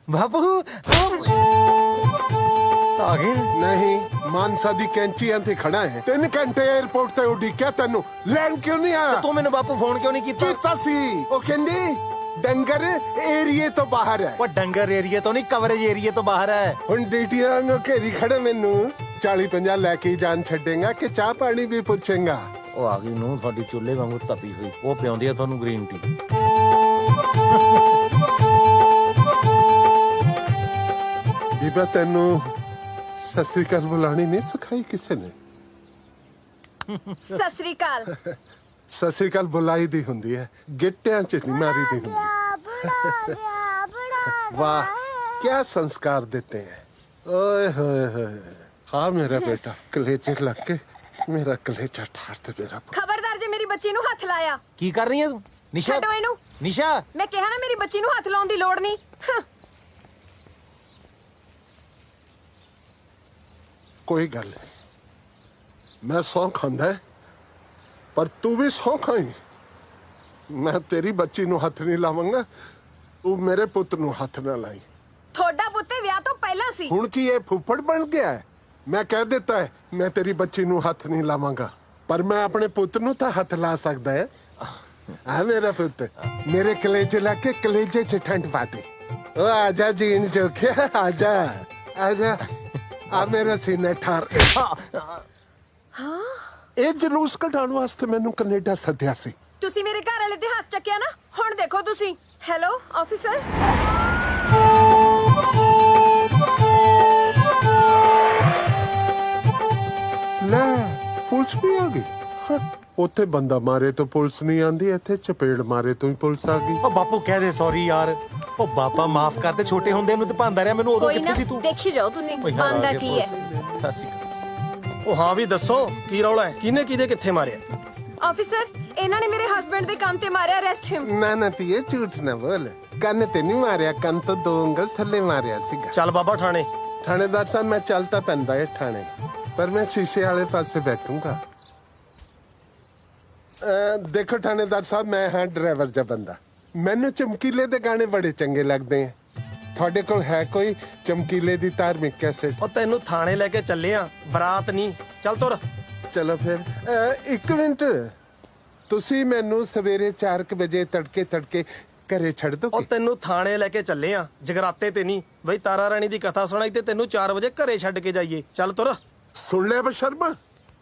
बापू आ गए नहीं मानसा दी कैंचियां ते खड़ा है 3 घंटे एयरपोर्ट ते उड़ीकिया तेनू लैंड क्यों नहीं आया तू मैंने बापू फोन क्यों नहीं किया ਕੀਤਾ ਸੀ ਉਹ ਕਹਿੰਦੀ ਡੰਗਰ ਏਰੀਏ ਤੋਂ ਬਾਹਰ ਹੈ वो डंगर एरिया तो नहीं कवरेज एरिया तो बाहर है ਹੁਣ ਡੀਟੀਆਂ ਵਾਂਗੂ ਘੇਰੀ ਖੜੇ ਮੈਨੂੰ 40-50 ਲੈ ਕੇ ਹੀ ਜਾਨ ਛੱਡੇਗਾ ਕਿ ਚਾਹ ਪਾਣੀ ਵੀ ਪੁੱਛੇਗਾ ਉਹ ਆ ਗਈ ਨੂੰ ਤੁਹਾਡੀ ਚੁੱਲ੍ਹੇ ਵਾਂਗੂ ਤਪੀ ਹੋਈ ਉਹ ਪਿਆਉਂਦੀ ਆ ਤੁਹਾਨੂੰ ਗ੍ਰੀਨ ਟੀ ਬੀਬਾ ਤੈਨੂੰ ਸਤਿ ਸ੍ਰੀ ਅਕਾਲ ਬੁਲਾਣੀ ਨਹੀਂ ਸਿਖਾਈ ਕਿਸੇ ਨੇ ਸਤਿ ਸ੍ਰੀ ਅਕਾਲ ਸਤਿ ਸ੍ਰੀ ਅਕਾਲ ਬੁਲਾਈ ਦੀ ਹੁੰਦੀ ਹੈ ਗਿੱਟਿਆਂ 'ਚ ਨਹੀਂ ਮਾਰੀ ਦੀ ਹੁੰਦੀ वाह क्या संस्कार देते हैं ओए होए होए हाँ मेरा बेटा कलेजे लग के मेरा कलेजा ठार दे मेरा पुੱਤ। ਖਬਰਦਾਰ ਜੇ ਮੇਰੀ ਬੱਚੀ ਨੂੰ ਹੱਥ ਲਾਇਆ ਕੀ ਕਰ ਰਹੀ ਹੈ ਤੂੰ ਨਿਸ਼ਾ ਛੱਡੋ ਇਹਨੂੰ ਨਿਸ਼ਾ ਮੈਂ ਕਿਹਾ ਨਾ ਮੇਰੀ ਬੱਚੀ ਨੂੰ ਹੱਥ ਲਾਉਣ ਦੀ ਲੋੜ ਨਹੀਂ ਹੰ। कोई गल नहीं मैं सौ खांदा है पर तू भी सौ खाई मैं तेरी बच्ची ਨੂੰ ਹੱਥ ਨਹੀਂ ਲਾਵਾਂਗਾ ਤੂੰ ਮੇਰੇ ਪੁੱਤ ਨੂੰ ਹੱਥ ਨਾ ਲਾਈ ਤੁਹਾਡਾ ਪੁੱਤ ਵਿਆਹ ਤੋਂ ਪਹਿਲਾਂ ਸੀ ਹੁਣ ਕੀ ਇਹ ਫੁੱਫੜ ਬਣ ਗਿਆ ਹੈ ਮੈਂ ਕਹਿ ਦਿੱਤਾ ਹੈ ਮੈਂ ਤੇਰੀ ਬੱਚੀ ਨੂੰ ਹੱਥ ਨਹੀਂ ਲਾਵਾਂਗਾ ਪਰ ਮੈਂ ਆਪਣੇ ਪੁੱਤ ਨੂੰ ਤਾਂ ਹੱਥ ਲਾ ਸਕਦਾ ਹੈ ਆ ਮੇਰਾ ਪੁੱਤ ਮੇਰੇ ਕਲੇਜੇ ਲਾ ਕੇ ਕਲੇਜੇ 'ਚ ਠੰਡ ਪਾ ਦੇ ਉਹ ਆ ਜਾ ਜੀਣ ਜੋਖਿਆ ਆ ਜਾ ਆ ਜਾ ਆ ਮੇਰਾ ਸੀਨਾ ਠਾਰ ਹਾਂ ਇਹ ਜਲੂਸ ਕਢਾਉਣ ਵਾਸਤੇ ਮੈਨੂੰ ਕੈਨੇਡਾ ਸੱਦਿਆ ਸੀ ਤੁਸੀਂ ਮੇਰੇ ਘਰ ਵਾਲੇ ਤੇ ਹੱਥ ਚੱਕਿਆ ਨਾ ਹੁਣ ਦੇਖੋ ਤੁਸੀਂ ਹੈਲੋ ਆਫੀਸਰ ਲੈ ਪੁਲਿਸ ਵੀ ਆ ਗਈ ਹਾਂ, ਉੱਥੇ ਬੰਦਾ ਮਾਰੇ ਤੋਂ ਪੁਲਿਸ ਨਹੀਂ ਆਂਦੀ ਇੱਥੇ ਚਪੇੜ ਮਾਰੇ ਤੋਂ ਹੀ ਪੁਲਿਸ ਆ ਗਈ ਉਹ ਬਾਪੂ ਕਹਿ ਦੇ ਸੌਰੀ ਯਾਰ ਉਹ ਬਾਪਾ ਮਾਫ ਕਰ ਦੇ ਛੋਟੇ ਹੁੰਦੇ ਨੂੰ ਤੇ ਭਾਂਦਾ ਰਿਹਾ ਮੈਨੂੰ ਉਦੋਂ ਕੋਈ ਨਾ ਕਿੱਥੇ ਸੀ ਤੂੰ ਦੇਖੀ ਜਾਓ ਤੁਸੀਂ ਓਏ ਯਾਰ, ਬੰਦਾ ਆ ਗਏ ਕੀ ਹੈ ਪੁਲਿਸ। ਸਤਿ ਸ਼੍ਰੀ ਅਕਾਲ। ਉਹ ਹਾਂ ਵੀ ਦੱਸੋ ਕੀ ਰੌਲਾ ਹੈ ਕਿਹਨੇ ਕਿਹਦੇ ਕਿੱਥੇ ਮਾਰਿਆ ਆਫੀਸਰ ਇਹਨਾਂ ਨੇ ਮੇਰੇ ਹਸਬੰਡ ਦੇ ਕੰਮ ਤੇ ਮਾਰਿਆ ਅਰੈਸਟ ਹਿਮ ਨਾ ਨਾ ਧੀਏ ਝੂਠ ਨਾ ਬੋਲ ਕੰਨ ਤੇ ਨਹੀਂ ਮਾਰਿਆ ਕੰਨ ਤੋਂ 2 ਉਂਗਲ ਥੱਲੇ ਮਾਰਿਆ ਸੀਗਾ ਚੱਲ ਬਾਬਾ ਥਾਣੇ ਥਾਣੇਦਾਰ ਸਾਹਿਬ ਮੈਂ ਚੱਲਤਾ ਪੈਂਦਾ ਹੈ ਥਾਣੇ ਪਰ ਮੈਂ ਸ਼ੀਸ਼ੇ ਵਾਲੇ ਪਾਸੇ ਬੈਠੂੰਗਾ ਦੇਖੋ ਥਾਣੇਦਾਰ ਸਾਹਿਬ ਮੈਂ ਹਾਂ ਡਰਾਈਵਰ ਜਿਹਾ ਬੰਦਾ ਮੈਨੂੰ ਚਮਕੀਲੇ ਦੇ ਗਾਣੇ ਬੜੇ ਚੰਗੇ ਲੱਗਦੇ ਆ ਤੁਹਾਡੇ ਕੋਲ ਹੈ ਕੋਈ ਚਮਕੀਲੇ ਦੀ ਧਾਰਮਿਕ ਕੈਸੇਟ ਉਹ ਤੈਨੂੰ ਥਾਣੇ ਲੈ ਕੇ ਚੱਲੇ ਆ ਬਰਾਤ ਨਹੀਂ ਚੱਲ ਤੁਰ ਚਲੋ ਫਿਰ 1 ਮਿੰਟ ਤੁਸੀਂ ਮੈਨੂੰ ਸਵੇਰੇ 4 ਵਜੇ ਤੜਕੇ ਘਰੇ ਛੱਡ ਉਹ ਦੋਗੇ ਤੈਨੂੰ ਥਾਣੇ ਲੈ ਕੇ ਚੱਲੇ ਆ ਜਗਰਾਤੇ ਤੇ ਨਹੀਂ ਬਈ ਤਾਰਾ ਰਾਣੀ ਦੀ ਕਥਾ ਸੁਣਾਈ ਤੇ ਤੈਨੂੰ 4 ਵਜੇ ਘਰੇ ਛੱਡ ਕੇ ਜਾਈਏ ਚੱਲ ਤੁਰ ਸੁਣ ਲੈ ਬਸ਼ਰਮਾ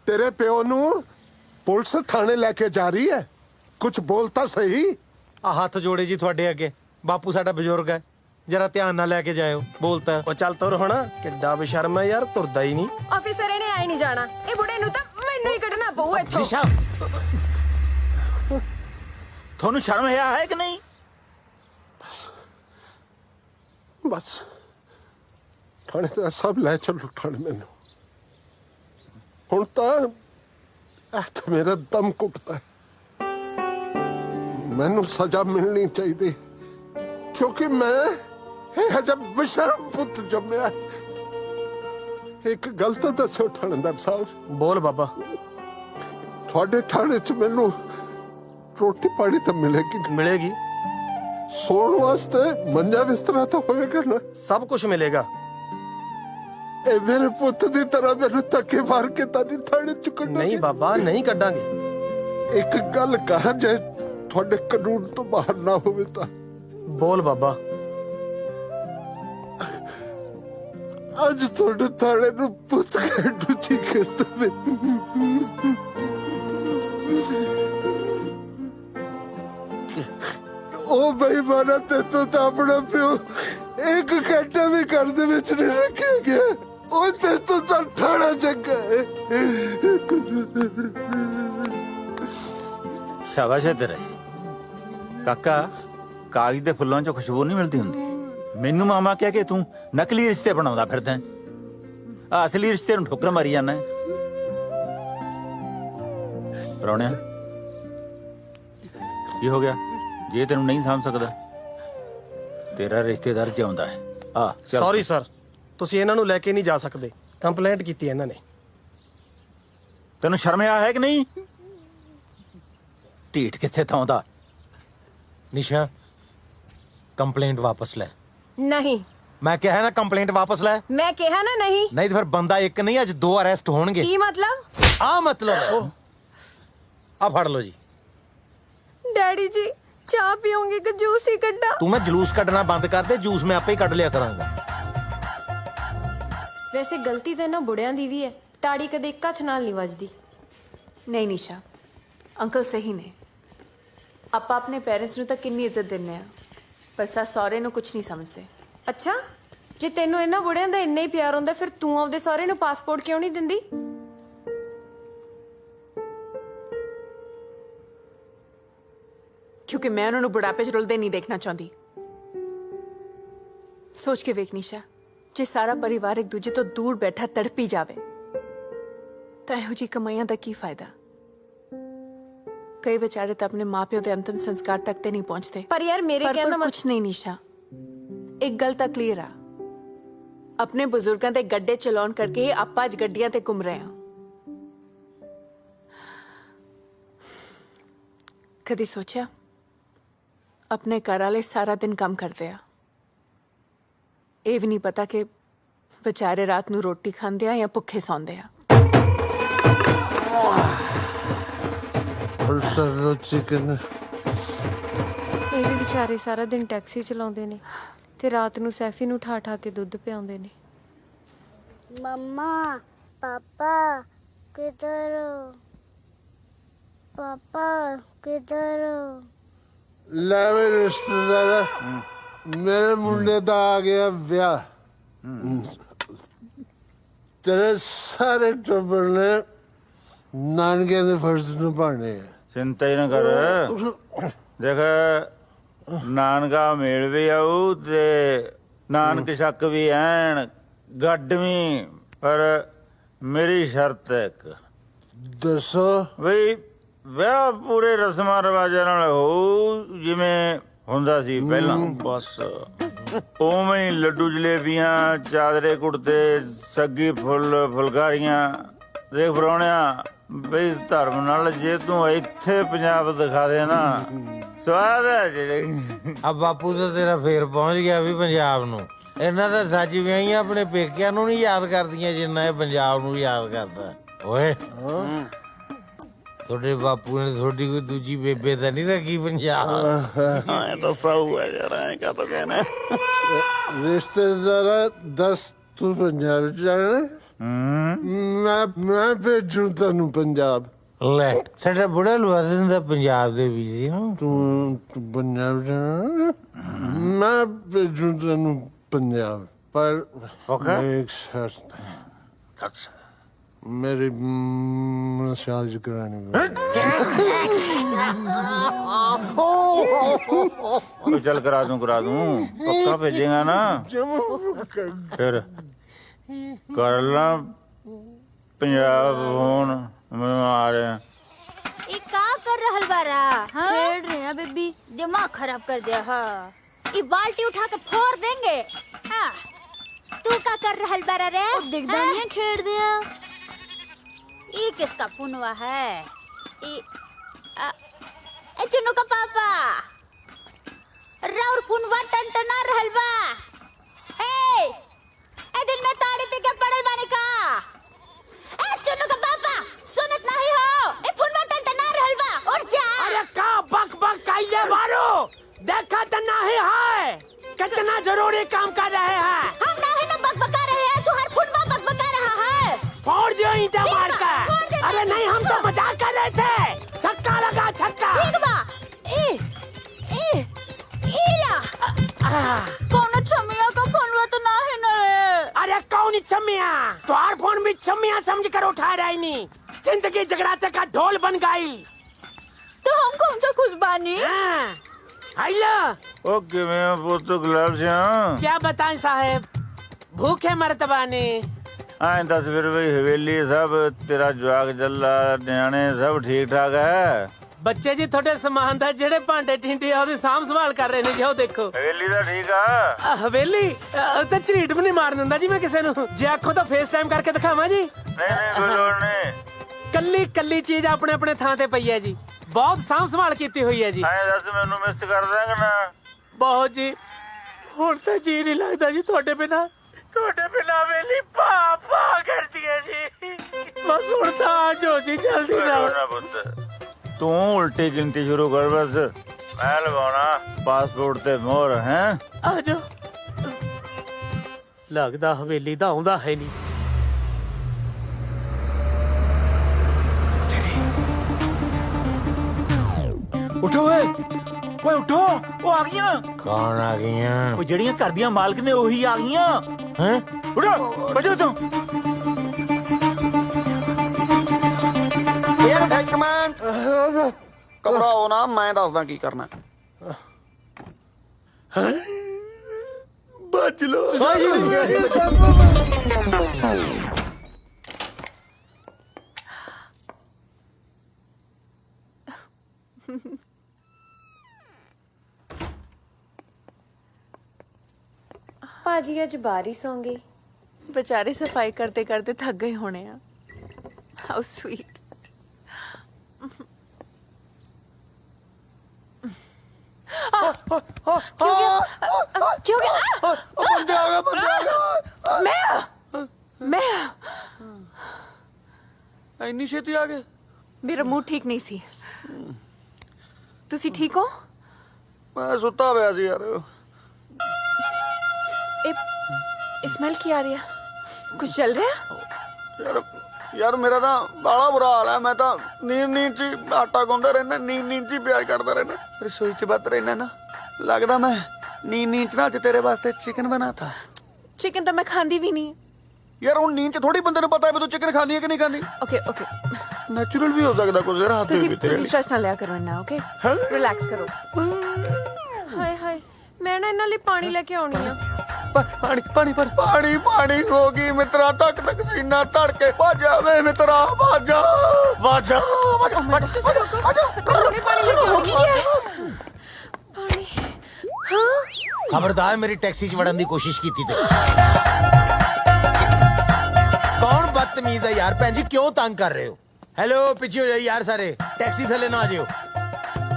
ਤੇਰੇ ਪਿਓ ਨੂੰ ਪੁਲਿਸ ਥਾਣੇ ਲੈ ਕੇ ਜਾ ਰਹੀ ਹੈ ਕੁਝ ਬੋਲ ਤਾਂ ਸਹੀ ਆ ਹੱਥ ਜੋੜੇ ਜੀ ਤੁਹਾਡੇ ਅੱਗੇ ਬਾਪੂ ਸਾਡਾ ਬਜ਼ੁਰਗ ਹੈ ਜਰਾ ਧਿਆਨ ਨਾਲ ਲੈ ਕੇ ਜਾਇਓ ਬੋਲਤਾ ਉਹ ਚੱਲ ਤੁਰ ਹੁਣ ਕਿੱਡਾ ਬੇਸ਼ਰਮ ਹੈ ਯਾਰ ਤੁਰਦਾ ਹੀ ਨਹੀਂ ਆਫੀਸਰ ਇਹਨੇ ਆਈ ਨਹੀਂ ਜਾਣਾ ਇਹ ਬੁੜੇ ਨੂੰ ਤਾਂ ਮੈਨੂੰ ਹੀ ਕੱਢਣਾ ਪਊ ਇੱਥੋਂ ਨਿਸ਼ਾ ਤੁਹਾਨੂੰ ਸ਼ਰਮ ਹੈ ਕਿ ਨਹੀਂ ਬਸ ਥਾਣੇ ਤੇ ਸਭ ਲੈ ਚੱਲੋ ਥਾਣੇ ਮੈਨੂੰ ਹੁਣ ਤਾਂ ਤਾਂ ਮੇਰਾ ਦਮ ਘੁੱਟਦਾ ਹੈ। ਮੈਨੂੰ ਸਜ਼ਾ ਮਿਲਣੀ ਚਾਹੀਦੀ ਕਿਉਂਕਿ ਮੈਂ ਇਹ ਜਬ ਬਸ਼ਰਮ ਪੁੱਤ ਜੰਮਿਆ ਇੱਕ ਗੱਲ ਤਾਂ ਦੱਸੋ ਥਾਣੇਦਾਰ ਸਾਹਿਬ ਬੋਲ ਬਾਬਾ ਤੁਹਾਡੇ ਥਾਣੇ 'ਚ ਮੈਨੂੰ ਰੋਟੀ ਪਾਣੀ ਤਾਂ ਮਿਲੇਗੀ ਮਿਲੇਗੀ ਸੌਣ ਵਾਸਤੇ ਮੰਜਾ ਬਿਸਤਰਾ ਤਾਂ ਹੋਏਗਾ ਨਾ ਸਭ ਕੁਝ ਮਿਲੇਗਾ ਇਹ ਮੇਰੇ ਪੁੱਤ ਦੀ ਤਰ੍ਹਾਂ ਮੈਨੂੰ ਧੱਕੇ ਮਾਰ ਕੇ ਤਾਂ ਨਹੀਂ ਥਾਣੇ 'ਚ ਕੱਢੋਗੇ ਨਹੀਂ ਬਾਬਾ ਨਹੀਂ ਕੱਢਾਂਗੇ ਇੱਕ ਗੱਲ ਕਹਾਂ ਜੇ ਤੁਹਾਡੇ ਕਾਨੂੰਨ ਤੋਂ ਬਾਹਰ ਨਾ ਹੋਵੇ ਤਾਂ ਬੋਲ ਬਾਬਾ ਅੱਜ ਤੁਹਾਡੇ ਥਾਣੇ ਨੂੰ ਪੁੱਤ ਖੇਡੂ ਜੀ ਕਰਦਾ ਮੈਂ ਉਹ ਬੇਈਮਾਨਾ ਤੇ ਤਾਂ ਆਪਣਾ ਪਿਓ ਇੱਕ ਘੰਟਾ ਵੀ ਘਰ ਦੇ ਵਿੱਚ ਨਹੀਂ ਰੱਖਿਆ ਗਿਆ ਉਹ ਤੇ ਤਾਂ ਠਾਣਾ ਚੰਗਾ ਹੈ ਸ਼ਾਬਾਸ਼ ਹੈ ਤੇਰੇ ਕਾਕਾ ਕਾਗਜ਼ ਦੇ ਫੁੱਲਾਂ 'ਚੋਂ ਖੁਸ਼ਬੂ ਨਹੀਂ ਮਿਲਦੀ ਹੁੰਦੀ ਮੈਨੂੰ ਮਾਮਾ ਕਹਿ ਕੇ ਤੂੰ ਨਕਲੀ ਰਿਸ਼ਤੇ ਬਣਾਉਂਦਾ ਫਿਰਦਾ ਆ ਅਸਲੀ ਰਿਸ਼ਤੇ ਨੂੰ ਠੋਕਰ ਮਾਰੀ ਜਾਂਦਾ ਰੌਣਿਆ ਕੀ ਹੋ ਗਿਆ ਜੇ ਤੈਨੂੰ ਨਹੀਂ ਸਮਝ ਸਕਦਾ ਤੇਰਾ ਰਿਸ਼ਤੇਦਾਰ ਜਿਉਂਦਾ ਹੈ ਆ ਸੌਰੀ ਸਰ ਤੁਸੀਂ ਇਹਨਾਂ ਨੂੰ ਲੈ ਕੇ ਨਹੀਂ ਜਾ ਸਕਦੇ ਕੰਪਲੇਂਟ ਕੀਤੀ ਇਹਨਾਂ ਨੇ ਤੈਨੂੰ ਸ਼ਰਮ ਹੈ ਕਿ ਨਹੀਂ ਢੀਠ ਕਿੱਥੇ ਥਾਂ ਦਾ ਨਿਸ਼ਾ ਕੰਪਲੇਂਟ ਵਾਪਸ ਲੈ। ਨਹੀਂ, ਮੈਂ ਕਿਹਾ ਨਾ ਕੰਪਲੇਂਟ ਵਾਪਸ ਲੈ। ਮੈਂ ਕਿਹਾ ਨਾ ਨਹੀਂ। ਨਹੀਂ ਤਾਂ ਫਿਰ ਬੰਦਾ ਇੱਕ ਨਹੀਂ ਅੱਜ 2 ਅਰੈਸਟ ਹੋਣਗੇ। ਕੀ ਮਤਲਬ? ਆ ਮਤਲਬ ਆ ਫੜ ਲਓ ਜੀ। ਡੈਡੀ ਜੀ ਚਾਹ ਪੀਓਗੇ ਕਿ ਜੂਸ ਹੀ ਕੱਢਾਂ? ਤੂੰ ਨਾ ਜਲੂਸ ਕੱਢਣਾ ਬੰਦ ਕਰ ਦੇ, ਜੂਸ ਮੈਂ ਆਪੇ ਹੀ ਕੱਢ ਲਿਆ ਕਰਾਂਗਾ। ਵੈਸੇ ਗਲਤੀ ਤਾਂ ਨਾ ਬੁੜਿਆਂ ਦੀ ਵੀ ਹੈ, ਤਾੜੀ ਕਦੇ ਇੱਕ ਹੱਥ ਨਾਲ ਨਹੀਂ ਵੱਜਦੀ। ਨਹੀਂ ਨਿਸ਼ਾ, ਅੰਕਲ ਸਹੀ ਨੇ। ਆਪਾਂ ਆਪਣੇ ਪੇਰੈਂਟਸ ਨੂੰ ਤਾਂ ਕਿੰਨੀ ਇੱਜ਼ਤ ਦਿੰਦੇ ਆ, ਪਰ ਸੱਸ ਸਹੁਰੇ ਨੂੰ ਕੁਝ ਨਹੀਂ ਸਮਝਦੇ। ਅੱਛਾ, ਜੇ ਤੈਨੂੰ ਇਹਨਾਂ ਬੁੜਿਆਂ ਦਾ ਇੰਨਾ ਹੀ ਪਿਆਰ ਹੁੰਦਾ ਫਿਰ ਤੂੰ ਆਪਦੇ ਸਹੁਰੇ ਨੂੰ ਪਾਸਪੋਰਟ ਕਿਉਂ ਨਹੀਂ ਦਿੰਦੀ? ਕਿਉਂਕਿ ਮੈਂ ਉਹਨਾਂ ਨੂੰ ਬੁਢਾਪੇ 'ਚ ਰੁਲਦੇ ਨਹੀਂ ਦੇਖਣਾ ਚਾਹੁੰਦੀ। ਸੋਚ ਕੇ ਵੇਖ ਨਿਸ਼ਾ, ਜੇ ਸਾਰਾ ਪਰਿਵਾਰ ਇੱਕ ਦੂਜੇ ਤੋਂ ਦੂਰ ਬੈਠਾ ਤੜਪੀ ਜਾਵੇ ਤਾਂ ਇਹੋ ਜਿਹੀ ਕਮਾਈਆਂ ਦਾ ਕੀ ਫਾਇਦਾ? ਕਈ ਵਿਚਾਰੇ ਤਾਂ ਆਪਣੇ ਮਾਪਿਓ ਦੇ ਅੰਤਿਮ ਸੰਸਕਾਰ ਤੱਕ ਤੇ ਨਹੀਂ ਪਹੁੰਚਦੇ। ਪਰ ਯਾਰ ਮੇਰੇ ਕਹਿਣ ਦਾ ਕੁਝ ਨਹੀਂ ਨਿਸ਼ਾ, ਇੱਕ ਗੱਲ ਤਾਂ ਕਲੀਅਰ ਆ, ਆਪਣੇ ਬਜ਼ੁਰਗਾਂ ਦੇ ਗੱਡੇ ਚਲਾਉਣ ਕਰਕੇ ਆਪਾਂ ਅੱਜ ਗੱਡੀਆਂ ਤੇ ਘੁੰਮ ਰਹੇ ਹਾਂ। ਕਦੀ ਸੋਚਿਆ ਆਪਣੇ ਘਰ ਵਾਲੇ ਸਾਰਾ ਦਿਨ ਕੰਮ ਕਰਦੇ ਆ, ਇਹ ਵੀ ਨਹੀਂ ਪਤਾ ਕਿ ਵਿਚਾਰੇ ਰਾਤ ਨੂੰ ਰੋਟੀ ਖਾਂਦੇ ਆ ਜਾਂ ਭੁੱਖੇ ਸੌਂਦੇ ਆ। चिकन ਇਹ ਵੀ ਵਿਚਾਰੇ ਸਾਰਾ ਦਿਨ ਟੈਕਸੀ ਚਲਾਉਂਦੇ ਨੇ ਤੇ ਰਾਤ ਨੂੰ ਸੈਫੀ ਨੂੰ ਠਾ ਠਾ ਕੇ ਦੁੱਧ ਪਿਆਉਂਦੇ ਨੇ। मम्मा पापा किधर हो? पापा किधर हो? ਲੈ ਵੇ ਰਿਸ਼ਤੇਦਾਰਾ, ਮੇਰੇ ਮੁੰਡੇ ਦਾ ਆ ਗਿਆ ਵਿਆਹ। ਤੇਰੇ ਸਾਰੇ ਟੱਬਰ ਨੇ ਨਾਨਕੇ ਦੇ ਫਰਜ਼ ਨਿਭਾਉਣੇ ਆ। ਚਿੰਤਾ ਹੀ ਨਾ ਕਰ। ਦੇਖ, ਨਾਨਕਾ ਮੇਲ ਵੀ ਆਊ ਤੇ ਨਾਨਕ ਸ਼ੱਕ ਵੀ ਐਨ ਗੱਡ ਵੀ, ਪਰ ਮੇਰੀ ਸ਼ਰਤ ਹੈ ਇੱਕ। ਦੱਸੋ। ਬਈ ਵਿਆਹ ਪੂਰੇ ਰਸਮਾਂ ਰਿਵਾਜਾਂ ਨਾਲ ਹੋਊ ਜਿਵੇਂ ਹੁੰਦਾ ਸੀ ਪਹਿਲਾਂ। ਬਸ ਉਵੇਂ ਹੀ ਲੱਡੂ ਜਲੇਬੀਆਂ, ਚਾਦਰੇ ਕੁੜਤੇ, ਸੱਗੀ ਫੁੱਲ ਫੁਲਕਾਰੀਆਂ। ਦੇਖ ਪ੍ਰਾਹੁਣਿਆ, ਬਈ ਧਰਮ ਨਾਲ ਜੇ ਤੂੰ ਇੱਥੇ ਪੰਜਾਬ ਦਿਖਾ ਦੇ ਨਾ, ਸਵਾਦ ਹੈ ਜੀ। ਆ ਬਾਪੂ ਤਾਂ ਤੇਰਾ ਫੇਰ ਪਹੁੰਚ ਗਿਆ ਵੀ ਪੰਜਾਬ ਨੂੰ। ਇਹਨਾਂ ਦਾ ਸੱਚ ਵਿਆਹੀਆਂ ਆਪਣੇ ਪੇਕਿਆਂ ਨੂੰ ਨਹੀਂ ਯਾਦ ਕਰਦੀਆਂ ਜਿੰਨਾ ਇਹ ਪੰਜਾਬ ਨੂੰ ਯਾਦ ਕਰਦਾ। ਓਏ ਤੁਹਾਡੇ ਬਾਪੂ ਨੇ ਤੁਹਾਡੀ ਕੋਈ ਦੂਜੀ ਬੇਬੇ ਤਾਂ ਨਹੀਂ ਰੱਖੀ ਪੰਜਾਬ? ਐ ਤਾਂ ਸਹੂ ਹੈ ਯਾਰ, ਐ ਕਾ ਤਾਂ ਕਹਿਣਾ। ਰਿਸ਼ਤੇਦਾਰਾ ਦੱਸ, ਤੂੰ ਪੰਜਾਬ ਜਾਣਾ? ਮੈਂ ਭੇਜੂ ਤੈਨੂੰ ਪੰਜਾਬ। ਲੈ ਸਾਡਾ ਬੁੜਾ ਲਵਾ ਦਿੰਦਾ ਪੰਜਾਬ ਦੇ ਵੀ ਜੀ। ਤੂੰ ਪੰਜਾਬ ਜਾਣਾ? ਮੈਂ ਭੇਜੂ ਤੈਨੂੰ ਪੰਜਾਬ, ਪਰ ਮੇਰੀ ਇੱਕ ਸ਼ਰਤ ਹੈ। मेरी मसाज करानी तो चल करा दूं पक्का भेजेगा ना? फिर कर ला पंजाब फोन, मैं आ रहे हैं। ये का कर रहल बारा? खेल रहे हैं बेबी, दिमाग खराब कर दिया। हाँ, ये बाल्टी उठा के फोड़ देंगे। हाँ, तू का कर रहल बारा रे? दिखदानिया खेल दिया। ये किसका पुनवा है? ए चुन्नू का पापा राउर पुनवा टनटना रहल बा। ए दिल में ताड़ी पी के पड़ल बानी का? ए चुन्नू का पापा सुनत नहीं हो? ए पुनवा टनटना रहल बा, उठ जा। अरे का बक बक काइले मारो, देखा तो नहीं है कितना जरूरी काम कर रहे हैं। हम नहीं ना बकबका रहे हैं, तू हर पुनवा बकबका रहा है। फोड़ दियो ईंटा मार कर। अरे नहीं, हम तो मजाक कर रहे थे। छक्का लगा, छक्का। ठीक बा। ला कौन छमिया का फोनवा तो नहीं ना है। अरे कौन छमिया? तुम्हार फोन भी छमिया समझ कर उठा रही नहीं। जिंदगी जगराते का ढोल बन गई। तो हम कौन सा खुश बानी? हेलो, ओके मैं पुत गुलाब से हाँ। क्या बताएं साहब, भूखे मरतबानी। आए दस फिर भाई हवेली सब तेरा जवाक जल्ला न्याणे सब ठीक ठाक है? ਬੱਚੇ ਜੀ ਤੁਹਾਡੇ ਸਮਾਨ ਦਾ ਜਿਹੜੇ ਭਾਂਡੇ ਟਿੰਡੇ ਆ ਉਹਦੀ ਸਾਂਭ ਸੰਭਾਲ ਕਰ ਰਹੇ ਨੇ ਜੀ। ਉਹ ਦੇਖੋ हवेली तो ठीक है। ਹਵੇਲੀ ਤਾਂ ਝਰੀਟ ਵੀ ਨਹੀਂ ਮਾਰ ਦਿੰਦਾ ਜੀ ਮੈਂ ਕਿਸੇ ਨੂੰ। ਜੇ ਆਖੋ ਤਾਂ ਫੇਸ ਟਾਈਮ ਕਰਕੇ ਦਿਖਾਵਾਂ ਜੀ। नहीं कोई लोड़ नहीं। ਕੱਲੀ ਕੱਲੀ ਚੀਜ਼ ਆਪਣੇ ਆਪਣੇ ਥਾਂ ਤੇ ਪਈ ਹੈ ਜੀ। ਬਹੁਤ ਸਾਂਭ ਸੰਭਾਲ ਕੀਤੀ ਹੋਈ ਹੈ ਜੀ। आए दस मैनू मिस कर देंगे ना? ਬਹੁਤ ਜੀ ਹੁਣ ਤਾਂ ਜੀ ਨਹੀਂ ਲੱਗਦਾ ਜੀ ਤੁਹਾਡੇ ਬਿਨਾ ਵੇਲੀ ਪਾ ਕਰਦੀ ਹੈ ਜੀ ਬਸ ਹੁਣ ਤਾਂ ਆ ਜਾਓ ਜੀ ਜਲਦੀ ਨਾਲ ਤੂੰ ਉਲਟੀ ਗਿਣਤੀ ਸ਼ੁਰੂ ਕਰ ਬਸ ਮੈਂ ਲਵਾਉਣਾ ਪਾਸਪੋਰਟ ਤੇ ਮੋਹਰ ਹੈ ਆ ਜਾਓ ਲੱਗਦਾ ਹਵੇਲੀ ਦਾ ਆਉਂਦਾ ਹੈ ਨਹੀਂ ਉਠੋ ਓਏ ਓਏ ਉਠੋ ਉਹ ਆ ਗਈਆਂ ਕੌਣ ਆ ਗਈਆਂ ਉਹ ਜਿਹੜੀਆਂ ਘਰ ਦੀਆਂ ਮਾਲਕ ਨੇ ਉਹੀ ਆ ਗਈਆਂ ਹੈ ਉਠੋ ਬਜੋ ਤੂੰ ਯਾਰ ਠੈਕਮੈਨ ਘਬਰਾਓ ਨਾ ਮੈਂ ਦੱਸਦਾ ਕੀ ਕਰਨਾ ਬਚ ਲੋ ਭਾਜੀ ਅੱਜ ਬਾਹਰ ਹੀ ਸੌਂ ਗਏ। बेचारे सफाई करते करते थक गए होने हैं। How sweet. क्यों गया? बंदे आ गए मैं ਇੰਨੀ ਛੇਤੀ ਆ ਗਏ मेरा मूड ठीक नहीं सी। तुसी ठीक हो? ਮੈਂ ਸੁੱਤਾ ਪਿਆ ਸੀ ਯਾਰ स्मेल की आ रही है? कुछ चल रहा है? ਯਾਰ ਮੇਰਾ ਤਾਂ ਬਾਲਾ ਬੁਰਾ ਹਾਲ ਹੈ ਮੈਂ ਤਾਂ ਨੀਂਦ ਚ ਹੀ ਆਟਾ ਗੁੰਨਦਾ ਰਹਿਣਾ ਨੀਂਦ ਚ ਹੀ ਪਿਆਜ਼ ਕੱਟਦਾ ਰਹਿਣਾ ਰਸੋਈ ਚ ਵੱਧ ਰਹਿਣਾ ਨਾ ਲੱਗਦਾ ਮੈਂ ਨੀਂਦ ਚ ਨਾ ਅੱਜ ਤੇਰੇ ਵਾਸਤੇ ਚਿਕਨ ਬਣਾਤਾ चिकन तो मैं खांदी भी नहीं। ਯਾਰ ਹੁਣ ਨੀਂਦ ਚ ਥੋੜੀ ਬੰਦੇ ਨੂੰ ਪਤਾ ਹੈ ਵੀ ਤੂੰ ਚਿਕਨ ਖਾਂਦੀ ਹੈ ਕਿ ਨਹੀਂ ਖਾਂਦੀ ओके ओके ਨੈਚੁਰਲ ਵੀ ਹੋ ਸਕਦਾ ਕੁਝ ਯਾਰ ਹੱਥ तुसी ਵੀ ਤੇਰੇ तुसी स्ट्रेस ना लिया करो ना। ओके रिलैक्स करो। ਹਾਏ ਹਾਏ ਮੈਂ ਨਾ ਇਹਨਾਂ ਲਈ ਪਾਣੀ ਲੈ ਕੇ ਆਉਣੀ ਆ। ਪਾਣੀ ਪਾਣੀ ਪਾਣੀ ਪਾਣੀ ਹੋ ਗਈ ਮਿੱਤਰਾ ਤੱਕ ਤੱਕ ਸੀਨਾ ਧੜਕੇ ਭਾਜਾ ਵੇ ਮਿੱਤਰਾ ਭਾਜਾ ਭਾਜਾ ਹੁਣੇ ਪਾਣੀ ਲੈ ਕੇ ਆਉਣੀ ਹੈ। ਪਾਣੀ ਹਾਂ ਖਬਰਦਾਰ ਮੇਰੀ ਟੈਕਸੀ 'ਚ ਵੜਨ ਦੀ ਕੋਸ਼ਿਸ਼ ਕੀਤੀ ਤੇ ਕੌਣ ਬਦਤਮੀਜ਼ ਹੈ ਯਾਰ ਭੈਣ ਜੀ ਕਿਉਂ ਤੰਗ ਕਰ ਰਹੇ ਹੋ ਹੈਲੋ ਪਿੱਛੇ ਹੋ ਜਾਓ ਯਾਰ ਸਾਰੇ ਟੈਕਸੀ ਥੱਲੇ ਨਾ ਆ ਜਿਓ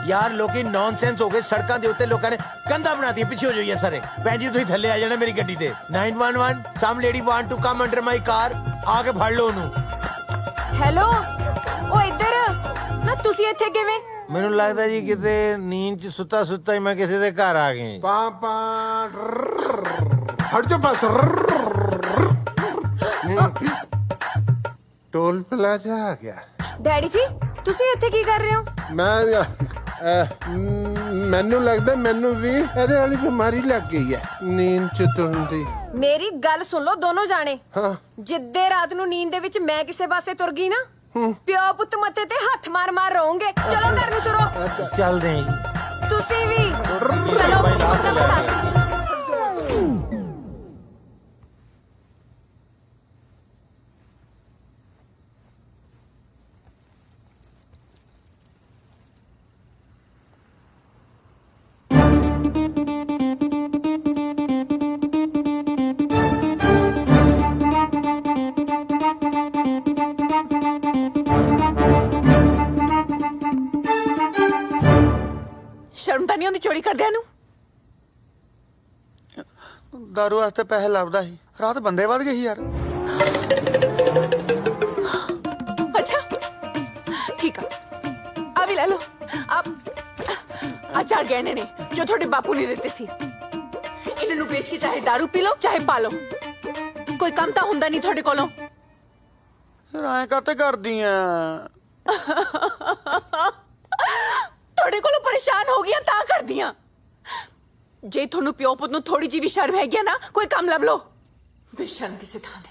ਯਾਰ ਲੋਕੀ ਨੌਨਸੈਂਸ ਹੋ ਗਏ ਸੜਕਾਂ ਦੇ ਉੱਤੇ ਲੋਕਾਂ ਨੇ ਕੰਧਾ ਬਣਾਤੀ ਪਿੱਛੇ ਹੋ ਜਾਓ ਯਾਰ ਸਾਰੇ ਭੈਣ ਜੀ ਤੁਸੀਂ ਥੱਲੇ ਆ ਜਾਣਾ ਮੇਰੀ ਗੱਡੀ ਤੇ 911 some lady want to come under my car ਆ ਕੇ ਫੜ ਲਓ ਉਹਨੂੰ ਹੈਲੋ ਉਹ ਇੱਧਰ ਨਾ ਤੁਸੀਂ ਇੱਥੇ ਕਿਵੇਂ? ਮੈਨੂੰ ਲੱਗਦਾ ਜੀ ਕਿਤੇ ਨੀਂਦ 'ਚ ਸੁੱਤਾ ਸੁੱਤਾ ਹੀ ਮੈਂ ਕਿਸੇ ਦੇ ਘਰ ਆ ਗਿਆ ਪਾਪਾ ਹਟ ਜਾ ਬਸ ਟੋਲ ਪਲਾਜ਼ਾ ਆ ਗਿਆ ਡੈਡੀ ਜੀ ਤੁਸੀਂ ਇੱਥੇ ਕੀ ਕਰ ਰਹੇ ਹੋ? ਮੈਨੂੰ ਲੱਗਦਾ ਮੈਨੂੰ ਵੀ ਇਹਦੇ ਵਾਲੀ ਬਿਮਾਰੀ ਲੱਗ ਗਈ ਹੈ ਨੀਂਦ ਚ ਤੁਰਨ ਦੀ ਮੇਰੀ ਗੱਲ ਸੁਣ ਲਓ ਦੋਨੋਂ ਜਾਣੇ। ਹਾਂ ਜਿੱਦੇ ਰਾਤ ਨੂੰ ਨੀਂਦ ਦੇ ਵਿੱਚ ਮੈਂ ਕਿਸੇ ਪਾਸੇ ਤੁਰ ਗਈ ਨਾ ਪਿਓ ਪੁੱਤ ਮੱਥੇ ਤੇ ਹੱਥ ਮਾਰ ਮਾਰ ਰੋਂਗੇ। ਚਲੋ ਘਰ ਨੂੰ ਤੁਰੋ। ਚੱਲਦੇ ਆਂ ਜੀ ਤੁਸੀਂ ਵੀ ਚਲੋ ਉਹਦਾ ਬਤਾ शर्म तो नहीं आती चोरी करदियां नूं? ਦਾਰੂ ਵਾਸਤੇ ਪੈਸੇ ਲੱਭਦਾ ਸੀ ਰਾਤ ਬੰਦੇ ਵੱਧ ਗਏ ਸੀ ਯਾਰ अच्छा ठीक है आ भी ले लो। आप आ 4 गहने ने जो थोड़े बापू ने दिते सी इन्हां नूं बेच के चाहे दारू पी लो चाहे पा लो कोई काम तो हुंदा नहीं थोड़े कोलों। ਫਿਰ ਐਂ ਕਾਤੇ ਕਰਦੀ ਆ थोड़े कोलों परेशान हो गया ता कर दियां जे थोनू प्यो पुत नूं थोड़ी जी भी शर्म है गया ना कोई काम लब लो बेशर्म किसे थां दे।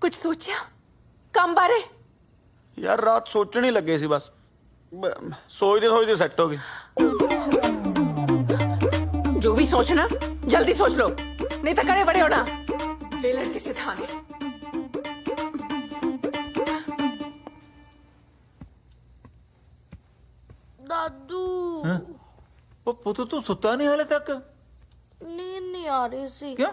कुछ सोचा काम बारे? ਯਾਰ ਰਾਤ ਸੋਚਣ ਹੀ ਲੱਗੇ ਸੀ ਬਸ ਸੋਚਦੇ ਸੋਚਦੇ ਸੈੱਟ ਹੋ ਗਏ जो भी सोचना जल्दी सोच लो नहीं तो करे बड़े होना वे लड़के से थाने। दादू ਉਹ ਪੁੱਤ ਤੂੰ ਸੁੱਤਾ ਨਹੀਂ ਹਾਲੇ ਤੱਕ नींद नहीं आ रही सी ਕਿਉਂ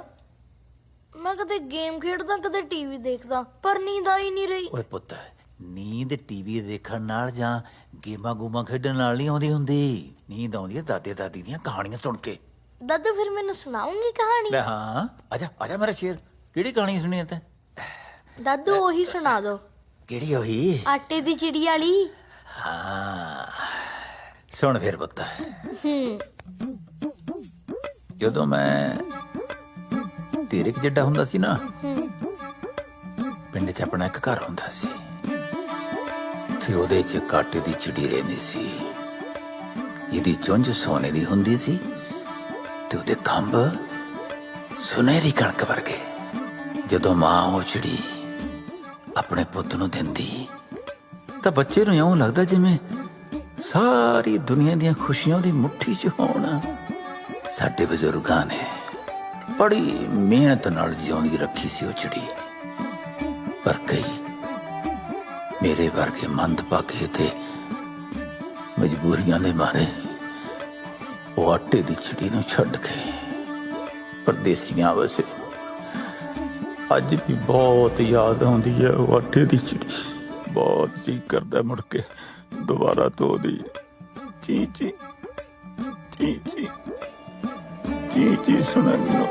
मैं कदे गेम खेडदा कदे टीवी देखदा पर नींद आ ही नहीं रही ਓਏ ਪੁੱਤ ਨੀਂਦ ਟੀਵੀ ਦੇਖਣ ਨਾਲ ਜਾਂ ਗੇਮਾਂ ਗੂਮਾਂ ਖੇਡਣ ਨਾਲ ਨਹੀਂ ਆਉਂਦੀ ਹੁੰਦੀ। ਨੀਂਦ ਆਉਂਦੀ ਹੈ ਦਾਦੇ ਦਾਦੀ ਦੀਆਂ ਕਹਾਣੀਆਂ ਸੁਣ ਕੇ। ਦਾਦੂ ਫਿਰ ਮੈਨੂੰ ਸੁਣਾਉਂਗੀ ਕਹਾਣੀ? ਲੈ ਹਾਂ, ਆਜਾ ਆਜਾ ਮੇਰਾ ਸ਼ੇਰ। ਕਿਹੜੀ ਕਹਾਣੀ ਸੁਣੀ ਤੈਂ? ਦਾਦੂ ਉਹੀ ਸੁਣਾ ਦੋ, ਕਿਹੜੀ ਹੋਈ? ਆਟੇ ਦੀ ਚਿੜੀ ਵਾਲੀ। ਹਾਂ ਸੁਣ ਫਿਰ ਪੁੱਤ। ਹੂੰ। ਜਦੋਂ ਮੈਂ ਤੇਰੇ ਕੁ ਜਿੱਡਾ ਹੁੰਦਾ ਸੀ ਨਾ, ਪਿੰਡ 'ਚ ਆਪਣਾ ਇੱਕ ਘਰ ਹੁੰਦਾ ਸੀ ਤੇ ਉਹਦੇ 'ਚ ਇੱਕ ਆਟੇ ਦੀ ਚਿੜੀ ਰਹਿੰਦੀ ਸੀ ਜਿਹਦੀ ਚੁੰਝ ਸੋਨੇ ਦੀ ਹੁੰਦੀ ਸੀ ਤੇ ਉਹਦੇ ਖੰਭ ਸੁਨਹਿਰੀ ਕਣਕ ਵਰਗੇ। ਜਦੋਂ ਮਾਂ ਉਹ ਚਿੜੀ ਆਪਣੇ ਪੁੱਤ ਨੂੰ ਦਿੰਦੀ ਤਾਂ ਬੱਚੇ ਨੂੰ ਇਉਂ ਲੱਗਦਾ ਜਿਵੇਂ ਸਾਰੀ ਦੁਨੀਆ ਦੀਆਂ ਖੁਸ਼ੀਆਂ ਉਹਦੀ ਮੁੱਠੀ 'ਚ ਹੋਣ। ਸਾਡੇ ਬਜ਼ੁਰਗਾਂ ਨੇ ਬੜੀ ਮਿਹਨਤ ਨਾਲ ਜਿਉਂਦੀ ਰੱਖੀ ਸੀ ਉਹ ਚਿੜੀ, ਪਰ ਕਈ ਮੇਰੇ ਵਰਗੇ ਮੰਦਭਾਗੇ ਤੇ ਮਜਬੂਰੀਆਂ ਦੇ ਮਾਰੇ ਉਹ ਆਟੇ ਦੀ ਚਿੜੀ ਨੂੰ ਛੱਡ ਕੇ ਪਰਦੇਸੀਆਂ ਵਸੇ। ਅੱਜ ਵੀ ਬਹੁਤ ਯਾਦ ਆਉਂਦੀ ਹੈ ਉਹ ਆਟੇ ਦੀ ਚਿੜੀ। ਬਹੁਤ ਜੀ ਕਰਦਾ ਮੁੜ ਕੇ ਦੁਬਾਰਾ ਤੋਂ ਉਹਦੀ ਚੀ ਚੀ ਚੀ ਚੀ ਚੀ ਚੀ ਸੁਣਨ ਨੂੰ।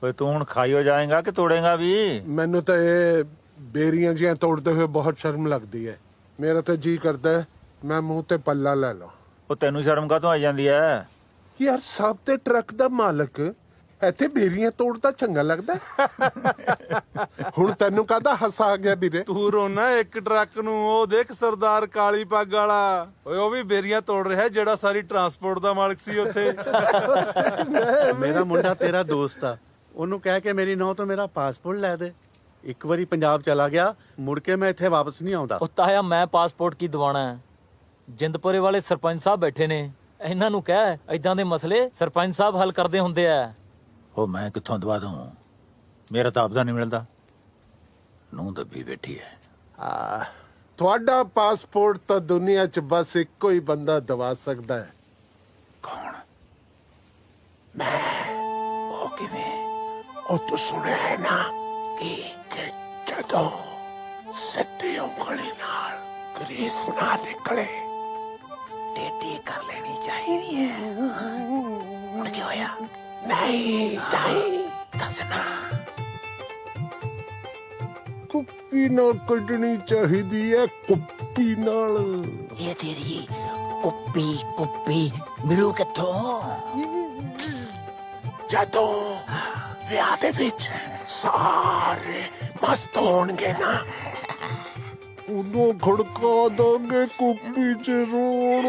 ਓਏ ਤੂੰ ਹੁਣ ਖਾਈਓ ਜਾਏਗਾ ਕਿ ਤੋੜੇਗਾ ਵੀ? ਮੈਨੂੰ ਤਾਂ ਇਹ ਬੇਰੀਆਂ ਜੀਆਂ ਤੋੜਦੇ ਹੋਏ ਬਹੁਤ ਸ਼ਰਮ ਲੱਗਦੀ ਹੈ। ਮੇਰਾ ਤਾਂ ਜੀ ਕਰਦਾ ਹੈ ਮੈਂ ਮੂੰਹ ਤੇ ਪੱਲਾ ਲੈ ਲਾਂ। ਉਹ ਤੈਨੂੰ ਸ਼ਰਮ ਕਾਹਤੋਂ ਆਈ ਜਾਂਦੀ ਐ? ਯਾਰ ਸਭ ਤੇ ਟਰੱਕ ਦਾ ਮਾਲਕ ਇੱਥੇ ਬੇਰੀਆਂ ਤੋੜਦਾ ਚੰਗਾ ਲੱਗਦਾ ਹੈ? ਹੁਣ ਤੈਨੂੰ ਕਾਹਦਾ ਹੱਸ ਆ ਗਿਆ ਵੀਰੇ? ਤੂੰ ਰੋਣਾ ਇੱਕ ਟਰੱਕ ਨੂੰ, ਉਹ ਦੇਖ ਸਰਦਾਰ ਕਾਲੀ ਪੱਗ ਵਾਲਾ, ਓਏ ਉਹ ਵੀ ਬੇਰੀਆਂ ਤੋੜ ਰਿਹਾ ਜਿਹੜਾ ਸਾਰੀ ਟਰਾਂਸਪੋਰਟ ਦਾ ਮਾਲਕ ਸੀ ਉੱਥੇ। ਮੇਰਾ ਮੁੰਡਾ ਤੇਰਾ ਦੋਸਤ ਆ, ਉਹਨੂੰ ਕਹਿ ਕੇ ਮੇਰੀ ਨੌਂ ਤੋਂ ਮੇਰਾ ਪਾਸਪੋਰਟ ਲੈ ਦੇ। ਇੱਕ ਵਾਰੀ ਪੰਜਾਬ ਚਲਾ ਗਿਆ, ਮੁੜ ਕੇ ਮੈਂ ਇੱਥੇ ਵਾਪਸ ਨਹੀਂ ਆਉਂਦਾ। ਉਹ ਤਾਇਆ ਮੈਂ ਪਾਸਪੋਰਟ ਕੀ ਦਿਵਾਣਾ ਹੈ? ਜਿੰਦਪੁਰੇ ਵਾਲੇ ਸਰਪੰਚ ਸਾਹਿਬ ਬੈਠੇ ਨੇ, ਇਹਨਾਂ ਨੂੰ ਕਹਿ ਏਦਾਂ ਦੇ ਮਸਲੇ ਸਰਪੰਚ ਸਾਹਿਬ ਹੱਲ ਕਰਦੇ ਹੁੰਦੇ ਆ। ਉਹ ਮੈਂ ਕਿੱਥੋਂ ਦਵਾ ਦੂੰ? ਮੇਰਾ ਤਾਂ ਆਪਦਾ ਨਹੀਂ ਮਿਲਦਾ। ਨੂੰ ਦੱਬੀ ਬੈਠੀ ਐ। ਤੁਹਾਡਾ ਪਾਸਪੋਰਟ ਤਾਂ ਦੁਨੀਆ 'ਚ ਬਸ ਇੱਕੋ ਹੀ ਬੰਦਾ ਦਵਾ ਸਕਦਾ ਹੈ। ਕੌਣ? ਉਹ ਕਿਵੇਂ? ਉਹ ਤੂੰ ਸੁਣਿਆ ਹੈ ਨਾ ਕਿ ਜਦੋਂ ਸਿੱਧੀ ਉਂਗਲੀ ਨਾਲ ਗਰੀਸ ਨਾ ਨਿਕਲੇ ਟੇਢੀ ਕਰ ਲੈਣੀ ਚਾਹੀਦੀ ਹੈ। ਹੁਣ ਕੀ ਹੋਇਆ? ਨਹੀਂ ਦੱਸਣਾ। ਕੁੱਪੀ ਨਾਲ ਕੱਢਣੀ ਚਾਹੀਦੀ ਹੈ, ਕੁੱਪੀ ਨਾਲ। ਇਹ ਤੇਰੀ ਕੁੱਪੀ ਮਿਲੂ ਕਿੱਥੋਂ? ਜਦੋਂ ਵਿਆਹ ਦੇ ਵਿੱਚ ਸਾਰੇ ਮਸਤ ਹੋਣਗੇ ਨਾ, ਉਦੋਂ ਖੜਕਾ ਦੋਗੇ ਕੁੱਪੀ 'ਚ ਰੋਣ।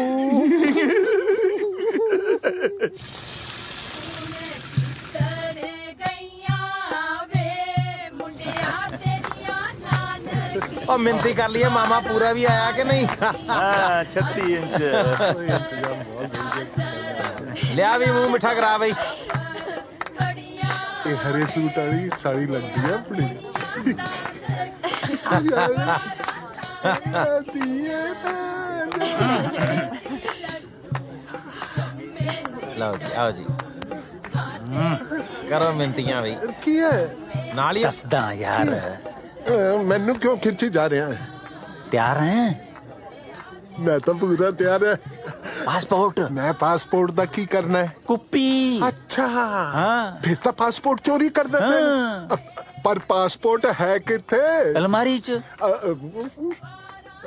ਉਹ ਮਿੰਤੀ ਕਰ ਲਈਏ ਮਾਮਾ ਪੂਰਾ ਵੀ ਆਇਆ ਕਿ ਨਹੀਂ? ਹਾਂ 36 ਇੰਚ। ਲਿਆ ਵੀ ਮੂੰਹ ਮਿੱਠਾ ਕਰਾ ਬਈ। ਇਹ ਹਰੇ ਸੂਟ ਵਾਲੀ ਸਾੜੀ ਲੱਗਦੀ ਹੈ ਆਪਣੀ। ਲਓ ਜੀ ਆਓ ਜੀ ਕਰੋ ਮਿੰਤੀਆਂ ਬਈ। ਕੀ ਹੈ? ਨਾਲ ਹੀ ਦੱਸਦਾ ਯਾਰ। ਮੈਨੂੰ ਕਿਉਂ ਖਿੱਚੀ ਜਾ ਰਿਹਾ ਹੈ? ਤਿਆਰ ਹੈ? ਮੈਂ ਤਾਂ ਪੂਰਾ ਤਿਆਰ ਹੈ। ਪਾਸਪੋਰਟ? ਮੈਂ ਪਾਸਪੋਰਟ ਦਾ ਕੀ ਕਰਨਾ ਹੈ? ਕੁੱਪੀ। ਅੱਛਾ ਹਾਂ। ਫਿਰ ਤਾਂ ਪਾਸਪੋਰਟ ਚੋਰੀ ਕਰਨਾ ਹੈ। ਪਰ ਪਾਸਪੋਰਟ ਹੈ ਕਿੱਥੇ? ਅਲਮਾਰੀ 'ਚ।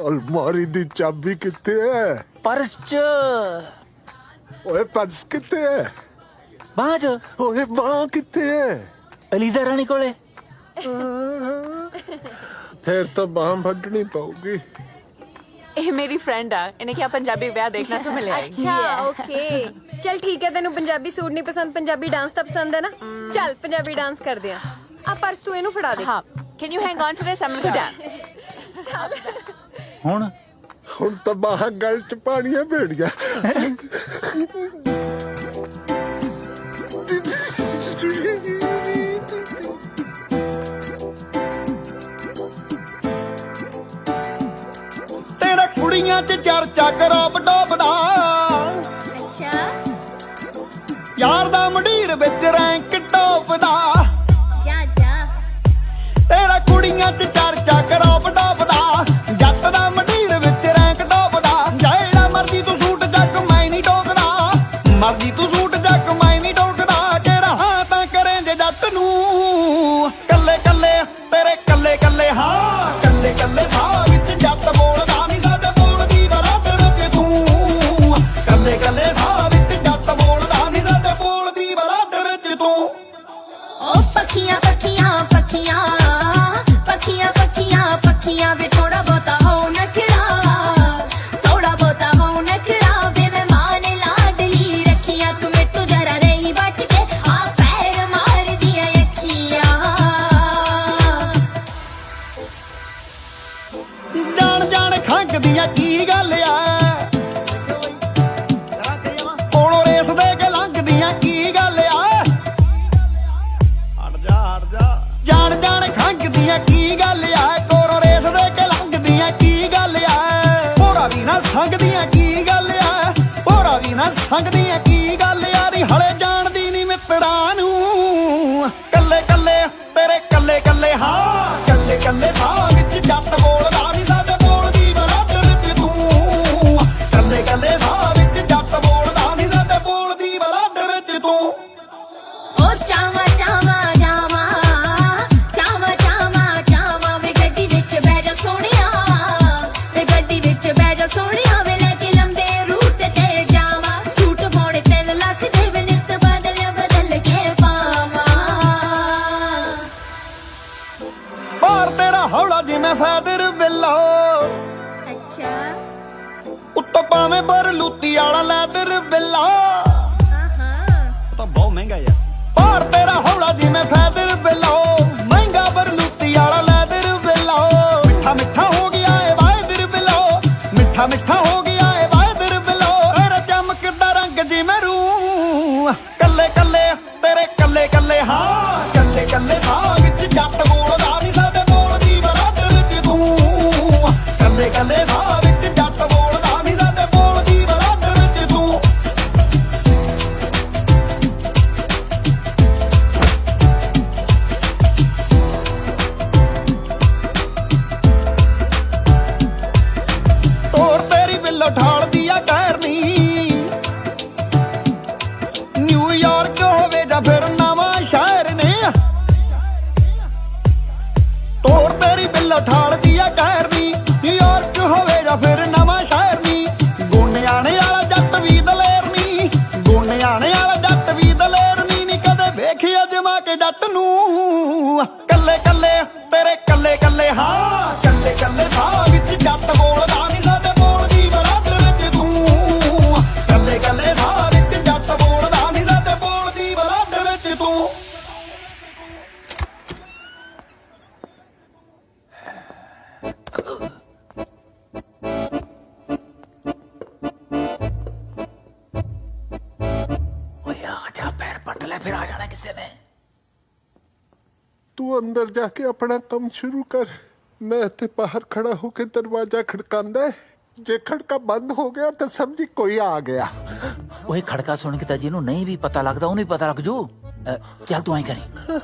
ਅਲਮਾਰੀ ਦੀ ਚਾਬੀ ਕਿੱਥੇ ਹੈ? ਪਰਸ 'ਚ। ਓਏ ਪਰਸ ਕਿੱਥੇ ਹੈ? ਬਾਂਹ 'ਚ। ਓਏ ਬਾਂਹ ਕਿੱਥੇ ਹੈ? ਅਲੀਜ਼ਾ ਰਾਣੀ ਕੋਲੇ। ਫਿਰ ਤਾਂ ਬਾਂਹ ਵੱਢਣੀ ਪਊਗੀ। ਇਹ ਮੇਰੀ ਫਰੈਂਡ ਆ, ਇਹਨੇ ਕਿਹਾ ਪੰਜਾਬੀ ਵਿਆਹ ਦੇਖਣਾ तो मिल आएगी। अच्छा ओके चल ठीक है तेनू पंजाबी सूट नहीं पसंद पंजाबी डांस तो पसंद है ना चल पंजाबी डांस कर दिया आ पर्स तू इनू फड़ा दे हाँ, can you hang on to this? I'm gonna go dance. ਹੁਣ ਹੁਣ ਤਾਂ ਬਾਹਾਂ ਗਲ ਚ ਪਾਣੀਆਂ ਭੇੜੀਆਂ ਤੇਰਾ ਕੁੜੀਆਂ 'ਚ ਚਰਚਾ ਕਰੋਪ ਡੋਬਦਾ अच्छा ਯਾਰ ਦਾ ਮੰਡੀਰ ਵਿੱਚ ਰੈਂਕ ਟੋਪਦਾ जा जा ਤੇਰਾ ਕੁੜੀਆਂ 'ਚ ਚਰਚਾ ਕਰੋਪ ਡੋਬਦਾ ਜੱਟ ਦਾ ਮੰਡੀਰ ਵਿੱਚ ਰੈਂਕ ਟੋਪਦਾ ਜਿਹੜਾ ਮਰਜੀ ਤੂੰ ਸੂਟ ਜੱਕ ਮੈਂ ਨਹੀਂ ਟੋਕਦਾ ਮਰਜੀ ਤੂੰ ਸੂਟ ਜੱਕ ਮੈਂ ਨਹੀਂ ਟੋਕਦਾ ਜੇ ਰਹਾ ਤਾਂ ਕਰੇ ਜੇ ਜੱਟ ਨੂੰ ਕੱਲੇ ਕੱਲੇ ਤੇਰੇ ਕੱਲੇ ਕੱਲੇ ਹਾਂ ਕੱਲੇ ਕੱਲੇ ਸਾਹ ਵਿੱਚ ਜੱਟ ਬੋਲਦਾ ਨਹੀਂ ਸਾਡੇ ਬੋਲਦੀ ਬਲੱਡ ਵਿੱਚ ਤੂੰ ਕੱਲੇ ਕੱਲੇ ਸਾਹ ਵਿੱਚ ਜੱਟ ਬੋਲਦਾ ਨਹੀਂ ਸਾਡੇ ਬੋਲਦੀ ਬਲੱਡ ਵਿੱਚ ਤੂੰ ओ पखियां पखियां पखियां पखियां पखियां पखियां वे थोड़ा बहुता हो नखरा थोड़ा बहुता हो नखरा वे मैं मान लाडली रखियां तुम्हें तो जरा रही बच के आ पैर मार दिया अखियां ਜਾਣ ਜਾਣ ਖੰਗਦੀਆਂ ਕੀ ਗੱਲ ਆ ਕੋਲੋਂ ਰੇਸ ਦੇ ਕੇ ਲੰਘਦੀਆਂ ਕੀ ਗੱਲ ਆ ਹਟ ਜਾ ਜਾਣ ਜਾਣ ਖੰਗਦੀਆਂ ਕੀ ਗੱਲ ਆ ਕੋਲੋਂ ਰੇਸ ਦੇ ਕੇ ਲੰਘਦੀਆਂ ਕੀ ਗੱਲ ਆ ਹੋਰਾ ਵੀ ਨਾ ਸੰਗਦੀਆਂ ਕੀ ਗੱਲ ਆ ਹੋਰਾ ਵੀ ਨਾ ਸੰਗਦੀਆਂ ਕੀ ਗੱਲ ਆ ਨੀ ਹਲੇ ਜਾਣਦੀ ਨਹੀਂ ਮਿੱਤਰਾਂ ਨੂੰ ਕੱਲੇ ਕੱਲੇ ਤੇਰੇ ਕੱਲੇ ਕੱਲੇ ਹਾਂ ਕੱਲੇ ਕੱਲੇ ਸਾਹ ਵਿੱਚ ਜੱਟ ਬੋਲਦਾ ਨਹੀਂ ਸਾਡੇ ਬੋਲਦੀ ਬਲੱਡ ਵਿੱਚ ਤੂੰ ਕੱਲੇ ਕੱਲੇ ਸਾਹ ਵਿੱਚ ਜੱਟ ਬੋਲਦਾ ਨਹੀਂ ਸਾਡੇ ਬੋਲਦੀ ਬਲੱਡ ਵਿੱਚ ਤੂੰ ओ चावा चावा जावा चावा चावा चावा वे गड्डी विच बैठ जा सोहणिया वे गड्डी विच बैठ जा सोहणिया वे लेके लंबे रूट ते जावा सूट पाउणे 3 लाख दे वे नित बदल बदल के पावा ਬਾਹਰ ਤੇਰਾ ਹੌਲਾ ਜਿਵੇਂ ਫੈਦਰ ਬਿੱਲੋ अच्छा ਉੱਤੋਂ ਪਾਵੇਂ ਪਰ ਲੂਤੀ ਵਾਲਾ ਲੈਦਰ ਬਿੱਲਾ हाँ ਤਾਂ ਬਹੁਤ ਮਹਿੰਗਾ ਯਾਰ ਬਾਹਰ ਤੇਰਾ ਹੌਲਾ ਜਿਵੇਂ ਫੈਦਰ ਬਿੱਲੋ ਮਹਿੰਗਾ ਪਰ ਲੂਤੀ ਵਾਲਾ ਲੈਦਰ ਬਿੱਲੋ ਮਿੱਠਾ ਮਿੱਠਾ ਹੋ ਗਿਆ ਏ ਵਾਇਦਰ ਬਿੱਲੋ ਮਿੱਠਾ ਮਿੱਠਾ ਹੋ ਗਿਆ ਏ ਵਾਇਦਰ ਬਿੱਲੋ ਤੇਰਾ ਚਮਕਦਾ ਰੰਗ ਜਿਵੇਂ ਰੂ ਕੱਲੇ ਕੱਲੇ ਤੇਰੇ ਕੱਲੇ ਕੱਲੇ ਹਾਂ ਕੱਲੇ ਕੱਲੇ ਸਾਹ ਵਿੱਚ ਜੱਟ ਬੋਲਦਾ ਨਹੀਂ ਸਾਡੇ ਬੋਲਦੀ ਬਲੱਡ ਵਿੱਚ ਤੂੰ ਕੱਲੇ ਕੱਲੇ ਸਾਹ ਵਿੱਚ ਜੱਟ ਬੋਲਦਾ ਨਹੀਂ ਸਾਡੇ ਬੋਲਦੀ ਬਲੱਡ ਵਿੱਚ ਤੂੰ ਤੋਰ ਤੇਰੀ ਬਿੱਲੋ ਠਾਲਦੀ ਆ ਕਹਿਰਨੀ ਨਿਊਯਾਰਕ ਹੋਵੇ ਜਾਂ ਫਿਰ ਨਵਾਂ ਸ਼ਹਿਰ ਨੇ ਤੋਰ ਤੇਰੀ ਬਿੱਲੋ ਠਾਲਦੀ ਆ ਕਹਿਰਨੀ ਨਿਊਯਾਰਕ ਹੋਵੇ ਜਾਂ ਫਿਰ ਨਵਾਂ ਸ਼ਹਿਰ ਨੀ ਗੋਨਿਆਣੇ ਵਾਲਾ ਜੱਟ ਵੀ ਦਲੇਰ ਨੀ ਗੋਨਿਆਣੇ ਵਾਲਾ ਜੱਟ ਵੀ ਦਲੇਰ ਨੀ ਕਦੇ ਵੇਖਿਆ ਜਮਾ ਕੇ ਜੱਟ ਨੂੰ ਕੱਲੇ ਕੱਲੇ ਤੇਰੇ ਕੱਲੇ ਕੱਲੇ ਹਾਂ ਕੱਲੇ ਕੱਲੇ ਸਾਹ ਵਿੱਚ ਜੱਟ ਬੋਲਦਾ ਨਹੀਂ ਸਾਡੇ ਬੋਲਦੀ ਬਲੱਡ ਵਿੱਚ ਤੂੰ ਕੱਲੇ ਕੱਲੇ ਸਾਹ ਵਿੱਚ ਜੱਟ ਬੋਲਦਾ ਨਹੀਂ ਸਾਡੇ ਬੋਲਦੀ ਬਲੱਡ ਵਿੱਚ ਤੂੰ ਓਏ ਆ ਜਾ ਪੈਰ ਪੱਟ ਲੈ ਫਿਰ ਆ ਜਾਣਾ ਕਿਸੇ ਨੇ ਤੂੰ ਅੰਦਰ ਜਾ ਕੇ ਆਪਣਾ ਕੰਮ ਸ਼ੁਰੂ ਕਰ ਮੈਂ ਇੱਥੇ ਬਾਹਰ ਖੜਾ ਹੋ ਕੇ ਦਰਵਾਜ਼ਾ ਖੜਕਾਉਂਦਾ ਜੇ ਖੜਕਾ ਬੰਦ ਹੋ ਗਿਆ ਤਾਂ ਸਮਝੀ ਕੋਈ ਆ ਗਿਆ ਓਏ ਖੜਕਾ ਸੁਣ ਕੇ ਤਾਂ ਜਿਹਨੂੰ ਨਹੀਂ ਵੀ ਪਤਾ ਲੱਗਦਾ ਉਹਨੂੰ ਵੀ ਪਤਾ ਲੱਗ ਜੂ ਚੱਲ ਤੂੰ ਐਂ ਕਰੀ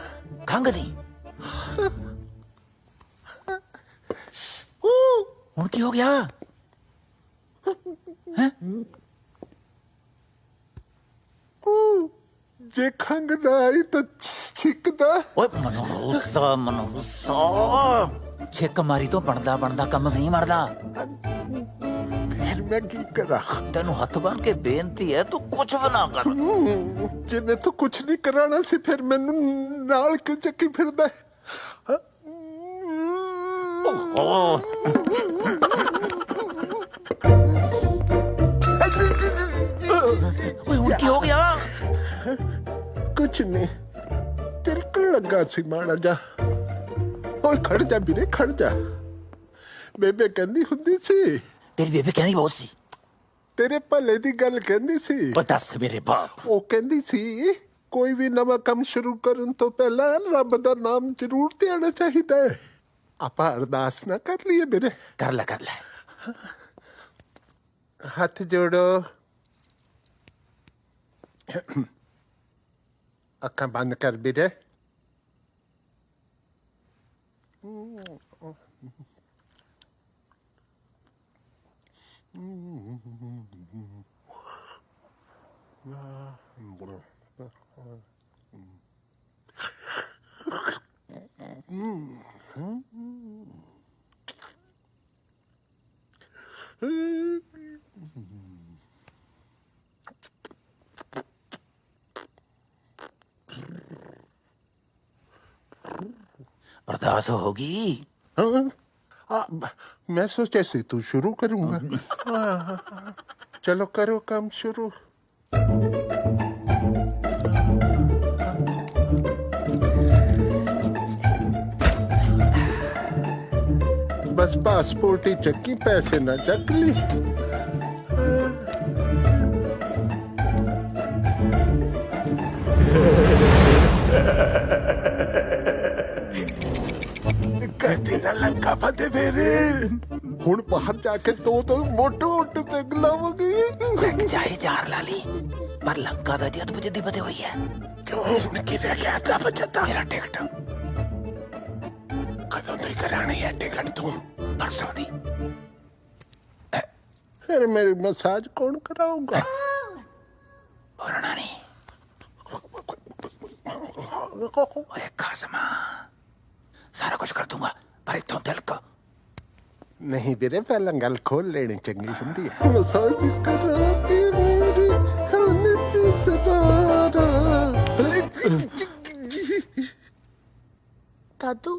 ਖੰਗ ਦੀ ਹੁਣ ਕੀ ਹੋ ਗਿਆ ਜੇ ਖੰਗ ਨਾ ਆਈ ਤਾਂ ਛਿੱਕਦਾ ਓਏ ਮਨੋਰੂਸਾ ਛਿੱਕ ਮਾਰੀ ਤੋਂ ਬਣਦਾ ਬਣਦਾ ਕੰਮ ਨਹੀਂ ਮਰਦਾ ਫਿਰ ਮੈਂ ਕੀ ਕਰਾਂ ਤੈਨੂੰ ਹੱਥ ਬੰਨ ਕੇ ਬੇਨਤੀ ਹੈ ਤੂੰ ਕੁਝ ਵੀ ਨਾ ਕਰ ਜੇ ਮੈਂ ਤਾਂ ਕੁਝ ਨਹੀਂ ਕਰਾਣਾ ਸੀ ਫਿਰ ਮੈਨੂੰ ਨਾਲ ਕਿਉਂ ਚੱਕੀ ਫਿਰਦਾ ਹੈ? ਓਏ ਹੁਣ ਕੀ ਹੋ ਗਿਆ ਕੁਝ ਨਹੀਂ ਤਿਲਕਣ ਲੱਗਾ ਸੀ ਮਾੜਾ ਜਾ ਓਏ ਖੜ ਜਾ ਵੀਰੇ ਖੜ ਜਾ ਬੇਬੇ ਕਹਿੰਦੀ ਹੁੰਦੀ ਸੀ, ਤੇਰੀ ਬੇਬੇ ਕਹਿੰਦੀ ਬਹੁਤ ਸੀ। ਤੇਰੇ ਭਲੇ ਦੀ ਗੱਲ ਕਹਿੰਦੀ ਸੀ। ਪਰ ਦੱਸ ਮੇਰੇ ਬਾਪ। ਉਹ ਕਹਿੰਦੀ ਸੀ ਕੋਈ ਵੀ ਨਵਾਂ ਕੰਮ ਸ਼ੁਰੂ ਕਰਨ ਤੋਂ ਪਹਿਲਾਂ ਰੱਬ ਦਾ ਨਾਮ ਜ਼ਰੂਰ ਤੇ ਆਣਾ ਚਾਹੀਦਾ ਹੈ। ਆਪਾਂ ਅਰਦਾਸ ਨਾ ਕਰ ਲਈਏ ਮੇਰੇ? ਕਰ ਲੈ ਕਰ ਲੈ। ਹੱਥ ਜੋੜੋ, ਅੱਖਾਂ ਬੰਦ ਕਰ ਵੀਰੇ। अरदास होगी। मैं सोचा से तू शुरू करूंगा। चलो करो काम शुरू। बस पासपोर्ट ही चक्की, पैसे ना चक ली। करती ना लंका फते मेरे ਹੁਣ ਬਾਹਰ ਜਾ ਕੇ ਦੋ ਮੋਟੇ ਮੋਟੇ ਪੈਗ ਲਾਵਾਂਗੇ। लग जाए जार लाली, पर लंका दा जद बजदी बदे हुई है। क्यों ਹੁਣ ਕੀ ਰਹਿ ਗਿਆ ਤਾਂ ਬਚਦਾ? मेरा टिकट ਕਦੋਂ ਤੋਂ ਕਰਾਣੀ ਹੈ ਟਿਕਟ ਤੂੰ? परसों दी। फिर मेरी मसाज कौन कराऊंगा? बोलना नहीं। ओए कासमा, सारा कुछ कर दूंगा, पर इतों दिल को नहीं ਵੀਰੇ ਪਹਿਲਾਂ ਗੱਲ ਖੋਲ ਲੈਣੀ ਚੰਗੀ ਹੁੰਦੀ ਹੈ। ਮਸਾਜ ਕਰਾ ਕੇ ਮੇਰੀ ਹਨ ਚ ਦੁਬਾਰਾ। ਦਾਦੂ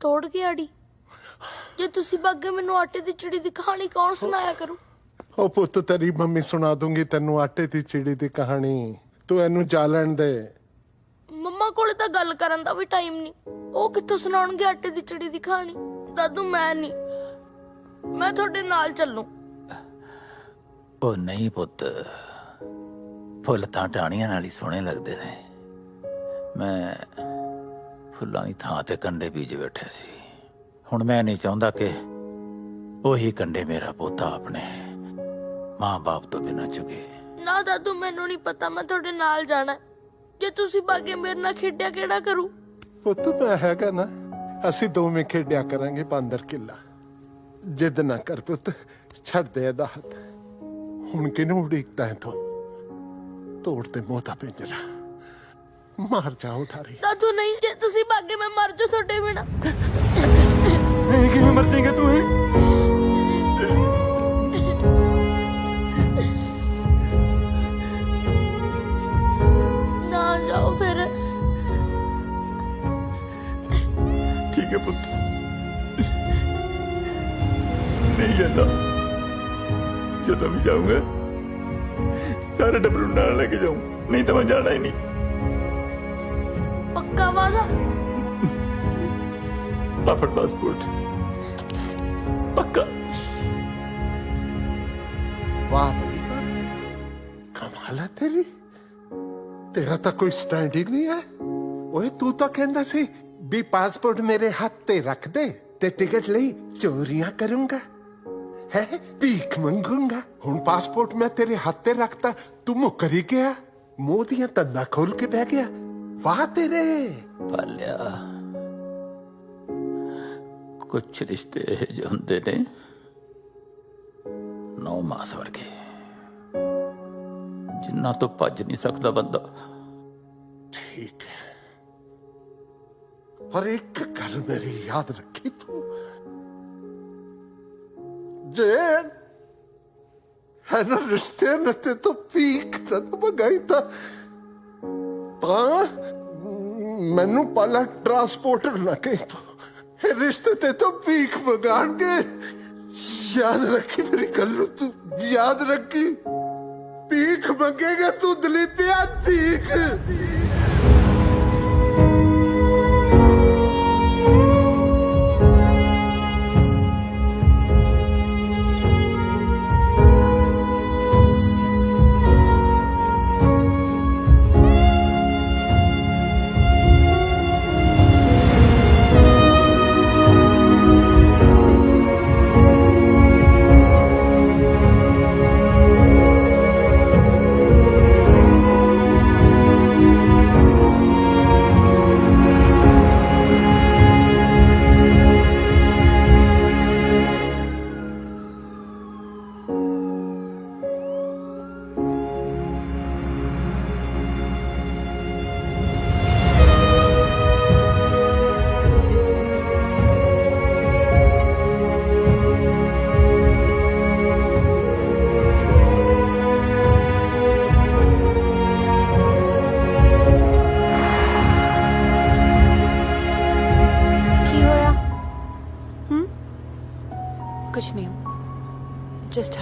ਤੋੜ ਕੇ ਆੜੀ, ਜੇ ਤੁਸੀਂ ਬਾਗੇ ਮੈਨੂੰ ਆਟੇ ਦੀ ਚਿੜੀ ਦੀ ਕਹਾਣੀ ਕੌਣ ਸੁਣਾਇਆ ਕਰੂ? ਉਹ ਪੁੱਤ ਤੇਰੀ ਮੰਮੀ ਸੁਣਾ ਦੂੰਗੀ ਤੈਨੂੰ ਆਟੇ ਦੀ ਚਿੜੀ ਦੀ ਕਹਾਣੀ। ਤੂੰ ਇਹਨੂੰ ਜਾ ਲੈਣ ਦੇ। ਮੰਮਾ ਕੋਲੇ ਤਾਂ ਗੱਲ ਕਰਨ ਦਾ ਵੀ ਟਾਈਮ ਨਹੀਂ, ਉਹ ਕਿੱਥੋਂ ਸੁਣਾਉਣਗੇ ਆਟੇ ਦੀ ਚਿੜੀ ਦੀ ਕਹਾਣੀ? ਦਾਦੂ ਮੈਂ ਨਹੀਂ, ਮੈਂ ਤੁਹਾਡੇ ਨਾਲ ਚੱਲੂ। ਉਹ ਨਹੀਂ ਪੁੱਤ, ਫੁੱਲ ਤਾਂ ਟਾਹਣੀਆਂ ਨਾਲ ਹੀ ਸੋਹਣੇ ਲੱਗਦੇ ਨੇ। ਮੈਂ ਫੁੱਲਾਂ ਦੀ ਥਾਂ ਤੇ ਕੰਡੇ ਬੀਜ ਬੈਠੇ ਸੀ। ਹੁਣ ਮੈਂ ਨਹੀਂ ਚਾਹੁੰਦਾ ਕਿ ਉਹੀ ਕੰਡੇ ਮੇਰਾ ਪੋਤਾ ਆਪਣੇ ਮਾਂ-ਬਾਪ ਤੋਂ ਬਿਨਾਂ ਚੁਗੇ। ਨਾ ਦਾਦੂ ਮੈਨੂੰ ਨਹੀਂ ਪਤਾ, ਮੈਂ ਤੁਹਾਡੇ ਨਾਲ ਜਾਣਾ। ਜੇ ਤੁਸੀਂ ਬਾਗੇ ਮੇਰੇ ਨਾਲ ਖੇਡਿਆ ਕਿਹੜਾ ਕਰੂ? ਪੁੱਤ ਮੈਂ ਹੈਗਾ ਨਾ, ਅਸੀਂ ਦੋਵੇਂ ਖੇਡਿਆ ਕਰਾਂਗੇ ਬਾਂਦਰ ਕਿੱਲਾ। ਜਿੱਦ ਨਾ ਕਰ ਪੁੱਤ, ਛੱਡ ਦੇ ਇਹਦਾ ਹੱਥ। ਹੁਣ ਕਿਹਨੂੰ ਉਡੀਕਦਾ ਹੈ ਤੂੰ? ਤੋੜ ਤੇ ਮੋਤਾ ਪਿੰਜਰਾ, ਮਾਰ ਜਾ ਉਠਾਰੀ। ਦਾਦੂ ਨਹੀਂ, ਜੇ ਤੁਸੀਂ ਬਾਗੇ ਮੈਂ ਮਰ ਜਾ ਤੁਹਾਡੇ ਬਿਨਾਂ। ਕਿਵੇਂ ਮਰ ਜਾਏਗਾ ਤੂੰ? ਨਾ ਜਾਓ ਫਿਰ। ठीक है पुत्र, नहीं जाना। जब भी जाऊंगा सारे डबरू नाल लेके जाऊं, नहीं तो मैं जाना ही नहीं। पक्का वादा? पापड़ पासपोर्ट पक्का। वाह भाई वाह, कमाल है तेरी। तेरा तो कोई स्टैंड ही नहीं है। ओए तू तो कहना सी भी पासपोर्ट मेरे हाथ ते रख दे ते टिकट ਲਈ ਚੋਰੀਆਂ ਕਰੂੰਗਾ, है भीख मंगूंगा। हुन पासपोर्ट मैं तेरे हाथ ते रखता, तू मुकर ही गया, मुंह दियां तंदा खोल के बह गया। वाह तेरे। पालिया कुछ रिश्ते जो होंदे ने 9 मास वर्गे, जिन्ना तो भज नहीं सकता बंदा। ठीक है, पर एक गल मेरी याद रखी तू, जे है ना रिश्ते ने ते तो पीक न मंगाई था मैनू पाला ट्रांसपोर्टर ना कही तो रिश्ते ते तो पीक मंगाणगे। याद रखी मेरी गल, तू याद रखी। पीक मंगेगा तू दलीपिया, पीक।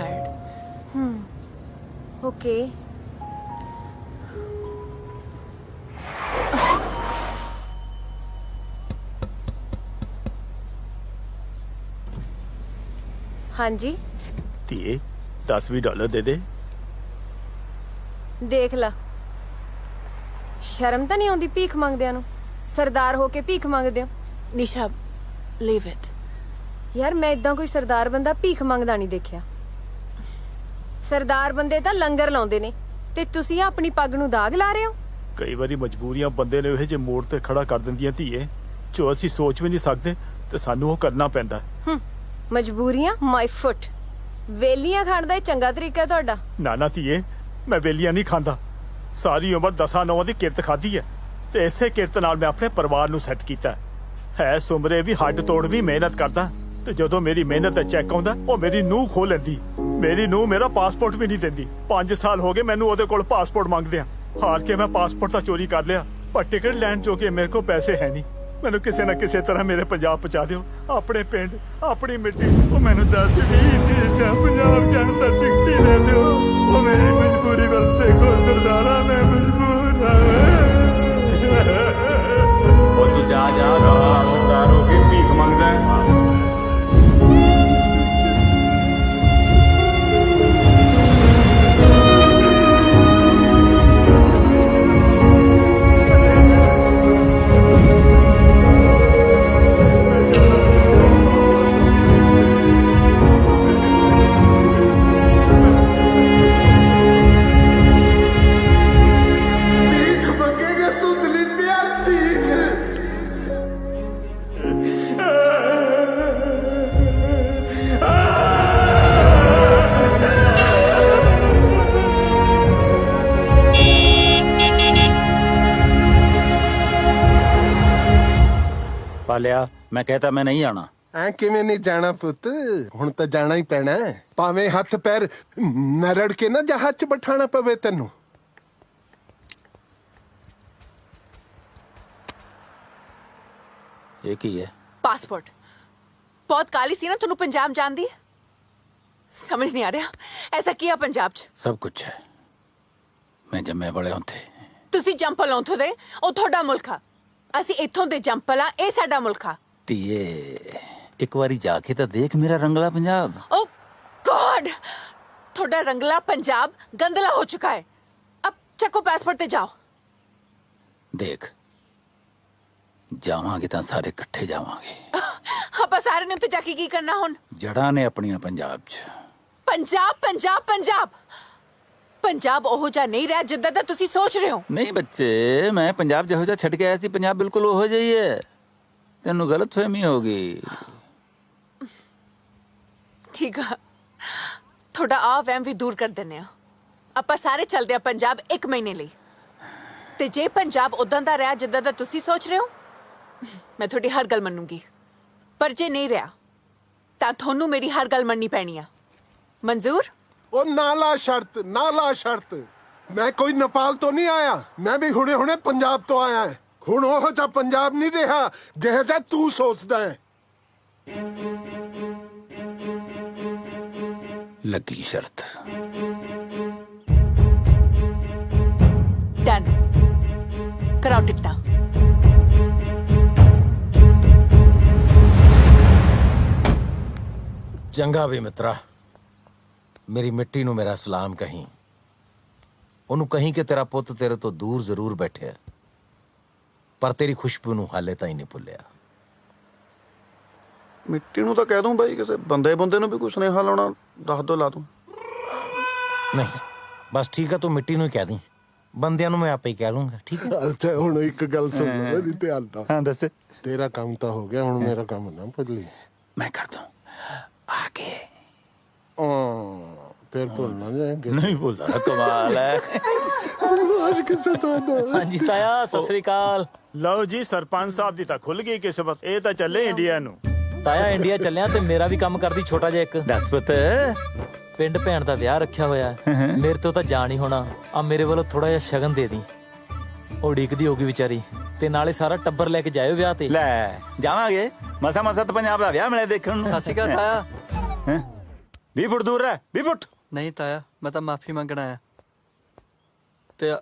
tired. ਓਕੇ। ਹਾਂਜੀ ਧੀਏ $10-20 ਦੇ ਦੇ। ਦੇਖ ਲਾ, ਸ਼ਰਮ ਤਾਂ ਨਹੀਂ ਆਉਂਦੀ ਭੀਖ ਮੰਗਦਿਆਂ ਨੂੰ? ਸਰਦਾਰ ਹੋ ਕੇ ਭੀਖ ਮੰਗਦੇ ਹੋ? Nisha, leave it. ਯਾਰ ਮੈਂ ਇਦਾਂ ਕੋਈ ਸਰਦਾਰ ਬੰਦਾ ਭੀਖ ਮੰਗਦਾ ਨਹੀਂ ਦੇਖਿਆ। ਸਰਦਾਰ ਬੰਦੇ ਤਾਂ ਲੰਗਰ ਲਾਉਂਦੇ ਨੇ ਤੇ ਤੁਸੀਂ ਆਪਣੀ ਪੱਗ ਨੂੰ ਦਾਗ ਲਾ ਰਹੇ ਹੋ। ਕਈ ਵਾਰੀ ਮਜਬੂਰੀਆਂ ਬੰਦੇ ਨੇ ਇਹ ਜੇ ਮੋੜ ਤੇ ਖੜਾ ਕਰ ਦਿੰਦੀਆਂ ਧੀਏ, ਜੋ ਅਸੀਂ ਸੋਚ ਵੀ ਨਹੀਂ ਸਕਦੇ ਤੇ ਸਾਨੂੰ ਉਹ ਕਰਨਾ ਪੈਂਦਾ। ਮਜਬੂਰੀਆਂ ਮਾਈ ਫੁੱਟ। ਵੇਲੀਆਂ ਖਾਣ ਦਾ ਇਹ ਚੰਗਾ ਤਰੀਕਾ ਹੈ ਤੁਹਾਡਾ? ਨਾ ਧੀਏ, ਮੈਂ ਵੇਲੀਆਂ ਨਹੀਂ ਖਾਂਦਾ। ਸਾਰੀ ਉਮਰ 10-9 ਦੀ ਕਿਰਤ ਖਾਧੀ ਹੈ ਤੇ ਇਸੇ ਕਿਰਤ ਨਾਲ ਮੈਂ ਆਪਣੇ ਪਰਿਵਾਰ ਨੂੰ ਸੈੱਟ ਕੀਤਾ ਹੈ। ਇਸ ਉਮਰੇ ਵੀ ਹੱਡ ਤੋੜ ਵੀ ਮਿਹਨਤ ਕਰਦਾ ਤੇ ਜਦੋਂ ਮੇਰੀ ਮਿਹਨਤ ਦਾ ਚੈੱਕ ਆਉਂਦਾ ਉਹ ਮੇਰੀ ਨੂੰਹ ਖੋਹ ਲੈਂਦੀ। ਮੇਰੀ ਨੂੰਹ ਮੇਰਾ ਪਾਸਪੋਰਟ ਵੀ ਨਹੀਂ ਦਿੰਦੀ। 5 ਸਾਲ ਹੋ ਗਏ ਮੈਨੂੰ ਉਹਦੇ ਕੋਲ ਪਾਸਪੋਰਟ ਮੰਗਦੇ ਆ। ਹਾਰ ਕੇ ਮੈਂ ਪਾਸਪੋਰਟ ਤਾਂ ਚੋਰੀ ਕਰ ਲਿਆ, ਪਰ ਟਿਕਟ ਲੈਣ ਜੋਗੇ ਮੇਰੇ ਕੋਲ ਪੈਸੇ ਹੈ ਨਹੀਂ। ਮੈਨੂੰ ਕਿਸੇ ਨਾ ਕਿਸੇ ਤਰ੍ਹਾਂ ਮੇਰੇ ਪੰਜਾਬ ਪਹੁੰਚਾ ਦਿਓ, ਆਪਣੇ ਪਿੰਡ, ਆਪਣੀ ਮਿੱਟੀ। ਉਹ ਮੈਨੂੰ 10-20 ਜਾਂ ਪੰਜਾਬ ਜਾਣ ਦਾ ਟਿਕਟ ਹੀ ਦੇ ਦਿਓ। ਉਹ ਮੇਰੀ ਮਜਬੂਰੀ ਵੱਲ ਦੇਖੋ ਸਰਦਾਰਾ, ਮੈਂ ਮਜਬੂਰ ਹਾਂ। ਉਹ ਤੂੰ ਜਾ ਸਰਦਾਰ ਹੋ ਕੇ ਭੀਖ ਮੰਗਦਾ ਹੈ। ਭੀਖ ਮੰਗੇਗਾ ਤੂੰ ਦਲਿੱਦਿਆ ਭੀਖ। ਪਾਲਿਆ, ਮੈਂ ਕਹਤਾ ਮੈਂ ਨਹੀਂ ਆਣਾ। ਐ ਕਿਵੇਂ ਨਹੀਂ ਜਾਣਾ ਪੁੱਤ? ਹੁਣ ਤਾਂ ਜਾਣਾ ਹੀ ਪੈਣਾ ਹੈ। ਭਾਵੇਂ ਹੱਥ ਪੈਰ ਨਰੜ ਕੇ ਨਾ ਜਹਾਜ਼ 'ਚ ਬਿਠਾਣਾ ਪਵੇ ਤੈਨੂੰ। ਇਹ ਕੀ ਹੈ? ਪਾਸਪੋਰਟ। ਬਹੁਤ ਕਾਲੀ ਸੀ ਨਾ ਤੁਹਾਨੂੰ ਪੰਜਾਬ ਜਾਣ ਦੀ? ਸਮਝ ਨਹੀਂ ਆ ਰਿਹਾ ਐਸਾ ਕੀ ਆ ਪੰਜਾਬ 'ਚ? ਸਭ ਕੁਝ ਹੈ। ਮੈਂ ਜੰਮੇ ਬੜੇ ਉੱਥੇ। ਤੁਸੀਂ ਜੰਪਲ ਹੋ ਉੱਥੋਂ ਦੇ, ਉਹ ਤੁਹਾਡਾ ਮੁਲਕ ਆ। ਅਸੀਂ ਇੱਥੋਂ ਦੇ ਜੰਪਲ ਆ, ਇਹ ਸਾਡਾ ਮੁਲਕ ਆ। ਧੀਏ, ਇੱਕ ਵਾਰੀ ਜਾ ਕੇ ਤਾਂ ਦੇਖ ਮੇਰਾ ਰੰਗਲਾ ਪੰਜਾਬ। ਓ ਗॉड, ਤੁਹਾਡਾ ਰੰਗਲਾ ਪੰਜਾਬ ਗੰਦਲਾ ਹੋ ਚੁੱਕਾ ਹੈ। ਅਬ ਚੱਕੋ ਪਾਸਪੋਰਟ ਤੇ ਜਾਓ। ਦੇਖ, ਜਾਵਾਂਗੇ ਤਾਂ ਸਾਰੇ ਇਕੱਠੇ ਜਾਵਾਂਗੇ। ਆਪਾਂ ਸਾਰੇ ਨੇ ਉੱਥੇ ਜਾ ਕੇ ਕੀ ਕਰਨਾ ਹੁਣ? ਜੜਾਂ ਨੇ ਆਪਣੀਆਂ ਪੰਜਾਬ 'ਚ। ਪੰਜਾਬ ਪੰਜਾਬ ਪੰਜਾਬ ਪੰਜਾਬ ਉਹੋ ਜਿਹਾ ਨਹੀਂ ਰਿਹਾ ਜਿੱਦਾਂ ਦਾ ਤੁਸੀਂ ਸੋਚ ਰਹੇ ਹੋ। ਨਹੀਂ ਬੱਚੇ, ਮੈਂ ਪੰਜਾਬ ਜਿਹੋ ਜਿਹਾ ਛੱਡ ਕੇ ਆਇਆ ਸੀ, ਪੰਜਾਬ ਬਿਲਕੁਲ ਉਹੋ ਜਿਹਾ ਹੀ ਹੈ। ਤੈਨੂੰ ਗਲਤਫਹਿਮੀ ਹੋ ਗਈ। ਠੀਕ ਆ, ਤੁਹਾਡਾ ਆ ਵਹਿਮ ਵੀ ਦੂਰ ਕਰ ਦਿੰਦੇ ਆ। ਆਪਾਂ ਸਾਰੇ ਚੱਲਦੇ ਆ ਪੰਜਾਬ 1 ਮਹੀਨੇ ਲਈ। ਤੇ ਜੇ ਪੰਜਾਬ ਉਦਾਂ ਦਾ ਰਿਹਾ ਜਿੱਦਾਂ ਦਾ ਤੁਸੀਂ ਸੋਚ ਰਹੇ ਹੋ, ਮੈਂ ਤੁਹਾਡੀ ਹਰ ਗੱਲ ਮੰਨੂਗੀ। ਪਰ ਜੇ ਨਹੀਂ ਰਿਹਾ ਤਾਂ ਤੁਹਾਨੂੰ ਮੇਰੀ ਹਰ ਗੱਲ ਮੰਨਣੀ ਪੈਣੀ ਆ। ਮਨਜ਼ੂਰ? ਉਹ ਨਾ ਲਾ ਸ਼ਰਤ, ਨਾ ਲਾ ਸ਼ਰਤ। ਮੈਂ ਕੋਈ ਨੇਪਾਲ ਤੋਂ ਨਹੀਂ ਆਇਆ, ਮੈਂ ਵੀ ਹੁਣੇ ਪੰਜਾਬ ਤੋਂ ਆਇਆ ਹਾਂ। ਹੁਣ ਉਹ ਜਿਹਾ ਪੰਜਾਬ ਨਹੀਂ ਰਿਹਾ ਜਿਹੋ ਜਿਹਾ ਤੂੰ ਸੋਚਦਾ ਹੈ। ਲੱਗੀ ਸ਼ਰਤ। ਡਨ, ਕਰਾਓ ਟਿਕਟਾਂ। ਚੰਗਾ ਵੀ ਮਿੱਤਰਾ, ਮੇਰੀ ਮਿੱਟੀ ਨੂੰ ਮੇਰਾ ਸਲਾਮ ਕਹੀਂ। ਉਹਨੂੰ ਕਹੀਂ ਕਿ ਤੇਰਾ ਪੁੱਤ ਤੇਰੇ ਤੋਂ ਦੂਰ ਜ਼ਰੂਰ ਬੈਠਿਆ, ਪਰ ਤੇਰੀ ਖੁਸ਼ਬੂ ਨੂੰ ਹਾਲੇ ਤਾਂ ਹੀ ਨਹੀਂ ਭੁੱਲਿਆ। ਮਿੱਟੀ ਨੂੰ ਤਾਂ ਕਹਿ ਦੂੰ ਬਾਈ, ਕਿਸੇ ਬੰਦੇ ਨੂੰ ਵੀ ਕੋਈ ਸੁਨੇਹਾ ਲਾਉਣਾ ਦੱਸ ਦੋ, ਲਾ ਦੂੰ। ਨਹੀਂ ਬਸ ਠੀਕ ਹੈ, ਤੂੰ ਮਿੱਟੀ ਨੂੰ ਹੀ ਕਹਿ ਦੀ, ਬੰਦਿਆਂ ਨੂੰ ਮੈਂ ਆਪੇ ਹੀ ਕਹਿ ਲੂੰਗਾ। ਠੀਕ ਹੈ? ਅੱਛਾ ਹੁਣ ਇੱਕ ਗੱਲ ਸੁਣ ਲੈ ਮੇਰੀ ਧਿਆਨ ਨਾਲ। ਹਾਂ ਦੱਸ। ਤੇਰਾ ਕੰਮ ਤਾਂ ਹੋ ਗਿਆ, ਹੁਣ ਮੇਰਾ ਕੰਮ ਨਾ ਭੁੱਲੀ। ਮੈਂ ਕਰ ਦੂੰ ਆਗੇ। ਫਿਰ ਭੁੱਲ ਨਾ ਜਾਏਂਗੇ। ਨਹੀਂ ਭੁੱਲਦਾ, ਕਮਾਲ ਹੈ। ਅੱਜ ਕਿਸੇ ਤੋਂ ਹਾਂਜੀ ਤਾਇਆ, ਸਤਿ ਸ੍ਰੀ ਅਕਾਲ। ਲਓ ਜੀ, ਸਰਪੰਚ ਸਾਹਿਬ ਦੀ ਤਾਂ ਖੁੱਲ ਗਈ ਕਿਸਮਤ। ਇਹ ਤਾਂ ਚੱਲੇ ਇੰਡੀਆ ਨੂੰ। ਤਾਇਆ ਇੰਡੀਆ ਚੱਲਿਆ ਤੇ ਮੇਰਾ ਵੀ ਕੰਮ ਕਰਦੀ ਛੋਟਾ ਜਿਹਾ ਇੱਕ। ਦੱਸ ਪੁੱਤ। ਪਿੰਡ ਭੈਣ ਦਾ ਵਿਆਹ ਰੱਖਿਆ ਹੋਇਆ ਹੈ। ਮੇਰੇ ਤੋਂ ਤਾਂ ਜਾਣ ਹੀ ਹੋਣਾ। ਆ ਮੇਰੇ ਵੱਲੋਂ ਥੋੜਾ ਜਿਹਾ ਸ਼ਗਨ ਦੇ ਦੀ। ਉਹ ਉਡੀਕਦੀ ਹੋਗੀ ਵਿਚਾਰੀ, ਤੇ ਨਾਲੇ ਸਾਰਾ ਟੱਬਰ ਲੈ ਕੇ ਜਾਇਓ ਵਿਆਹ ਤੇ। ਲੈ ਜਾਵਾਂਗੇ, ਮਸਾ ਤਾਂ ਪੰਜਾਬ ਦਾ ਵਿਆਹ ਮਿਲਿਆ ਦੇਖਣ ਨੂੰ। ਸਤਿ ਸ਼੍ਰੀ ਅਕਾਲ ਤਾਇਆ। 20 ਫੁੱਟ ਦੂਰ ਰਹਿ 20 ਫੁੱਟ। ਨਹੀਂ ਤਾਇਆ, ਮੈਂ ਤਾਂ ਮਾਫੀ ਮੰਗਣ ਆਇਆ ਤੇ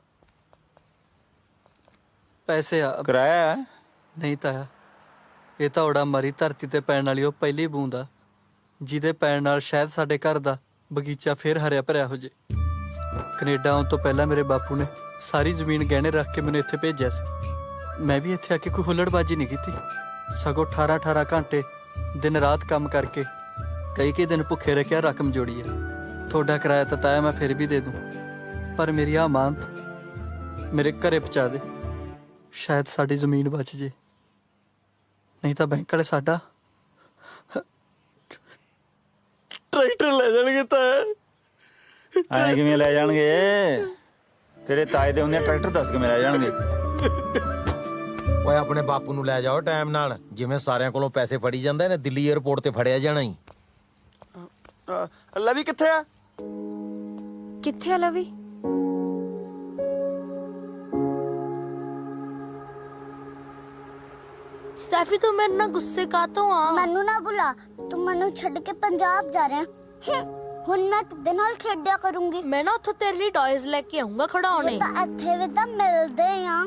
ਪੈਸੇ ਕਿਰਾਇਆ ਹੈ? ਨਹੀਂ ਤਾਇਆ, ਇਹ ਤਾਂ ਉਡਾ ਮਰੀ ਧਰਤੀ ਤੇ ਪੈਣ ਵਾਲੀ ਉਹ ਪਹਿਲੀ ਬੂੰਦ ਆ ਜਿਹਦੇ ਪੈਣ ਨਾਲ ਸ਼ਾਇਦ ਸਾਡੇ ਘਰ ਦਾ ਬਗੀਚਾ ਫੇਰ ਹਰਿਆ ਭਰਿਆ ਹੋ ਜੇ। ਕੈਨੇਡਾ ਆਉਣ ਤੋਂ ਪਹਿਲਾਂ ਮੇਰੇ ਬਾਪੂ ਨੇ ਸਾਰੀ ਜ਼ਮੀਨ ਗਹਿਣੇ ਰੱਖ ਕੇ ਮੈਨੂੰ ਇੱਥੇ ਭੇਜਿਆ ਸੀ। ਮੈਂ ਵੀ ਇੱਥੇ ਆ ਕੇ ਕੋਈ ਹੁੱਲੜਬਾਜ਼ੀ ਨਹੀਂ ਕੀਤੀ, ਸਗੋਂ 18-18 ਘੰਟੇ ਦਿਨ ਰਾਤ ਕੰਮ ਕਰਕੇ ਕਈ ਦਿਨ ਭੁੱਖੇ ਰਹਿ ਕੇ ਰਕਮ ਜੋੜੀ ਹੈ। ਤੁਹਾਡਾ ਕਿਰਾਇਆ ਤਾਂ ਤਾਇਆ ਮੈਂ ਫਿਰ ਵੀ ਦੇ ਦੂੰ, ਪਰ ਮੇਰੀ ਆ ਅਮਾਨਤ ਮੇਰੇ ਘਰੇ ਪਹੁੰਚਾ ਦੇ, ਸ਼ਾਇਦ ਸਾਡੀ ਜ਼ਮੀਨ ਬਚ ਜੇ। ਨਹੀਂ ਤਾਂ ਬੈਂਕ ਵਾਲੇ ਸਾਡਾ ਟਰੈਕਟਰ ਲੈ ਜਾਣਗੇ ਤਾਂ। ਐਂ ਕਿਵੇਂ ਲੈ ਜਾਣਗੇ? ਤੇਰੇ ਤਾਏ ਦੇ ਹੁੰਦੇ ਟਰੈਕਟਰ ਦੱਸ ਕਿਵੇਂ ਲੈ ਜਾਣਗੇ? ਓਏ ਆਪਣੇ ਬਾਪੂ ਨੂੰ ਲੈ ਜਾਓ ਟਾਈਮ ਨਾਲ, ਜਿਵੇਂ ਸਾਰਿਆਂ ਕੋਲੋਂ ਪੈਸੇ ਫੜੀ ਜਾਂਦਾ ਇਹਨੇ ਦਿੱਲੀ 에ਅਰਪੋਰਟ ਤੇ ਫੜਿਆ ਜਾਣਾ ਹੀ। ਲਵੀ ਕਿੱਥੇ ਆ? ਕਿੱਥੇ ਆ ਲਵੀ? ਸੈਫੀ ਤੂੰ ਮੇਰੇ ਨਾਲ ਗੁੱਸੇ ਕਾਤੋਂ ਆ? ਮੈਨੂੰ ਨਾ ਬੁਲਾ, ਤੂੰ ਮੈਨੂੰ ਛੱਡ ਕੇ ਪੰਜਾਬ ਜਾ ਰਿਹਾ। ਹੁਣ ਮੈਂ ਕਿਹਦੇ ਨਾਲ ਖੇਡਿਆ ਕਰੂੰਗੀ? ਮੈਂ ਨਾ ਉੱਥੋਂ ਤੇਰੇ ਲਈ ਟੌਇਜ਼ ਲੈ ਕੇ ਆਉਂਗਾ ਖਿਡੌਣੇ। ਤਾਂ ਇੱਥੇ ਵੀ ਤਾਂ ਮਿਲਦੇ ਆ।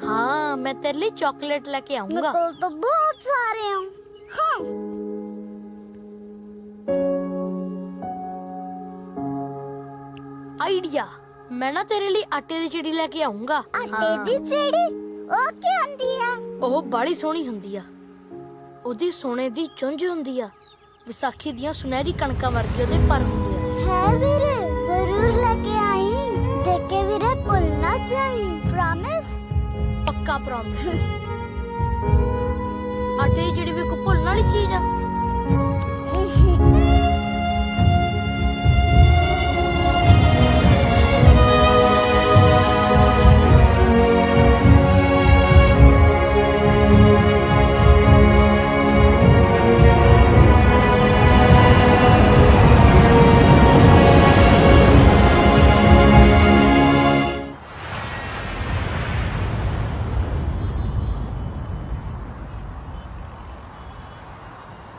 ਹਾਂ ਮੈਂ ਤੇਰੇ ਲਈ ਚਾਕਲੇਟ ਲੈ ਕੇ ਆਉਂਗਾ। ਮੇਰੇ ਕੋਲ ਤਾਂ ਬਹੁਤ ਸਾਰੇ ਆ। ਆਈਡੀਆ, ਮੈਂ ਨਾ ਤੇਰੇ ਲਈ ਆਟੇ ਦੀ ਚਿੜੀ ਲੈ ਕੇ ਆਉਂਗਾ। ਆਟੇ ਦੀ ਚਿੜੀ? ਉਹ ਕੀ ਹੁੰਦੀ ਆ? ਉਹ ਬੜੀ ਸੋਹਣੀ ਹੁੰਦੀ ਆ, ਉਹਦੀ ਸੋਨੇ ਦੀ ਚੁੰਝ ਹੁੰਦੀ ਆ, ਵਿਸਾਖੀ ਦੀਆਂ ਸੁਨਹਿਰੀ ਕਣਕਾਂ ਵਰਗੀ ਉਹਦੇ ਪਰ ਹੁੰਦੀ ਆ। ਹੈ ਵੀਰੇ, ਜ਼ਰੂਰ ਲੈ ਕੇ ਆਈ। ਦੇਖ ਕੇ ਵੀਰੇ ਭੁੱਲ ਨਾ ਜਾਈ। ਪ੍ਰੋਮਿਸ? ਪੱਕਾ ਪ੍ਰੋਮਿਸ। ਆਟੇ ਦੀ ਚਿੜੀ ਵੀ ਕੋਈ ਭੁੱਲਣ ਵਾਲੀ ਚੀਜ਼ ਆ?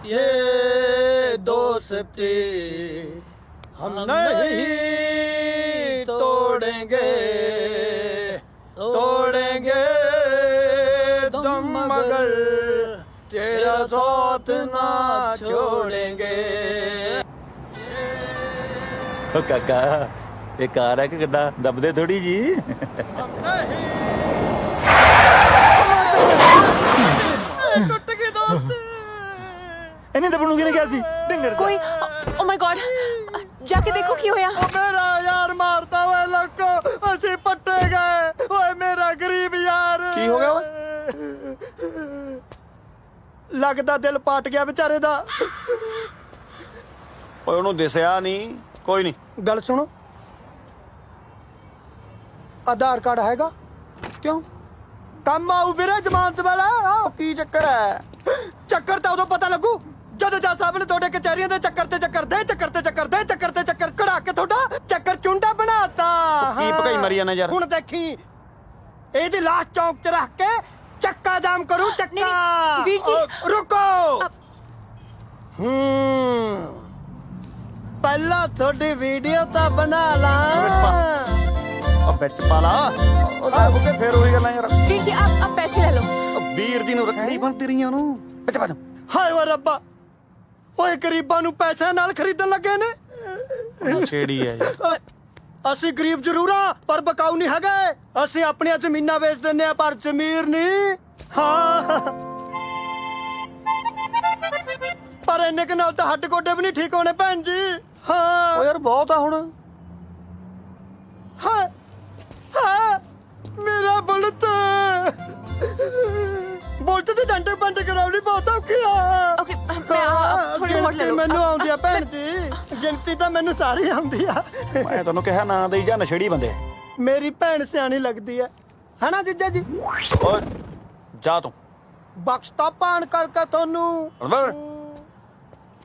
ये दोस्ती हम नहीं तोड़ेंगे, तोड़ेंगे तुम मगर तेरा साथ ना छोड़ेंगे। ਓ ਕਾਕਾ, ਇਹ ਕਾਰ ਹੈ ਕਿ ਕਿੱਦਾਂ? ਦੱਬਦੇ ਥੋੜੀ ਜੀ। टूट गई दोस्ती। ਇਹਨੇ ਦੱਬਣ ਨੂੰ ਕਿਹਨੇ ਕਿਹਾ ਸੀ? ਢਿੰਗੜ ਕੋਈ ਓ ਮਾਈ ਗॉड, ਜਾ ਕੇ ਦੇਖੋ ਕੀ ਹੋਇਆ। मेरा यार मारता हुआ लोगो, ਅਸੀਂ ਪੱਟੇ ਗਏ। ਓਏ ਮੇਰਾ ਗਰੀਬ ਯਾਰ। ਕੀ ਹੋ ਗਿਆ ਓਏ? ਲੱਗਦਾ ਦਿਲ ਪਾਟ ਗਿਆ ਵਿਚਾਰੇ ਦਾ। ਓਏ ਉਹਨੂੰ ਦਿਸਿਆ ਨਹੀਂ। ਕੋਈ ਨਹੀਂ, ਗੱਲ ਸੁਣੋ, ਆਧਾਰ ਕਾਰਡ ਹੈਗਾ? ਕਿਉਂ ਕੰਮ ਆਊ ਵੀਰੇ ਜ਼ਮਾਨਤ ਵਾਲਾ। ਆਹ ਕੀ ਚੱਕਰ ਹੈ? ਚੱਕਰ ਤਾਂ ਉਦੋਂ ਪਤਾ ਲੱਗੂ ਜਦੋਂ ਜੱਜ ਸਾਹਿਬ ਨੇ ਤੁਹਾਡੇ ਕਚਹਿਰੀਆਂ ਦੇ ਚੱਕਰ ਤੇ ਚੱਕਰ ਕਢਾ ਕੇ ਤੁਹਾਡਾ ਚੱਕਰ ਚੁੰਡਾ ਬਣਾਤਾ। ਕੀ ਭਗਾਈ ਮਰੀ ਜਾਂਦਾ ਯਾਰ? ਹੁਣ ਦੇਖੀ, ਇਹਦੀ ਲਾਸ਼ ਚੌਂਕ 'ਚ ਰੱਖ ਕੇ ਚੱਕਾ ਜਾਮ ਕਰੂ। ਚੱਕਾ ਵੀਰ ਜੀ ਰੁਕੋ। ਪਹਿਲਾਂ ਤੁਹਾਡੀ ਵੀਡੀਓ ਤਾਂ ਬਣਾ ਲਾਂ। ਉਹ ਵਿੱਚ ਪਾ ਲਾ। ਉਹ ਲੈ ਬੁੱਕੇ ਫੇਰ ਉਹੀ ਗੱਲਾਂ ਯਾਰ। ਵੀਰ ਜੀ आप पैसे ले लो। ਵੀਰ ਜੀ ਨੂੰ ਰੱਖੜੀ ਬੰਨਤੀ ਰਹੀਆਂ ਉਹਨੂੰ। ਵਿੱਚ ਪਾ। ਹਾਏ ਵਾ ਰੱਬਾ, ਓਏ ਗਰੀਬਾਂ ਨੂੰ ਪੈਸਿਆਂ ਨਾਲ ਖਰੀਦਣ ਲੱਗੇ ਨੇ। ਛੇੜੀ ਹੈ ਯਾਰ। ਅਸੀਂ ਗਰੀਬ ਜ਼ਰੂਰ ਆ ਪਰ ਬਕਾਊ ਨਹੀਂ ਹੈਗੇ। ਅਸੀਂ ਆਪਣੀਆਂ ਜ਼ਮੀਨਾਂ ਵੇਚ ਦਿੰਨੇ ਆ ਪਰ ਜ਼ਮੀਰ ਨਹੀਂ। ਹਾਂ, ਪਰ ਇੰਨੇ ਕੁ ਨਾਲ ਤਾਂ ਹੱਡ ਗੋਡੇ ਵੀ ਨਹੀਂ ਠੀਕ ਹੋਣੇ ਭੈਣ ਜੀ। ਹਾਂ ਓ ਯਾਰ ਬਹੁਤ ਆ ਹੁਣ। ਹਾਂ ਹਾਂ, ਮੇਰਾ ਬੁਲਤ ਬੁਲਤ ਦੇ ਡੰਡੇ ਬੰਦ ਕਰਾਉਣੀ ਬਹੁਤ ਔਖੀ ਆ। ओके मैं थोड़ी और ले ਗਿਣਤੀ लो। ਮੈਨੂੰ ਆਉਂਦੀ ਆ ਭੈਣ ਜੀ, ਗਿਣਤੀ ਤਾਂ ਮੈਨੂੰ ਸਾਰੀ ਆਉਂਦੀ ਆ। ਮੈਂ ਤੁਹਾਨੂੰ ਕਿਹਾ ਨਾ ਦੇਈ ਜਾ, ਨਸ਼ੇੜੀ ਬੰਦੇ। ਮੇਰੀ ਭੈਣ ਸਿਆਣੀ ਲੱਗਦੀ ਹੈ ਹਨਾ ਜੀਜਾ ਜੀ? ਓਏ ਜਾ ਤੂੰ। ਬਖਸ਼ਤਾ ਪਾਣ ਕਰਕੇ ਤੁਹਾਨੂੰ।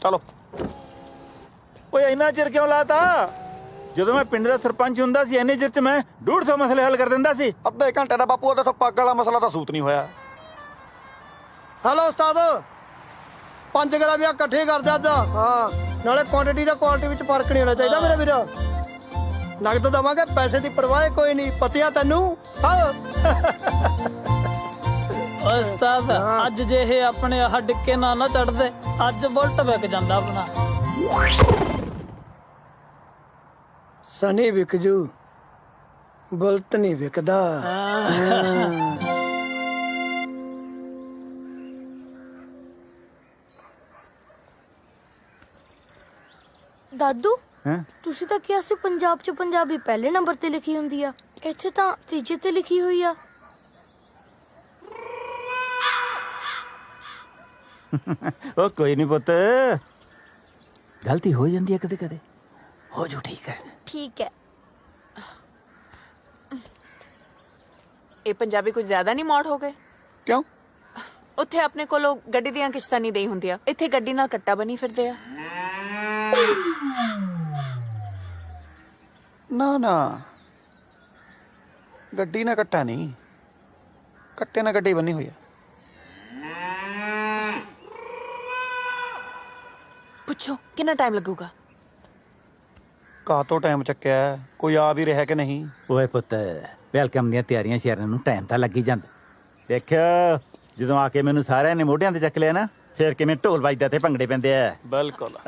ਚਲੋ। ਓਏ ਇੰਨਾ ਚਿਰ ਕਿਉਂ ਲਾਤਾ? ਜਦੋਂ ਮੈਂ ਪਿੰਡ ਦਾ ਸਰਪੰਚ ਹੁੰਦਾ ਸੀ ਇੰਨੇ ਚਿਰ ਚ ਮੈਂ 150 ਮਸਲੇ ਹੱਲ ਕਰ ਦਿੰਦਾ ਸੀ। ਅੱਧੇ ਘੰਟੇ ਦਾ ਬਾਪੂ ਉਹਦੇ ਤੋਂ ਪੱਗ ਵਾਲਾ ਮਸਲਾ ਤਾਂ ਸੂਤ ਨਹੀਂ ਹੋਇਆ। ਹੈਲੋ ਉਸਤਾਦ, 5 ਗ੍ਰਾਮ ਇਕੱਠੇ ਕਰ ਦੇ ਅੱਜ। ਹਾਂ, ਨਾਲੇ ਕੁਆਂਟੀਟੀ ਦਾ ਕੁਆਲਿਟੀ ਵਿੱਚ ਫਰਕ ਨਹੀਂ ਹੋਣਾ ਚਾਹੀਦਾ ਮੇਰੇ ਵੀਰ। ਨਗਦ ਦਵਾਂਗੇ, ਪੈਸੇ ਦੀ ਪਰਵਾਹ ਕੋਈ ਨਹੀਂ, ਪਤਿਆ ਤੈਨੂੰ। ਹਾਂ ਉਸਤਾਦ ਅੱਜ ਜੇ ਇਹ ਆਪਣੇ ਆਹ ਡਿੱਕੇ ਨਾ ਚੜਦੇ, ਅੱਜ ਬੁਲਟ ਵਿਕ ਜਾਂਦਾ ਆਪਣਾ। ਸਨੀ ਵਿਕ ਜੂ, ਬੁਲਟ ਨਹੀਂ ਵਿਕਦਾ। ਦਾਦੂ ਤੁਸੀਂ ਤਾਂ ਕਿਹਾ ਸੀ ਪੰਜਾਬ 'ਚ ਪੰਜਾਬੀ ਪਹਿਲੇ ਨੰਬਰ ਤੇ ਲਿਖੀ ਹੁੰਦੀ ਆ, ਇੱਥੇ ਤਾਂ ਤੀਜੇ ਤੇ ਲਿਖੀ ਹੋਈ ਆ। ਉਹ ਕੋਈ ਨਹੀਂ ਪੁੱਤ, ਗਲਤੀ ਹੋ ਜਾਂਦੀ ਹੈ ਕਦੇ ਕਦੇ, ਹੋ ਜੂ ਠੀਕ ਹੈ। ਠੀਕ ਹੈ। ਇਹ ਪੰਜਾਬੀ ਕੁਝ ਜ਼ਿਆਦਾ ਨਹੀਂ ਮੌੜ ਹੋ ਗਏ? ਕਿਉਂ? ਉੱਥੇ ਆਪਣੇ ਕੋਲੋਂ ਗੱਡੀ ਦੀਆਂ ਕਿਸ਼ਤਾਂ ਨਹੀਂ ਦੇਈ ਹੁੰਦੀਆਂ, ਇੱਥੇ ਗੱਡੀ ਨਾਲ ਕੱਟਾ ਬਣੀ ਫਿਰਦੇ ਆ। ਨਾ ਗੱਡੀ ਨਾ ਕੱਟਾ ਨਹੀਂ, ਕੱਟੇ ਨਾਲ ਗੱਡੀ ਬੰਨੀ ਹੋਈ ਆ। ਪੁੱਛੋ ਕਿੰਨਾ ਟਾਈਮ ਲੱਗੂਗਾ? ਕਾਹ ਤੋਂ ਟਾਈਮ ਚੱਕਿਆ, ਕੋਈ ਆ ਵੀ ਰਿਹਾ ਕਿ ਨਹੀਂ? ਓਏ ਪੁੱਤ, ਵੈਲਕਮ ਦੀਆਂ ਤਿਆਰੀਆਂ ਸ਼ਹਿਰਾਂ ਨੂੰ ਟਾਈਮ ਤਾਂ ਲੱਗ ਹੀ ਜਾਂਦਾ। ਦੇਖਿਆ ਜਦੋਂ ਆ ਕੇ ਮੈਨੂੰ ਸਾਰਿਆਂ ਨੇ ਮੋਢਿਆਂ ਤੇ ਚੱਕ ਲਿਆ ਨਾ, ਫੇਰ ਕਿਵੇਂ ਢੋਲ ਵੱਜਦਾ ਤੇ ਭੰਗੜੇ ਪੈਂਦੇ ਆ। ਬਿਲਕੁਲ।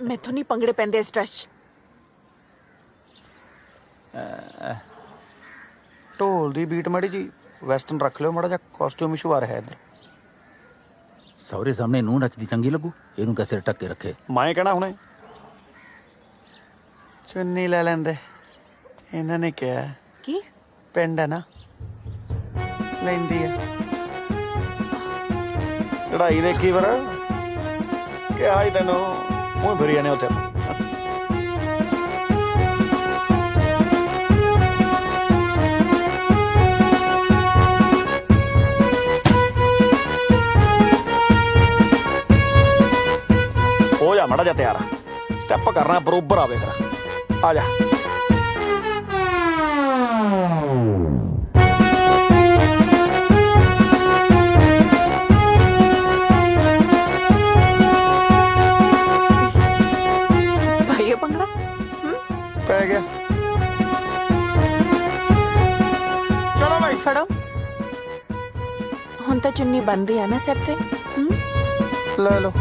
ਮੈਥੋਂ ਨਹੀਂ ਭੰਗੜੇ ਪੈਂਦੇ ਇਸ ਸਟ੍ਰੈਸ 'ਚ। ਢੋਲ ਦੀ ਬੀਟ ਮਾੜੀ ਜੀ ਵੈਸਟਰਨ ਰੱਖ ਲਿਓ, ਮਾੜਾ ਜਿਹਾ ਕਾਸਟਿਊਮ ਇਸ਼ੂ ਆ ਰਿਹਾ ਇੱਧਰ। ਸਹੁਰੇ ਸਾਹਮਣੇ ਨੂੰ ਨੱਚਦੀ ਚੰਗੀ ਲੱਗੂ, ਇਹਨੂੰ ਕਿਸੇ ਟੱਕੇ ਰੱਖੇ। ਮੈਂ ਕਹਿਣਾ ਹੁਣੇ ਚੁੰਨੀ ਲੈ ਲੈਂਦੇ, ਇਹਨਾਂ ਨੇ ਕਿਹਾ। ਕੀ ਪਿੰਡ ਹੈ ਨਾ, ਲੈਂਦੀ ਆ। ਚੜਾਈ ਦੇਖੀ ਫਿਰ, ਕਿਹਾ ਹੀ ਤੈਨੂੰ, ਮੂੰਹ ਫਿਰੀ ਜਾਣੇ ਉੱਥੇ। ਹੋ ਜਾ ਮਾੜਾ ਜਿਹਾ ਤਿਆਰ, ਸਟੈਪ ਕਰਨਾ ਬਰੋਬਰ ਆਵੇ ਕਰ। ਆ ਜਾ। ਭਾਈ ਭੰਗੜਾ ਪੈ ਗਿਆ। ਚਲੋ ਭਾਈ ਫੜੋ। ਹੁਣ ਤਾਂ ਚੁੰਨੀ ਬੰਦੀ ਆ ਨਾ ਸਿਰ ਤੇ। ਲੈ ਲਓ।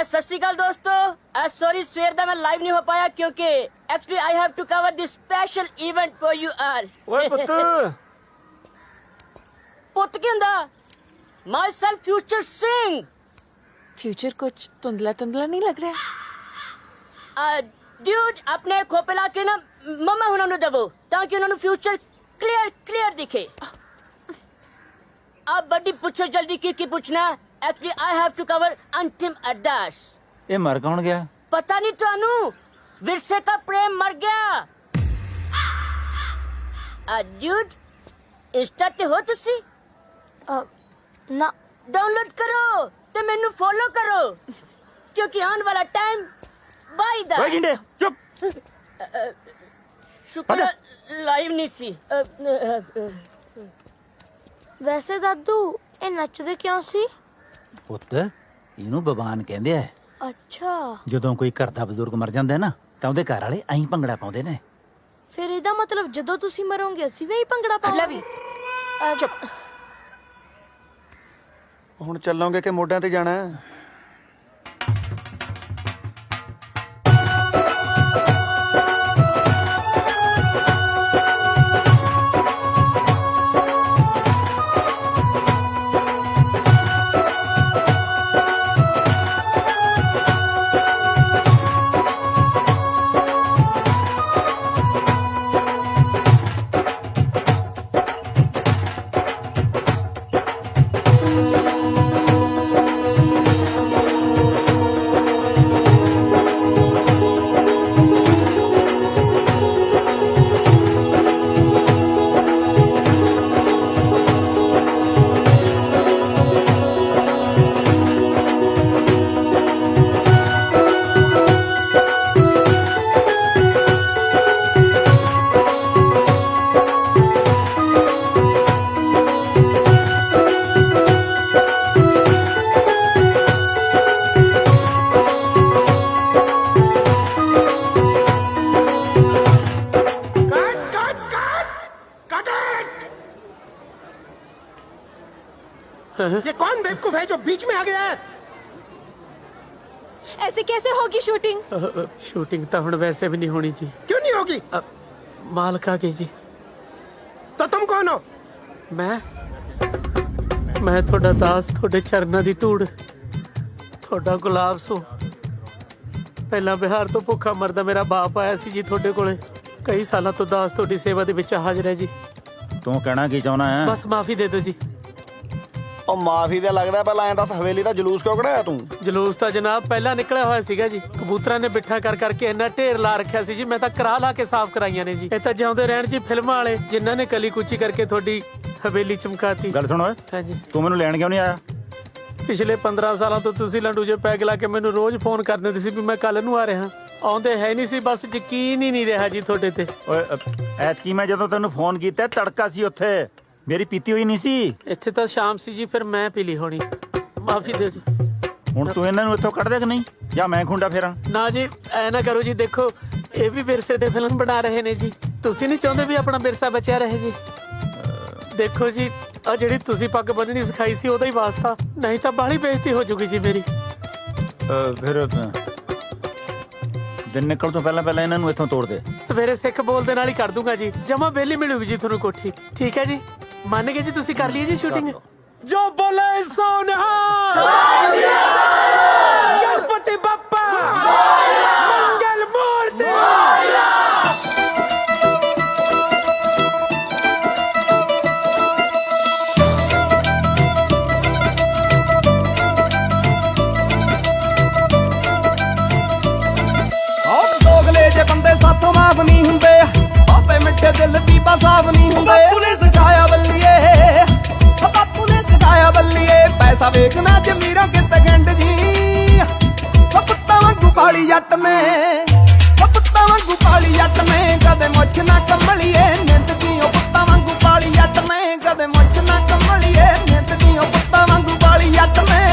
सत श्री अकाल दोस्तों, सॉरी सवेर दा मैं लाइव नहीं हो पाया क्योंकि actually I have to cover this special event for you all. ਓਏ ਪੁੱਤ पुत की हुंदा myself future Singh. Future कुछ धुंधला धुंधला नहीं लग रहा। ड्यूड अपने खोपला के ना मम्मा हुना नु दबो ताकि उन्होंने फ्यूचर क्लियर दिखे। अब बड़ी पूछो जल्दी की पूछना। Actually I have to cover अंतिम अरदास। ਇਹ ਮਰ ਕੌਣ ਗਿਆ? पता नहीं थानू, विरसे का प्रेम मर गया। ड्यूड इंस्टा ते हो तुसी? ना। डाउनलोड करो ते मेनू फॉलो करो क्योंकि आने वाला टाइम बाई दा। ਓਏ ਜਿੰਦੇ ਚੁੱਪ। शुक्र लाइव नहीं सी। ਵੈਸੇ ਦਾਦੂ ਇਹ ਨੱਚਦੇ ਕਿਉਂ ਸੀ? ਪੁੱਤ ਇਹਨੂੰ ਬਬਾਨ ਕਹਿੰਦੇ ਆ। ਅੱਛਾ, ਜਦੋਂ ਕੋਈ ਘਰ ਦਾ ਬਜ਼ੁਰਗ ਮਰ ਜਾਂਦਾ ਨਾ ਤਾਂ ਉਹਦੇ ਘਰ ਵਾਲੇ ਐਂ ਭੰਗੜਾ ਪਾਉਂਦੇ ਨੇ। ਫਿਰ ਇਹਦਾ ਮਤਲਬ ਜਦੋਂ ਤੁਸੀਂ ਮਰੋਗੇ ਅਸੀਂ ਵੀ ਭੰਗੜਾ ਪਾਵਾਂਗੇ। ਲਵੀ ਚੁੱਪ। ਹੁਣ ਚੱਲੋਗੇ ਕਿ ਮੋਢਿਆਂ ਤੇ ਜਾਣਾ? ये कौन बेवकूफ है जो बीच में आ गया है? ऐसे कैसे होगी शूटिंग? शूटिंग तो हुण वैसे भी नहीं होनी जी। क्यों नहीं होगी? मालका की जी। तो तुम कौन हो? मैं थोड़ा दास, थोड़े चरना दी धूड़, थोड़ा गुलाब सो। पहला बिहार तो भुखा मरदा मेरा बाप आया सी जी थोड़े कोले। कई सालों तो दास थोड़ी सेवा दे विच हाजिर है जी। ਤੂੰ ਕਹਿਣਾ ਕੀ ਚਾਹੁੰਦਾ ਹੈ? बस माफी दे दो जी। ਉਹ ਮਾਫੀ ਦਾ ਲੱਗਦਾ ਪਹਿਲਾਂ ਐਂ ਦੱਸ ਹਵੇਲੀ ਦਾ ਜਲੂਸ ਕਿਉਂ ਕਢਾਇਆ ਤੂੰ? ਜਲੂਸ ਤਾਂ ਜਨਾਬ ਪਹਿਲਾਂ ਨਿਕਲਿਆ ਹੋਇਆ ਸੀਗਾ ਜੀ। ਕਬੂਤਰਾਂ ਨੇ ਬਿੱਠਾ ਕਰ ਕਰਕੇ ਇੰਨਾ ਢੇਰ ਲਾ ਰੱਖਿਆ ਸੀ ਜੀ, ਮੈਂ ਤਾਂ ਕਰਾ ਲਾ ਕੇ ਸਾਫ਼ ਕਰਾਈਆਂ ਨੇ ਜੀ। ਇਹ ਤਾਂ ਜਿਉਂਦੇ ਰਹਿਣ ਜੀ ਫਿਲਮਾਂ ਵਾਲੇ, ਜਿਨ੍ਹਾਂ ਨੇ ਕਲੀ ਕੁਚੀ ਕਰਕੇ ਤੁਹਾਡੀ ਹਵੇਲੀ ਚਮਕਾਤੀ। ਗੱਲ ਸੁਣ ਓਏ, ਹਾਂਜੀ। ਤੂੰ ਮੈਨੂੰ ਲੈਣ ਕਿਉਂ ਨਹੀਂ ਆਇਆ? ਪਿਛਲੇ 15 ਸਾਲਾਂ ਤੋਂ ਤੁਸੀਂ ਲੰਡੂ ਜੇ ਪੈਗ ਲਾ ਕੇ ਮੈਨੂੰ ਰੋਜ਼ ਫੋਨ ਕਰਦੇ ਸੀ ਵੀ ਮੈਂ ਕੱਲ ਨੂੰ ਆ ਰਿਹਾ। ਆਉਂਦੇ ਹੈ ਨਹੀਂ ਸੀ, ਬਸ ਯਕੀਨ ਹੀ ਨਹੀਂ ਰਿਹਾ ਜੀ ਤੁਹਾਡੇ ਤੇ। ਓਏ ਐਤਕੀ ਮੈਂ ਜਦੋਂ ਤੈਨੂੰ ਫੋਨ ਕੀਤਾ ਤੜਕਾ ਸੀ ਉੱਥੇ, ਮੇਰੀ ਪੀਤੀ ਹੋਈ ਨਹੀਂ ਸੀ। ਇੱਥੇ ਤਾਂ ਸ਼ਾਮ ਸੀ ਜੀ, ਫਿਰ ਮੈਂ ਪੀ ਲਈ ਹੋਣੀ। ਮਾਫੀ ਦਿਓ ਜੀ। ਹੁਣ ਤੂੰ ਇਹਨਾਂ ਨੂੰ ਇੱਥੋਂ ਕੱਢ ਦੇ ਕਿ ਨਹੀਂ, ਜਾਂ ਮੈਂ ਖੁੰਡਾ ਫੇਰਾਂ? ਨਾ ਜੀ ਐ ਨਾ ਕਰੋ ਜੀ, ਦੇਖੋ ਇਹ ਵੀ ਵਿਰਸੇ ਤੇ ਫਿਲਮ ਬਣਾ ਰਹੇ ਨੇ ਜੀ। ਤੁਸੀਂ ਨਹੀਂ ਚਾਹੁੰਦੇ ਵੀ ਆਪਣਾ ਵਿਰਸਾ ਬਚਿਆ ਰਹੇ ਜੀ? ਦੇਖੋ ਜੀ ਆ ਜਿਹੜੀ ਤੁਸੀਂ ਪੱਗ ਬੰਨਣੀ ਸਿਖਾਈ ਸੀ ਉਹਦਾ ਹੀ ਵਾਸਤਾ, ਨਹੀਂ ਤਾਂ ਬਾਹਲੀ ਬੇਇੱਜ਼ਤੀ ਹੋ ਜੂਗੀ ਜੀ ਮੇਰੀ। ਫਿਰ ਦਿਨ ਨਿਕਲ ਤੋਂ ਪਹਿਲਾਂ ਪਹਿਲਾਂ ਇਹਨਾਂ ਨੂੰ ਇੱਥੋਂ ਤੋੜ ਦੇ। ਸਵੇਰੇ ਸਿੱਖ ਬੋਲ ਦੇ ਨਾਲ ਹੀ ਕਰ ਦੂੰਗਾ ਜੀ, ਜਮਾ ਬੇਲੀ ਮਿਲੂਗੀ ਜੀ ਤੁਹਾਨੂੰ ਕੋਠੀ। ਠੀਕ ਹੈ ਜੀ, ਮੰਨ ਗਏ ਜੀ? ਤੁਸੀਂ ਕਰ ਲਈਏ ਜੀ ਸ਼ੂਟਿੰਗ। ਜੋ ਬੋਲੇ ਸੋਨਹਾ ਗਣਪਤੀ ਬੱਪਾ ਮੰਗਲ ਮੂਰਤੀ। ਦੋਗਲੇ ਜੇ ਬੰਦੇ ਸਾਥੋਂ ਮਾਫ ਨਹੀਂ ਹੁੰਦੇ, ਬਹੁਤੇ ਮਿੱਠੇ ਦਿਲ ਬੀਬਾ ਸਾਫ ਨਹੀਂ ਹੁੰਦੇ। ਬਾਪੂ ਨੇ ਸਿਖਾਇਆ ਬੱਲੀਏ, ਬਾਪੂ ਨੇ ਸਿਖਾਇਆ ਬੱਲੀਏ, ਪੈਸਾ ਵੇਖਣਾ ਜ਼ਮੀਰਾਂ ਕਿਤੇ ਗੰਢ ਜੀ। ਪੁੱਤਾਂ ਵਾਂਗੂ ਪਾਲੀ ਜੱਟ ਨੇ, ਪੁੱਤਾਂ ਵਾਂਗੂ ਪਾਲੀ ਜੱਟ ਨੇ, ਕਦੇ ਮੁੱਛ ਨਾ ਕੰਮਲੀਏ ਨਿੰਦ ਦੀ। ਉਹ ਪੁੱਤਾਂ ਵਾਂਗੂ ਪਾਲੀ ਜੱਟ ਨੇ, ਕਦੇ ਮੁੱਛ ਨਾ ਕੰਮਲੀਏ ਨਿੰਦ ਦੀ। ਉਹ ਪੁੱਤਾਂ ਵਾਂਗੂ ਪਾਲੀ ਜੱਟ ਨੇ।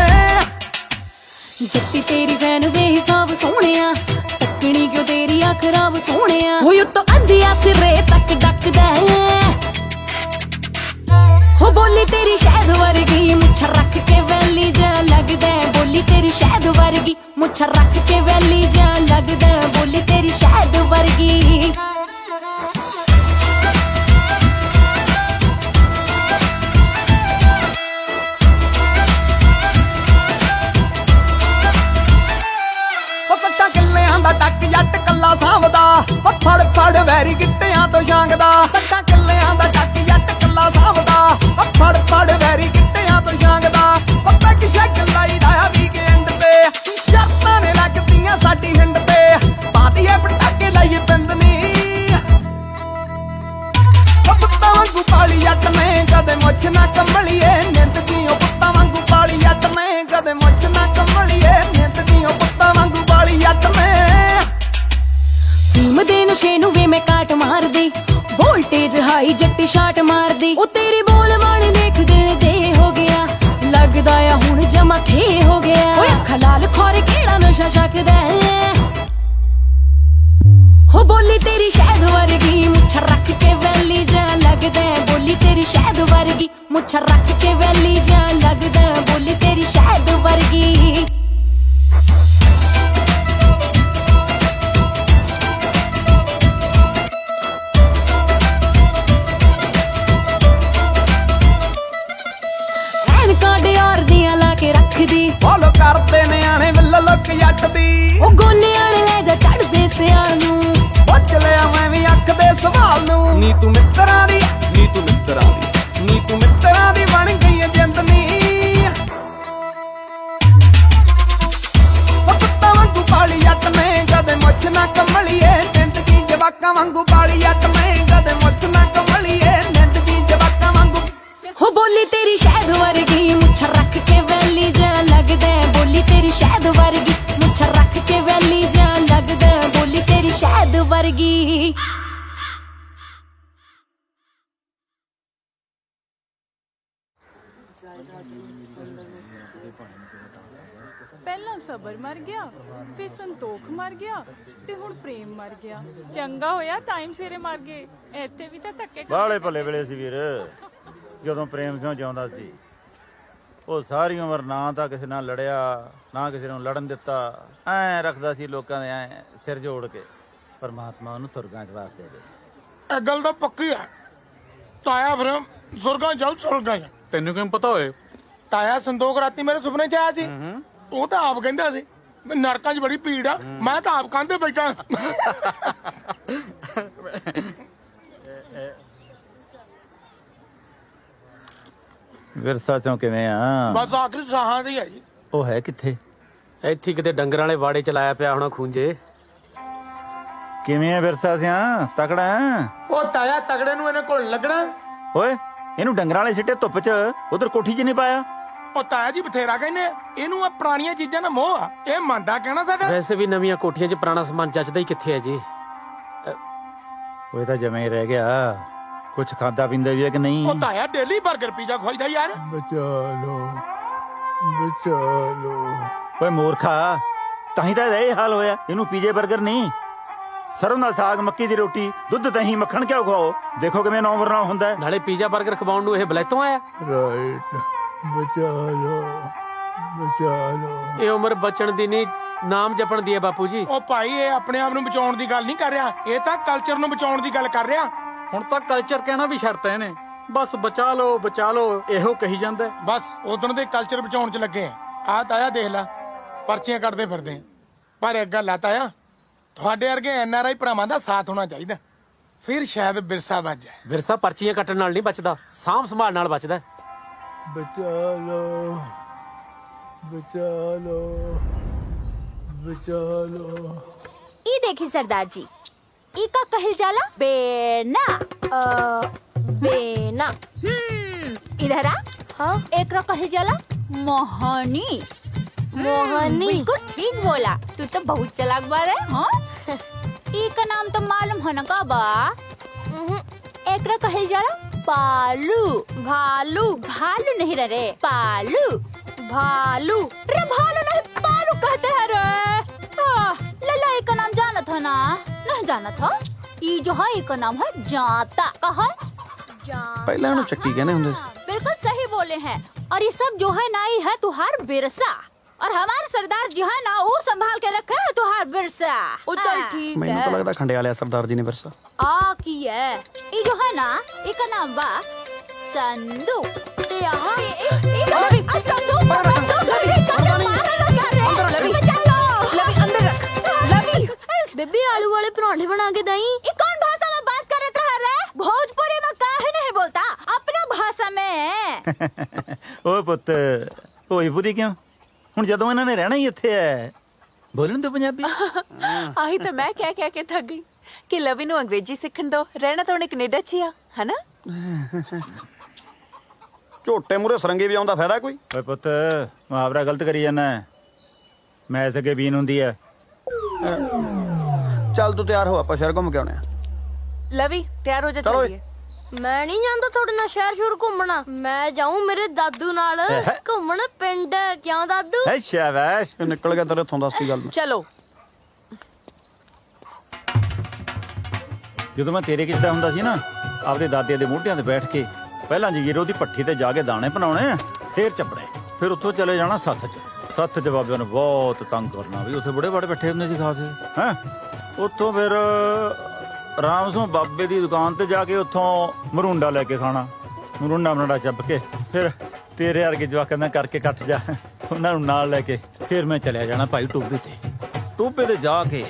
ਜੱਟੀ ਤੇਰੀ ਵੈਨ ਬੇਹਿਸਾਬ ਸੋਹਣਿਆ, ਤੱਕਣੀ ਕਿਉਂ ਤੇਰੀ ਆ ਖਰਾਬ ਸੋਹਣਿਆ। ਹੋਈ ਉੱਤੋਂ ਅੰਧਿਆ ਸਿਰੇ ਤੱਕ ਡੱਕਦਾ, ਹੋ ਬੋਲੀ ਤੇਰੀ ਸ਼ਹਿਦ ਵਰਗੀ, ਮੁੱਛ ਰੱਖ ਕੇ ਵੈਲੀ ਜਾ ਲੱਗਦਾ। ਬੋਲੀ ਤੇਰੀ ਸ਼ਹਿਦ ਵਰਗੀ, ਮੁੱਛ ਰੱਖ ਕੇ ਵੈਲੀ ਜਾ ਲੱਗਦਾ। ਬੋਲੀ ਤੇਰੀ ਸ਼ਹਿਦ ਵਰਗੀ। ਦਾ ਟੱਕ ਜੱਟ ਕੱਲਾ ਸਾਂਭਦਾ, ਫੜ ਫੜ ਵੈਰੀ ਗਿੱਟਿਆਂ ਤੋਂ ਛਾਂਗਦਾ। 7 ਕਿੱਲਿਆਂ ਦਾ ਟੱਕ ਜੱਟ ਕੱਲਾ ਸਾਂਭਦਾ, ਫੜ ਫੜ ਵੈਰੀ ਗਿੱਟਿਆਂ ਤੋਂ ਛਾਂਗਦਾ। ਪੱਪਾ ਕਿਸ਼ਾ ਲਾਈਦਾ ਆ ਵੀਕਐਂਡ ਤੇ, ਸ਼ਰਤਾਂ ਨੇ ਲੱਗਦੀਆਂ ਸਾਡੀ ਹਿੰਡ ਤੇ। ਪਾਤੀਏ ਪਟਾਕੇ ਲਾਈਏ ਪਿੰਦਨੀ, ਪੁੱਤਾਂ ਵਾਂਗੂ ਪਾਲੀ ਜੱਟ ਨੇ, ਕਦੇ ਮੁੱਛ ਨਾ ਕੰਮਲੀਏ ਨਿੰਦ ਦੀ। ਉਹ ਪੁੱਤਾਂ ਵਾਂਗੂ ਪਾਲੀ ਜੱਟ ਨੇ, ਕਦੇ ਮੁੱਛ ਨਾ ਕੰਮਲੀਏ ਨਿੰਦ ਦੀ। ਉਹ ਪੁੱਤਾਂ ਵਾਂਗੂ ਪਾਲੀ ਜੱਟ ਨੇ। ਫੀਮ ਦੇ ਨਸ਼ੇ ਨੂੰ ਵੇ ਮੈਂ ਕਾਟ ਮਾਰਦੀ, ਵੋਲਟੇਜ ਹਾਈ ਜੱਟੀ ਸ਼ਾਟ ਮਾਰਦੀ। ਉਹ ਤੇਰੀ ਬੋਲ ਵਾਲੀ ਦੇਖਦੇ ਦੇ ਹੋ ਗਿਆ, ਲੱਗਦਾ ਆ ਹੁਣ ਜਮਾ ਖੇ ਹੋ ਗਿਆ। ਓਏ ਅੱਖਾਂ ਲਾਲ ਖੋਰੇ ਕਿਹੜਾ ਨਸ਼ਾ ਛਕਦਾ। ਹੋ ਬੋਲੀ ਤੇਰੀ ਸ਼ਹਿਦ ਵਰਗੀ, ਮੁੱਛ ਰੱਖ ਕੇ ਵੈਲੀ ਜਾ ਲੱਗਦਾ। ਬੋਲੀ ਤੇਰੀ ਸ਼ਹਿਦ ਵਰਗੀ, ਮੁੱਛ ਰੱਖ ਕੇ ਵੈਲੀ ਜਾ ਲੱਗਦਾ। ਬੋਲੀ ਤੇਰੀ ਸ਼ਹਿਦ ਵਰਗੀ। ਰੱਖਦੀ ਫੋਲੋ ਕਰਦੇ ਨਿਆਣੇ ਵੱਲ ਲੁੱਕ ਜੱਟ ਦੀ। ਉਹ ਗੋਨੇ ਵਾਲੇ ਲੈ ਜਾ ਚੜਦੇ ਸਿਆਲ ਨੂੰ, ਪੁੱਛ ਲਿਆ ਮੈਂ ਵੀ ਅੱਖ ਦੇ ਸਵਾਲ ਨੂੰ। ਨੀ ਤੂੰ ਮਿੱਤਰਾਂ ਦੀ, ਨੀ ਤੂੰ ਮਿੱਤਰਾਂ ਦੀ, ਨੀ ਤੂੰ ਮਿੱਤਰਾਂ ਦੀ ਬਣ ਗਈ ਏ ਜਿੰਦਨੀ। ਪੁੱਤਾਂ ਵਾਂਗੂ ਪਾਲੀ ਜੱਟ ਨੇ, ਕਦੇ ਮੁੱਛ ਨਾ ਕੰਮਲੀਏ ਨਿੰਦ ਦੀ। ਜਵਾਕਾਂ ਵਾਂਗੂ ਪਾਲੀ ਜੱਟ ਨੇ, ਕਦੇ ਮੁੱਛ ਨਾ ਕੰਮਲੀਏ ਨਿੰਦ ਦੀ। ਜਵਾਕਾਂ ਵਾਂਗੂ ਹੋ ਬੋਲੀ ਤੇਰੀ ਸ਼ਹਿਦ ਵਰਗੀ, ਮੁੱਛ ਰੱਖ ਕੇ ਵੈਲੀ ਜਾ ਲੱਗਦਾ। ਬੋਲੀ ਤੇਰੀ ਸ਼ਹਿਦ ਵਰਗੀ, ਮੁੱਛ ਰੱਖ ਕੇ ਵੈਲੀ ਜਾ ਲੱਗਦਾ। ਬੋਲੀ ਤੇਰੀ ਸ਼ਹਿਦ ਵਰਗੀ। ਪਹਿਲਾਂ ਸਬਰ ਮਰ ਗਿਆ, ਫਿਰ ਸੰਤੋਖ ਮਰ ਗਿਆ, ਤੇ ਹੁਣ ਪ੍ਰੇਮ ਮਰ ਗਿਆ। ਚੰਗਾ ਹੋਇਆ ਟਾਈਮ ਸਿਰੇ ਮਰ ਗਏ, ਇੱਥੇ ਵੀ ਤਾਂ ਧੱਕੇ ਬਾਲੇ ਭੱਲੇ ਵੇਲੇ ਸੀ ਵੀਰ, ਜਦੋਂ ਪ੍ਰੇਮ ਸਿੰਘ ਜਿਉਂਦਾ ਸੀ। ਉਹ ਸਾਰੀ ਉਮਰ ਨਾ ਤਾਂ ਕਿਸੇ ਨਾਲ ਲੜਿਆ ਨਾ ਕਿਸੇ ਨੂੰ ਲੜਨ ਦਿੱਤਾ, ਐ ਰੱਖਦਾ ਸੀ ਲੋਕਾਂ ਦੇ ਐ ਸਿਰ ਜੋੜ ਕੇ। ਪਰਮਾਤਮਾ ਉਹਨੂੰ ਸੁਰਗਾਂ 'ਚ ਵਾਸ ਦੇ ਦੇ। ਇਹ ਗੱਲ ਤਾਂ ਪੱਕੀ ਹੈ। ਤਾਇਆ ਫਿਰ ਸੁਰਗਾਂ ਜਾਊ, ਸੁਰਗਾਂ 'ਚ। ਤੈਨੂੰ ਕਿਵੇਂ ਪਤਾ ਹੋਏ? ਤਾਇਆ ਸੰਦੋਖ ਰਾਤੀ ਮੇਰੇ ਸੁਪਨੇ 'ਚ ਆਇਆ ਸੀ। ਉਹ ਤਾਂ ਆਪ ਕਹਿੰਦਾ ਸੀ ਵੀ ਨਰਕਾਂ 'ਚ ਬੜੀ ਭੀੜ ਆ, ਮੈਂ ਤਾਂ ਆਪ ਕੰਧ ਤੇ ਬੈਠਾ। ਵਿਰਸਾ ਚੋਂ ਕਿਵੇਂ ਆ? ਬਸ ਆਖਰੀ ਸਾਹਾਂ ਦੀ ਹੈ ਜੀ। ਉਹ ਹੈ ਕਿੱਥੇ? ਇੱਥੇ ਕਿਤੇ ਡੰਗਰਾਂ ਵਾਲੇ ਵਾੜੇ ਚ ਲਾਇਆ ਪਿਆ ਹੋਣਾ ਖੂੰਜੇ। ਕਿਵੇਂ ਆ ਵਿਰਸਾ ਸਿਆ? ਤਕੜਾ ਹੈ? ਉਹ ਤਾਇਆ ਤਗੜੇ ਨੂੰ ਇਹਨੇ ਕੋਲ ਲੱਗਣਾ। ਓਏ ਇਹਨੂੰ ਡੰਗਰਾਂ ਵਾਲੇ ਸਿੱਟੇ ਧੁੱਪ 'ਚ ਉਧਰ ਕੋਠੀ 'ਚ ਨਹੀਂ ਪਾਇਆ? ਉਹ ਤਾਇਆ ਜੀ ਬਥੇਰਾ ਕਹਿੰਦੇ ਆ, ਇਹਨੂੰ ਆ ਪੁਰਾਣੀਆਂ ਚੀਜ਼ਾਂ ਦਾ ਮੋਹ ਆ। ਇਹ ਮੰਨਦਾ ਕਹਿਣਾ ਸਾਡਾ। ਵੈਸੇ ਵੀ ਨਵੀਆਂ ਕੋਠੀਆਂ 'ਚ ਪੁਰਾਣਾ ਸਮਾਨ ਜੱਚਦਾ ਹੀ ਕਿੱਥੇ ਹੈ ਜੀ। ਉਹ ਤਾਂ ਜਮੇ ਹੀ ਰਹਿ ਗਿਆ। ਕੁਛ ਖਾਦਾ ਪੀਂਦਾ ਵੀ ਹੈ ਕਿ ਨਹੀਂ? ਉਹ ਤਾਇਆ ਡੇਲੀ 버ਗਰ ਪੀਜ਼ਾ ਖਵਾਈਦਾ ਯਾਰ। ਓਏ ਮੂਰਖਾ, ਤਾਂ ਹੀ ਤਾਂ ਇਹ ਹਾਲ ਹੋਇਆ। ਇਹਨੂੰ ਪੀਜੇ 버ਗਰ ਨਹੀਂ, ਸਰੋਂ ਦਾ ਸਾਗ, ਮੱਕੀ ਦੀ ਰੋਟੀ, ਦੁੱਧ, ਦਹੀਂ, ਮੱਖਣ ਕਿਉਂ ਖਵਾਓ? ਦੇਖੋ ਕਿਵੇਂ ਨੌ ਵਰਨਾ ਹੁੰਦਾ ਹੈ। ਨਾਲੇ ਪੀਜ਼ਾ 버ਗਰ ਖਵਾਉਣ ਨੂੰ ਇਹ ਬਲੈਤੋਂ ਆਇਆ। ਇਹ ਉਮਰ ਬਚਣ ਦੀ ਨਹੀਂ, ਨਾਮ ਜਪਣ ਦੀ ਹੈ ਬਾਪੂ ਜੀ। ਉਹ ਭਾਈ ਇਹ ਆਪਣੇ ਆਪ ਨੂੰ ਬਚਾਉਣ ਦੀ ਗੱਲ ਨਹੀਂ ਕਰ ਰਿਹਾ, ਇਹ ਤਾਂ ਕਲਚਰ ਨੂੰ ਬਚਾਉਣ ਦੀ ਗੱਲ ਕਰ ਰਿਹਾ। ਹੁਣ ਤਾਂ ਕਲਚਰ ਕਹਿਣਾ ਵੀ ਛੱਡਤਾ ਇਹਨੇ। ਬਸ ਬਚਾ ਲਓ ਇਹੋ ਕਹੀ ਜਾਂਦਾ। ਬਸ ਉਦੋਂ ਦੇ ਕਲਚਰ ਬਚਾਉਣ 'ਚ ਲੱਗੇ ਆ। ਆਹ ਤਾਇਆ ਦੇਖ ਲੈ, ਪਰਚੀਆਂ ਕੱਢਦੇ ਫਿਰਦੇ ਆ। ਪਰ ਇੱਕ ਗੱਲ ਆ ਤਾਇਆ, ਤੁਹਾਡੇ ਵਰਗੇ NRI ਭਰਾਵਾਂ ਦਾ ਸਾਥ ਹੋਣਾ ਚਾਹੀਦਾ, ਫਿਰ ਸ਼ਾਇਦ ਵਿਰਸਾ ਬਚ ਜਾਏ। ਵਿਰਸਾ ਪਰਚੀਆਂ ਕੱਟਣ ਨਾਲ ਨਹੀਂ ਬਚਦਾ, ਸਾਂਭ ਸੰਭਾਲ ਨਾਲ ਬਚਦਾ। ये देखिए सरदार जी, ई का कहल जाला बेना। बेना। इधर आ। हाँ। एक रा कहल जाला मोहनी। मोहनी। बिल्कुल ठीक बोला, तू तो बहुत चालाक बार है। हाँ। ई का नाम तो मालूम है ना का बा? एक रा कहल जाला पालू। भालू। भालू नहीं रे, पालू। भालू। रे भालू नहीं, पालू कहते हैं रे। लला एक का नाम जाना था ना? नहीं जाना था? ये जो है एक का नाम है जाता। कहा? ਪਹਿਲਾਂ ਇਹਨੂੰ ਚੱਕੀ ਕਹਿੰਦੇ ਹੁੰਦੇ ਸੀ। बिल्कुल सही बोले हैं। और ये सब जो है ना, ये है तुहार बिरसा। और हमारे सरदार जी है ना, वो संभाल के रखे है तुहार बिरसा। ओ चल ठीक ਮੈਨੂੰ ਤਾਂ ਲੱਗਦਾ ਖੰਡੇ ਵਾਲਿਆ सरदार जी ने विरसा। आ की है? ये जो है ना, इसका नाम बा संदू। ते यहाँ बेबी आलू वाले पराठे बना के दई। ये कौन भाषा में बात कर रहा है? भोजपुरी में काहे नहीं बोलता अपने भाषा में? ਓਏ ਪੁੱਤ, ਹੋਈ ਪੂਰੀ ਕਿਉਂ? ਹੁਣ ਜਦੋਂ ਇਹਨਾਂ ਨੇ ਰਹਿਣਾ ਹੀ ਇੱਥੇ ਹੈ, ਬੋਲਣ ਤੋਂ ਪੰਜਾਬੀ। ਆਹੀ ਤਾਂ ਮੈਂ ਕਹਿ ਕੇ ਥੱਕ ਗਈ ਕਿ ਲਵੀ ਨੂੰ ਅੰਗਰੇਜ਼ੀ ਸਿੱਖਣ ਦੋ, ਰਹਿਣਾ ਤਾਂ ਉਹਨੇ ਕੈਨੇਡਾ 'ਚ ਹੀ ਆ, ਹਨਾ? ਝੋਟੇ ਮੂਰੇ ਸਰੰਗੇ ਵੀ ਆਉਂਦਾ ਫਾਇਦਾ ਕੋਈ? ਓਏ ਪੁੱਤ, ਮੁਹਾਵਰਾ ਗਲਤ ਕਰੀ ਜਾਂਦਾ। ਮੈਥ ਅੱਗੇ ਬੀਨ ਹੁੰਦੀ ਹੈ। ਚੱਲ ਤੂੰ ਤਿਆਰ ਹੋ, ਆਪਾਂ ਸ਼ਹਿਰ ਘੁੰਮ ਕੇ ਆਉਣੇ ਆ। ਲਵੀ ਤਿਆਰ ਹੋ ਜਾ, ਚਲੋ ਚੱਲੀਏ। ਮੈਂ ਨਹੀਂ ਜਾਂਦਾ ਤੁਹਾਡੇ ਨਾਲ ਸ਼ਹਿਰ ਸ਼ੁਰ ਘੁੰਮਣਾ। ਮੈਂ ਜਾਊਂ ਮੇਰੇ ਦਾਦੂ ਨਾਲ ਘੁੰਮਣ ਪਿੰਡ। ਕਿਉਂ ਦਾਦੂ? ਹੈ ਸ਼ਾਬਾਸ਼। ਇਹ ਨਿਕਲ ਗਿਆ ਤੇਰੇ ਹੱਥੋਂ, ਦੱਸ ਕੀ ਗੱਲ ਮੈਂ। ਚਲੋ। ਜਦੋਂ ਮੈਂ ਤੇਰੇ ਕਿਸਦਾ ਹੁੰਦਾ ਸੀ ਨਾ, ਆਪਦੇ ਦਾਦੇ ਦੇ ਮੋਢਿਆਂ ਤੇ ਬੈਠ ਕੇ ਪਹਿਲਾਂ ਜਗੀਰੋ ਦੀ ਭੱਠੀ ਤੇ ਜਾ ਕੇ ਦਾਣੇ ਬਣਾਉਣੇ, ਫੇਰ ਚੱਪੜੇ, ਫਿਰ ਉੱਥੋਂ ਚਲੇ ਜਾਣਾ ਸੱਥ 'ਚ। ਸੱਥ 'ਚ ਬਾਬਿਆਂ ਨੂੰ ਬਹੁਤ ਤੰਗ ਕਰਨਾ, ਵੀ ਉੱਥੇ ਬੜੇ ਬੜੇ ਬੈਠੇ ਹੁੰਦੇ ਸੀ ਖਾਸੇ। ਹੈਂ, ਉੱਥੋਂ ਫਿਰ ਰਾਮ ਸਿੰਘ ਬਾਬੇ ਦੀ ਦੁਕਾਨ ਤੇ ਜਾ ਕੇ ਉੱਥੋਂ ਮਰੂੰਡਾ ਲੈ ਕੇ ਖਾਣਾ। ਮਰੂੰਡਾ ਮਰੂੰਡਾ ਚੱਪ ਕੇ ਫਿਰ ਤੇਰੇ ਵਰਗੇ ਜਵਾਕਾਂ ਦਾ ਕਰਕੇ ਕੱਟ ਜਾ, ਉਹਨਾਂ ਨੂੰ ਨਾਲ ਲੈ ਕੇ ਫਿਰ ਮੈਂ ਚਲਿਆ ਜਾਣਾ ਭਾਈ ਟੋਬੇ ਤੇ। ਟੋਬੇ ਤੇ ਜਾ ਕੇ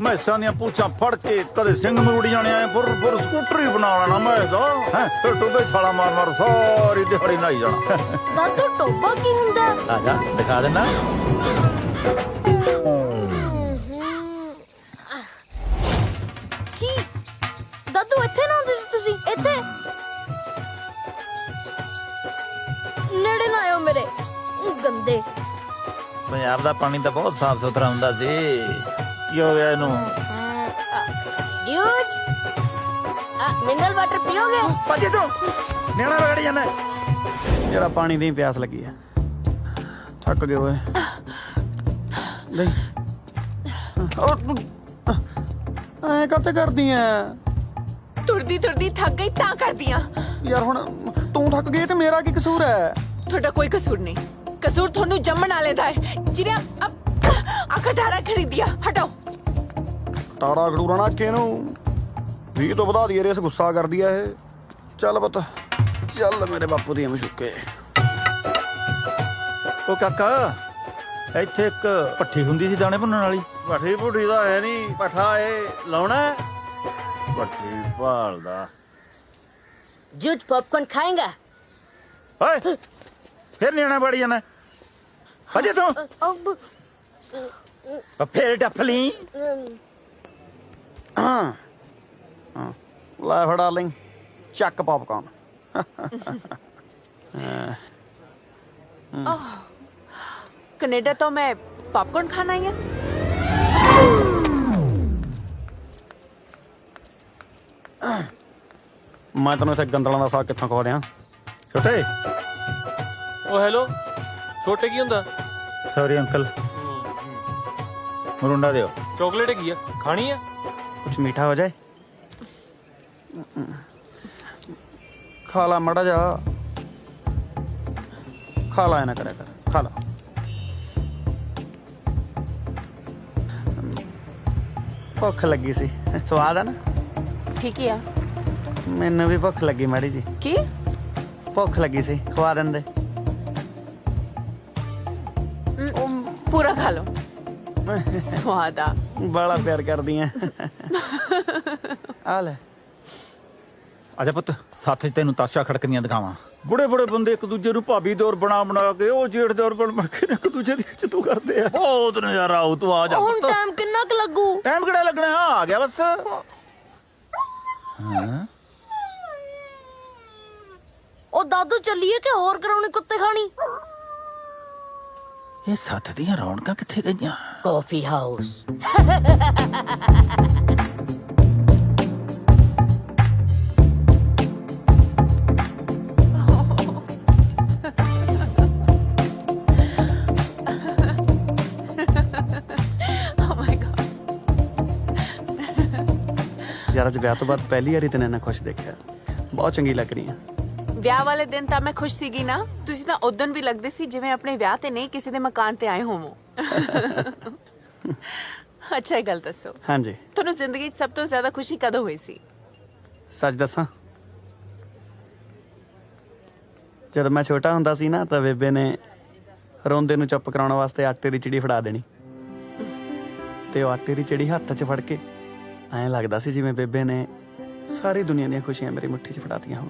ਮੈਸਾਂ ਦੀਆਂ ਪੂਛਾਂ ਫੜ ਕੇ ਕਦੇ ਸਿੰਘ ਮਰੂੜੀ ਜਾਣੇ ਆਏ, ਬੁਰ ਸਕੂਟਰ ਹੀ ਬਣਾ ਲੈਣਾ ਮੈਂ ਤਾਂ। ਹੈਂ, ਫਿਰ ਟੋਬੇ ਛਾਲਾ ਮਾਰ ਮਾਰ ਸਾਰੀ ਦਿਹਾੜੀ ਨਹਾਈ ਜਾਣਾ। ਦਾਦੂ ਟੋਬਾ ਕੀ ਹੁੰਦਾ? ਆ ਜਾ ਦਿਖਾ ਦੇਣਾ। ਕੀ ਦਾਦੂ ਇੱਥੇ ਨਾ ਹੁੰਦੇ ਸੀ ਤੁਸੀਂ? ਇੱਥੇ ਨੇੜੇ ਨਾ ਆਇਓ ਮੇਰੇ, ਗੰਦੇ। ਪੰਜਾਬ ਦਾ ਪਾਣੀ ਤਾਂ ਬਹੁਤ ਸਾਫ਼ ਸੁਥਰਾ ਹੁੰਦਾ ਸੀ। ਕੀ ਹੋ ਗਿਆ ਇਹਨੂੰ? ड्यूड, मिनरल वाटर पियोगे? ਭੱਜੇ ਤੂੰ, ਨਿਆਣਾ ਰਗੜੀ ਜਾਂਦਾ। ਜਿਹੜਾ ਪਾਣੀ ਦੀ ਪਿਆਸ ਲੱਗੀ ਆ, ਥੱਕ ਗਏ ਓਏ। ਲੈ ਐ ਕਾਤੇ ਕਰਦੀ ਐ? ਤੁਰਦੀ ਤੁਰਦੀ ਥੱਕ ਗਈ ਤਾਂ ਕਰਦੀਆਂ। ਯਾਰ ਹੁਣ ਤੂੰ ਥੱਕ ਗਈ ਤੇ ਮੇਰਾ ਕੀ ਕਸੂਰ ਹੈ? ਤੁਹਾਡਾ ਕੋਈ ਕਸੂਰ ਨਹੀਂ। ਕਸੂਰ ਤੁਹਾਨੂੰ ਜੰਮਣ ਵਾਲੇ ਦਾ ਹੈ ਜਿਹਨੇ ਆ ਖਟਾਰਾ ਖਰੀਦਿਆ। ਹਟਾਓ। ਤਾਰਾ ਖੜੂਰਾ ਨਾ ਕਿਹਨੂੰ 20 ਤੋਂ ਵਧਾ ਦਈਏ ਰੇਸ, ਗੁੱਸਾ ਕਰਦੀ ਆ ਇਹ। ਚੱਲ ਪੁੱਤ ਚੱਲ ਮੇਰੇ ਬਾਪੂ ਦੀਆਂ ਮਸ਼ੂਕੇ। ਉਹ ਕਾਕਾ ਇੱਥੇ ਇੱਕ ਭੱਠੀ ਹੁੰਦੀ ਸੀ ਦਾਣੇ ਭੁੰਨਣ ਵਾਲੀ। ਭੱਠੀ ਭੁੱਠੀ ਦਾ ਹੈ ਨਹੀਂ, ਪੱਠਾ ਇਹ ਲਾਉਣਾ ਹੈ। ਭੱਠੀ ਭਾਲਦਾ। जूझ पॉपकॉर्न खाएगा? ਓਏ ਫਿਰ ਨਿਆਣਾ ਬੜੀ ਜਾਣਾ ਅਜੇ ਤੂੰ ਫੇਰ ਡੱਫਲੀ। ਲੈ ਫੜ ਡਾਰਲਿੰਗ, ਚੱਕ ਪੌਪਕਾਰਨ। कनाडा तो मैं पॉपकॉर्न खाना ही है। ਮੈਂ ਤੈਨੂੰ ਇੱਥੇ ਗੰਦਲਾਂ ਦਾ ਸਾਗ ਕਿੱਥੋਂ ਖਵਾ ਦਿਆਂ ਛੋਟੇ। ਉਹ ਹੈਲੋ, ਛੋਟੇ ਕੀ ਹੁੰਦਾ? ਸੌਰੀ ਅੰਕਲ, ਮਰੁੰਡਾ ਦਿਓ। ਚਾਕਲੇਟ ਹੈਗੀ ਆ, ਖਾਣੀ ਆ? ਕੁਛ ਮੀਠਾ ਹੋ ਜਾਏ। ਖਾ ਲਾ ਮੜਾ ਜਾ, ਖਾ ਲਾ, ਨਾ ਕਰਿਆ ਕਰ, ਖਾ ਲਾ। ਭੁੱਖ ਲੱਗੀ ਸੀ, ਸਵਾਦ ਆ ਨਾ? ठीक है। ਮੈਨੂੰ ਵੀ ਭੁੱਖ ਲੱਗੀ ਮਾੜੀ ਜੀ। की ਭੁੱਖ ਲੱਗੀ ਸੀ, ਖਵਾ ਦਿੰਦੇ। पूरा खा लो। स्वाद आ। ਬੜਾ ਪਿਆਰ ਕਰਦੀ ਆ। ਆ ਲੈ ਆਜਾ ਪੁੱਤ, ਸੱਥ 'ਚ ਤੈਨੂੰ ਤਾਸ਼ਾ ਖੜਕਦੀਆਂ ਦਿਖਾਵਾਂ। ਬੁੜੇ ਬੁੜੇ ਬੰਦੇ ਇੱਕ ਦੂਜੇ ਨੂੰ ਭਾਬੀ ਦੌਰ ਬਣਾ ਕੇ, ਉਹ ਜੇਠ ਦੌਰ ਬਣ ਕੇ ਇੱਕ ਦੂਜੇ ਦੀ ਖਿੱਚਤੂ ਕਰਦੇ ਆ। ਬਹੁਤ ਨਜ਼ਾਰਾ ਆਉ। ਤੂੰ ਆ ਜਾ ਹੁਣ ਟਾਈਮ ਕਿੰਨਾ ਕੁ ਲੱਗੂ? ਟਾਈਮ ਕਿਹੜਾ ਲੱਗਣਾ, ਆ ਗਿਆ ਬਸ। ਹਾਂ ਉਹ ਦਾਦੂ ਚੱਲੀਏ ਕਿ ਹੋਰ ਕਰਾਉਣੀ ਕੁੱਤੇ ਖਾਣੀ? ਇਹ ਸੱਥ ਦੀਆਂ ਰੌਣਕਾਂ ਕਿੱਥੇ ਗਈਆਂ? Coffee house. ਯਾਰ ਅੱਜ ਵਿਆਹ ਤੋਂ ਬਾਅਦ ਪਹਿਲੀ ਵਾਰੀ ਤੈਨੂੰ ਇੰਨਾ ਖੁਸ਼ ਦੇਖਿਆ। ਬਹੁਤ ਚੰਗੀ ਲੱਗ ਰਹੀ ਆ। ਵਿਆਹ ਵਾਲੇ ਦਿਨ ਤਾਂ ਮੈਂ ਖੁਸ਼ ਸੀਗੀ ਨਾ। ਤੁਸੀਂ ਤਾਂ ਉਦੋਂ ਵੀ ਲੱਗਦੇ ਸੀ ਜਿਵੇਂ ਆਪਣੇ ਵਿਆਹ ਤੇ ਨਹੀਂ ਕਿਸੇ ਦੇ ਮਕਾਨ ਤੇ ਆਏ ਹੋਵੋ। ਅੱਛਾ, ਇਹ ਗੱਲ ਦੱਸੋ, ਹਾਂਜੀ, ਤੁਹਾਨੂੰ ਜ਼ਿੰਦਗੀ 'ਚ ਸਭ ਤੋਂ ਜ਼ਿਆਦਾ ਖੁਸ਼ੀ ਕਦੋਂ ਹੋਈ ਸੀ? ਸੱਚ ਦੱਸਾਂ, ਜਦੋਂ ਮੈਂ ਛੋਟਾ ਹੁੰਦਾ ਸੀ ਨਾ ਤਾਂ ਬੇਬੇ ਨੇ ਰੋਂਦੇ ਨੂੰ ਚੁੱਪ ਕਰਾਉਣ ਵਾਸਤੇ ਆਟੇ ਦੀ ਚਿੜੀ ਫੜਾ ਦੇਣੀ, ਤੇ ਉਹ ਆਟੇ ਦੀ ਚਿੜੀ ਹੱਥ 'ਚ ਫੜ ਕੇ ਐਂ ਲੱਗਦਾ ਸੀ ਜਿਵੇਂ ਬੇਬੇ ਨੇ ਸਾਰੀ ਦੁਨੀਆ ਦੀਆਂ ਖੁਸ਼ੀਆਂ ਮੇਰੀ ਮੁੱਠੀ 'ਚ ਫੜਾਤੀਆਂ ਹੋਣ।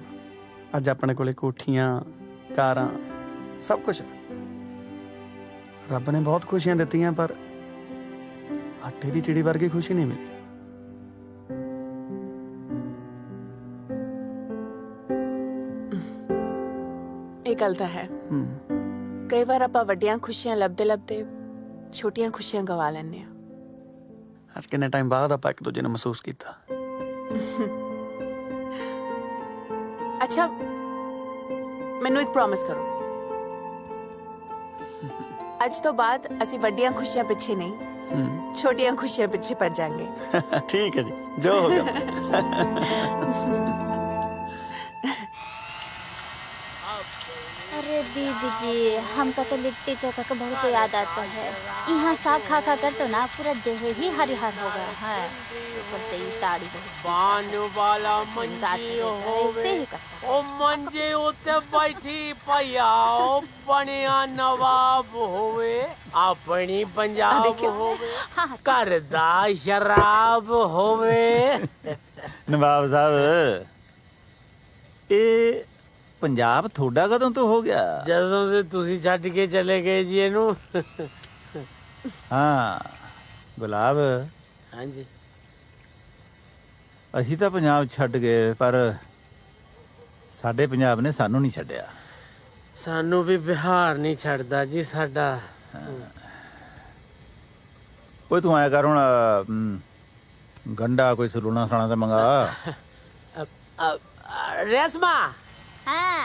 ਅੱਜ ਆਪਣੇ ਕੋਲੇ ਕੋਠੀਆਂ, ਕਾਰਾਂ, ਸਭ ਕੁਝ। ਰੱਬ ਨੇ ਬਹੁਤ ਖੁਸ਼ੀਆਂ ਦਿੱਤੀਆਂ, ਪਰ ਆਟੇ ਦੀ ਚਿੜੀ ਵਰਗੀ ਖੁਸ਼ੀ ਨਹੀਂ ਮਿਲੀ। ਇਹ ਗੱਲ ਤਾਂ ਹੈ। ਕਈ ਵਾਰ ਆਪਾਂ ਵੱਡੀਆਂ ਖੁਸ਼ੀਆਂ ਲੱਭਦੇ ਛੋਟੀਆਂ ਖੁਸ਼ੀਆਂ ਗਵਾ ਲੈਂਦੇ ਆ। ਅੱਜ ਕਿੰਨੇ ਟਾਈਮ ਬਾਅਦ ਆਪਾਂ ਇੱਕ ਦੂਜੇ ਨੂੰ ਮਹਿਸੂਸ ਕੀਤਾ। ਅੱਛਾ, ਮੈਨੂੰ ਇੱਕ ਪ੍ਰੋਮਿਸ ਕਰੋ। ਅੱਜ ਤੋਂ ਬਾਅਦ ਅਸੀਂ ਵੱਡੀਆਂ ਖੁਸ਼ੀਆਂ ਪਿੱਛੇ ਨਹੀਂ, ਛੋਟੀਆਂ ਖੁਸ਼ੀਆਂ ਪਿੱਛੇ ਭੱਜ ਜਾਾਂਗੇ। ਠੀਕ ਹੈ ਜੀ, ਜੋ ਹੋ ਗਿਆ। अरे दीदी जी, हमको तो लिट्टी चोखा का बहुत याद आता है। यहाँ साग खा खा कर तो ना पूरा देह ही हरिहर हो गया है। ऊपर से ये ताड़ी बान वाला मंजी होवे, ऐसे ही करता ओ मंजे उते बैठी पया, ओ बनिया नवाब होवे, अपनी पंजाब होवे, करदा शराब होवे। ਨਵਾਬ ਸਾਹਿਬ, ਇਹ ਪੰਜਾਬ ਤੁਹਾਡਾ ਕਦੋਂ ਤੋਂ ਹੋ ਗਿਆ? ਜਦੋਂ ਤੇ ਤੁਸੀਂ ਛੱਡ ਕੇ ਚਲੇ ਗਏ ਜੀ ਇਹਨੂੰ। ਹਾਂ ਗੁਲਾਬ, ਹਾਂਜੀ, ਅਸੀਂ ਤਾਂ ਪੰਜਾਬ ਛੱਡ ਗਏ, ਪਰ ਸਾਡੇ ਪੰਜਾਬ ਨੇ ਸਾਨੂੰ ਨਹੀਂ ਛੱਡਿਆ। ਸਾਨੂੰ ਵੀ ਬਿਹਾਰ ਨਹੀਂ ਛੱਡਦਾ ਜੀ ਸਾਡਾ। ਓਏ ਤੂੰ ਆਇਆ ਕਰ ਹੁਣ, ਗੰਡਾ ਕੋਈ ਸਲੂਣਾ ਸਾਣਾ ਤੇ ਮੰਗਾ। रेशमा, हाँ।